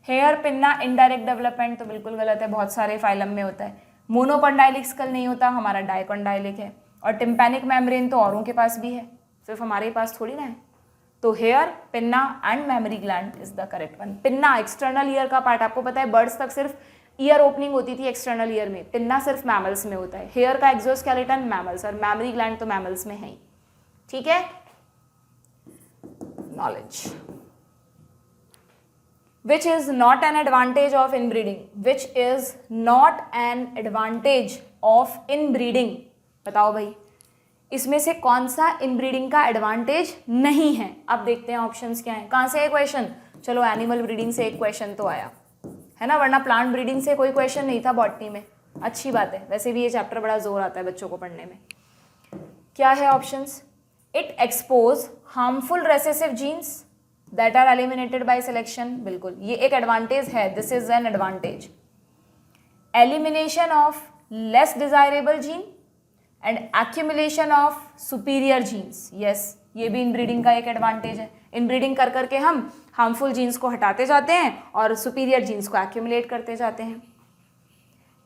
Speaker 1: हेयर, पिन्ना, इनडायरेक्ट डेवलपमेंट तो बिल्कुल गलत है, बहुत सारे फाइलम में होता है। मोनोकॉन्डाइलिक स्कल नहीं होता, हमारा डाइकॉन्डाइलिक है। और टिम्पैनिक मेम्ब्रेन तो औरों के पास भी है, सिर्फ हमारे पास थोड़ी ना है। तो here, pinna and mammary gland is the correct one. Pinna external ear का पार्ट, आपको पता है बर्ड्स तक सिर्फ ईयर ओपनिंग होती थी एक्सटर्नल ईयर में, पिन्ना सिर्फ मैमल्स में होता है। हेयर का एक्सोस्केलेटन मैमल्स, और मेमरी ग्लैंड तो मैमल्स में है ही, ठीक है। Knowledge, which is not an advantage of inbreeding, which is not an advantage of inbreeding, बताओ भाई इसमें से कौन सा इनब्रीडिंग का एडवांटेज नहीं है। अब देखते हैं ऑप्शंस क्या हैं। कहाँ से है क्वेश्चन? चलो एनिमल ब्रीडिंग से एक क्वेश्चन तो आया है ना, वरना प्लांट ब्रीडिंग से कोई क्वेश्चन नहीं था बॉटनी में, अच्छी बात है, वैसे भी ये चैप्टर बड़ा जोर आता है बच्चों को पढ़ने में। क्या है options? It expose harmful recessive genes, that are eliminated by selection, बिल्कुल ये एक एडवांटेज है, this is an advantage. Elimination of less desirable gene and accumulation of superior genes, yes ये भी इनब्रीडिंग का एक एडवांटेज है. इनब्रीडिंग कर करके हम हार्मफुल जीन्स को हटाते जाते हैं और सुपीरियर जीन्स को एक्यूमुलेट करते जाते हैं.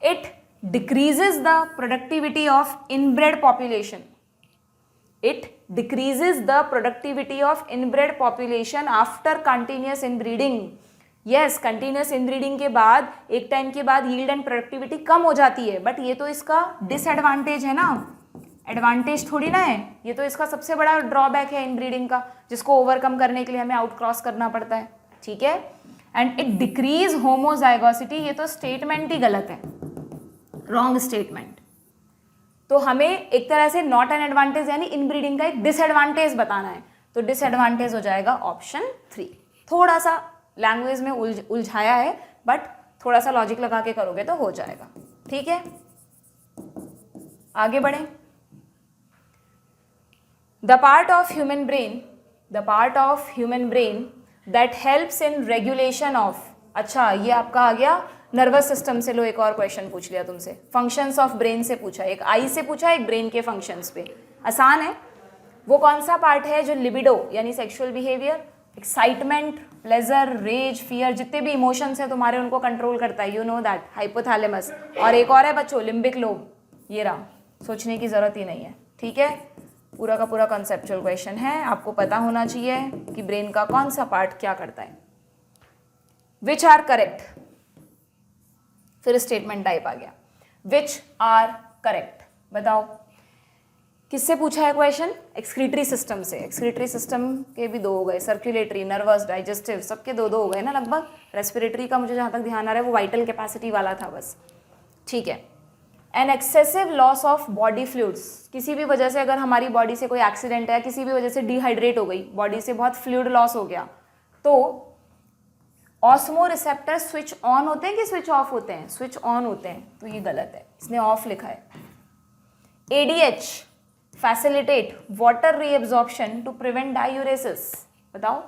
Speaker 1: It decreases the productivity of inbred population. It decreases the productivity of inbred population after continuous inbreeding. Yes, continuous inbreeding के बाद एक टाइम के बाद yield and productivity कम हो जाती है, बट ये तो इसका disadvantage है ना, एडवांटेज थोड़ी ना है. ये तो इसका सबसे बड़ा ड्रॉबैक है इनब्रीडिंग का, जिसको ओवरकम करने के लिए हमें आउट क्रॉस करना पड़ता है. ठीक है. एंड इट डिक्रीज होमोजाइगोसिटी, ये तो स्टेटमेंट ही गलत है, रॉन्ग स्टेटमेंट. तो हमें एक तरह से नॉट एन एडवांटेज यानी इनब्रीडिंग का एक डिसएडवांटेज बताना है, तो डिसएडवांटेज हो जाएगा ऑप्शन 3. थोड़ा सा लैंग्वेज में उलझाया है, बट थोड़ा सा लॉजिक लगा के करोगे तो हो जाएगा. ठीक है, आगे बढ़ें. The part of human brain that helps in regulation of, अच्छा ये आपका आ गया नर्वस सिस्टम से. लो एक और क्वेश्चन पूछ लिया तुमसे, फंक्शंस ऑफ ब्रेन से पूछा, एक आई से पूछा, एक ब्रेन के फंक्शंस पे. आसान है. वो कौन सा पार्ट है जो लिबिडो यानी sexual behaviour, excitement, pleasure, rage, fear, जितने भी इमोशंस हैं तुम्हारे उनको कंट्रोल करता है. You know that, hypothalamus. और एक और है बच्चों लिम्बिक लोब, ये रहा, सोचने की जरूरत ही नहीं है. ठीक है, पूरा का पूरा कॉन्सेप्चुअल क्वेश्चन है, आपको पता होना चाहिए कि ब्रेन का कौन सा पार्ट क्या करता है. विच आर करेक्ट, फिर स्टेटमेंट टाइप आ गया. विच आर करेक्ट, बताओ किससे पूछा है क्वेश्चन? एक्सक्रीटरी सिस्टम से. एक्सक्रीटरी सिस्टम के भी 2 हो गए, सर्कुलेटरी, नर्वस, डाइजेस्टिव, सबके 2 हो गए ना लगभग. रेस्पिरेटरी का मुझे जहाँ तक ध्यान आ रहा है वो वाइटल कैपेसिटी वाला था बस. ठीक है. An excessive loss of body fluids, किसी भी वजह से अगर हमारी बॉडी से कोई एक्सीडेंट है, किसी भी वजह से डिहाइड्रेट हो गई, बॉडी से बहुत फ्लूइड लॉस हो गया, तो ऑस्मो रिसेप्टर स्विच ऑन होते हैं कि स्विच ऑफ होते हैं? स्विच ऑन होते हैं, तो ये गलत है, इसने ऑफ लिखा है. ADH facilitate water reabsorption to prevent diuresis, बताओ.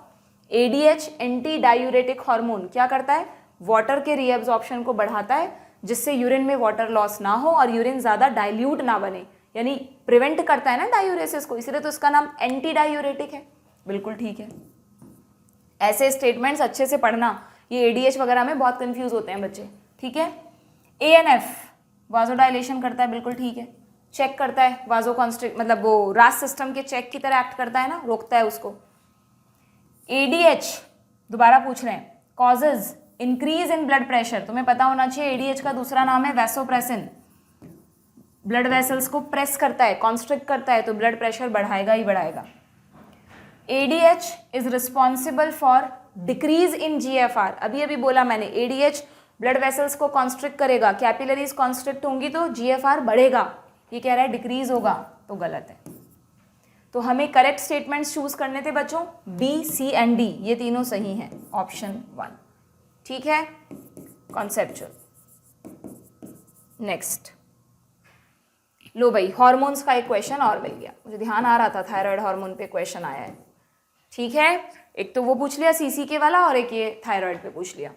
Speaker 1: ADH एंटी डायूरेटिक हार्मोन क्या करता है? वाटर के रीएब्जॉर्प्शन को बढ़ाता है, जिससे यूरिन में वाटर लॉस ना हो और यूरिन ज़्यादा डाइल्यूट ना बने, यानी प्रिवेंट करता है ना डायूरेसिस को, इसलिए तो इसका नाम एंटी डायूरेटिक है. बिल्कुल ठीक है. ऐसे स्टेटमेंट्स अच्छे से पढ़ना, ये ADH वगैरह में बहुत कंफ्यूज होते हैं बच्चे. ठीक है. ANF वाजोडाइलेशन करता है, बिल्कुल ठीक है. चेक करता है वाजो कॉन्स्ट्रिक्ट, मतलब वो रास सिस्टम के चेक की तरह एक्ट करता है ना, रोकता है उसको. ADH दोबारा पूछ रहे हैं, causes increase in blood pressure, तुम्हें पता होना चाहिए ADH का दूसरा नाम है वैसोप्रेसिन. ब्लड वेसल्स को प्रेस करता है, कॉन्स्ट्रिक्ट करता है, तो ब्लड प्रेशर बढ़ाएगा ही बढ़ाएगा. ADH is responsible for decrease in GFR. अभी अभी बोला मैंने, ADH ब्लड वेसल्स को कॉन्स्ट्रिक्ट करेगा, कैपिलरीज कॉन्स्ट्रिक्ट होंगी तो GFR बढ़ेगा. ये कह रहा है डिक्रीज होगा, तो गलत है. तो हमें करेक्ट स्टेटमेंट्स चूज करने थे बच्चों, B, C एंड D, ये तीनों सही हैं, ऑप्शन 1. ठीक है. कॉन्सेप्चुअल. नेक्स्ट, लो भाई हार्मोन्स का एक क्वेश्चन और मिल गया, मुझे ध्यान आ रहा था थायराइड हार्मोन पे क्वेश्चन आया है. ठीक है, एक तो वो पूछ लिया CCK वाला और एक ये थायराइड पे पूछ लिया.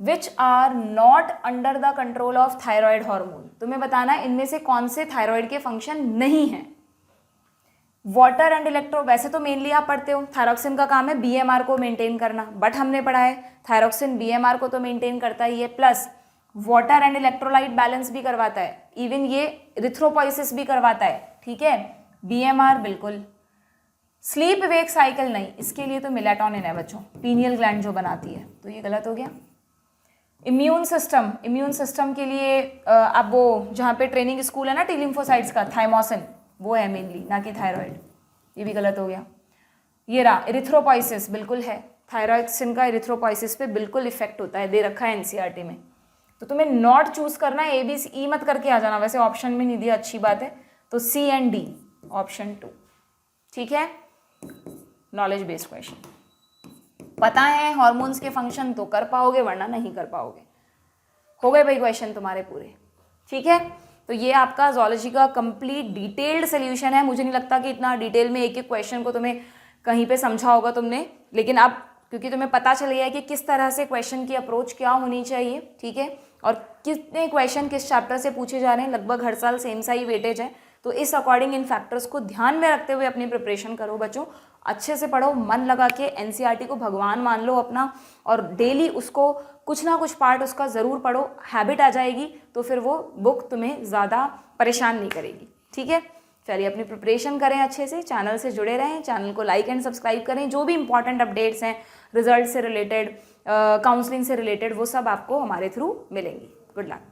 Speaker 1: Which are not under the control of thyroid hormone, तुम्हें बताना है इनमें से कौन से थायराइड के फंक्शन नहीं हैं. वाटर एंड इलेक्ट्रो, वैसे तो मेनली आप पढ़ते हो थायरॉक्सिन का काम है BMR को मेंटेन करना, बट हमने पढ़ा है थायरॉक्सिन BMR को तो मेंटेन करता ही है, plus water and electrolyte balance भी करवाता है, इवन ये इरिथ्रोपोइसिस भी करवाता है. ठीक है. BMR बिल्कुल. स्लीप वेक साइकिल नहीं, इसके लिए तो मेलाटोनिन है बच्चों, पीनियल ग्लैंड जो बनाती है, तो ये गलत हो गया. इम्यून सिस्टम के लिए अब वो जहाँ पे ट्रेनिंग स्कूल है ना टी लिम्फोसाइट्स का, थाइमोसिन, वो है मेनली, ना कि थायराइड, ये भी गलत हो गया. ये रहा इरिथ्रोपोइसिस, बिल्कुल है, थायरॉक्सिन का इरिथ्रोपोइसिस पे बिल्कुल इफेक्ट होता है, दे रखा है NCERT में. तो तुम्हें नॉट चूज करना है, ABC मत करके आ जाना, वैसे ऑप्शन में नहीं दिया, अच्छी बात है. तो C एंड D, ऑप्शन 2. ठीक है. नॉलेज बेस्ड क्वेश्चन, पता है हार्मोन्स के फंक्शन तो कर पाओगे, वरना नहीं कर पाओगे. हो गए भाई क्वेश्चन तुम्हारे पूरे. ठीक है. तो ये आपका ज़ूलॉजी का कंप्लीट डिटेल्ड सोल्यूशन है. मुझे नहीं लगता कि इतना डिटेल में एक एक क्वेश्चन को तुम्हें कहीं पे समझा होगा तुमने, लेकिन अब क्योंकि तुम्हें पता चल गया है कि किस तरह से क्वेश्चन की अप्रोच क्या होनी चाहिए, ठीक है, और कितने क्वेश्चन किस चैप्टर से पूछे जा रहे हैं, लगभग हर साल सेम सा ही वेटेज है। तो इस अकॉर्डिंग इन फैक्टर्स को ध्यान में रखते हुए अपनी प्रिपरेशन करो बच्चों, अच्छे से पढ़ो, मन लगा के, एनसीईआरटी को भगवान मान लो अपना, और डेली उसको कुछ ना कुछ पार्ट उसका ज़रूर पढ़ो, हैबिट आ जाएगी तो फिर वो बुक तुम्हें ज़्यादा परेशान नहीं करेगी, ठीक है। चलिए अपनी प्रिपरेशन करें अच्छे से, चैनल से जुड़े रहें, चैनल को लाइक एंड सब्सक्राइब करें, जो भी इंपॉर्टेंट अपडेट्स हैं रिजल्ट से रिलेटेड, काउंसलिंग से रिलेटेड, वो सब आपको हमारे थ्रू मिलेंगी। Good luck.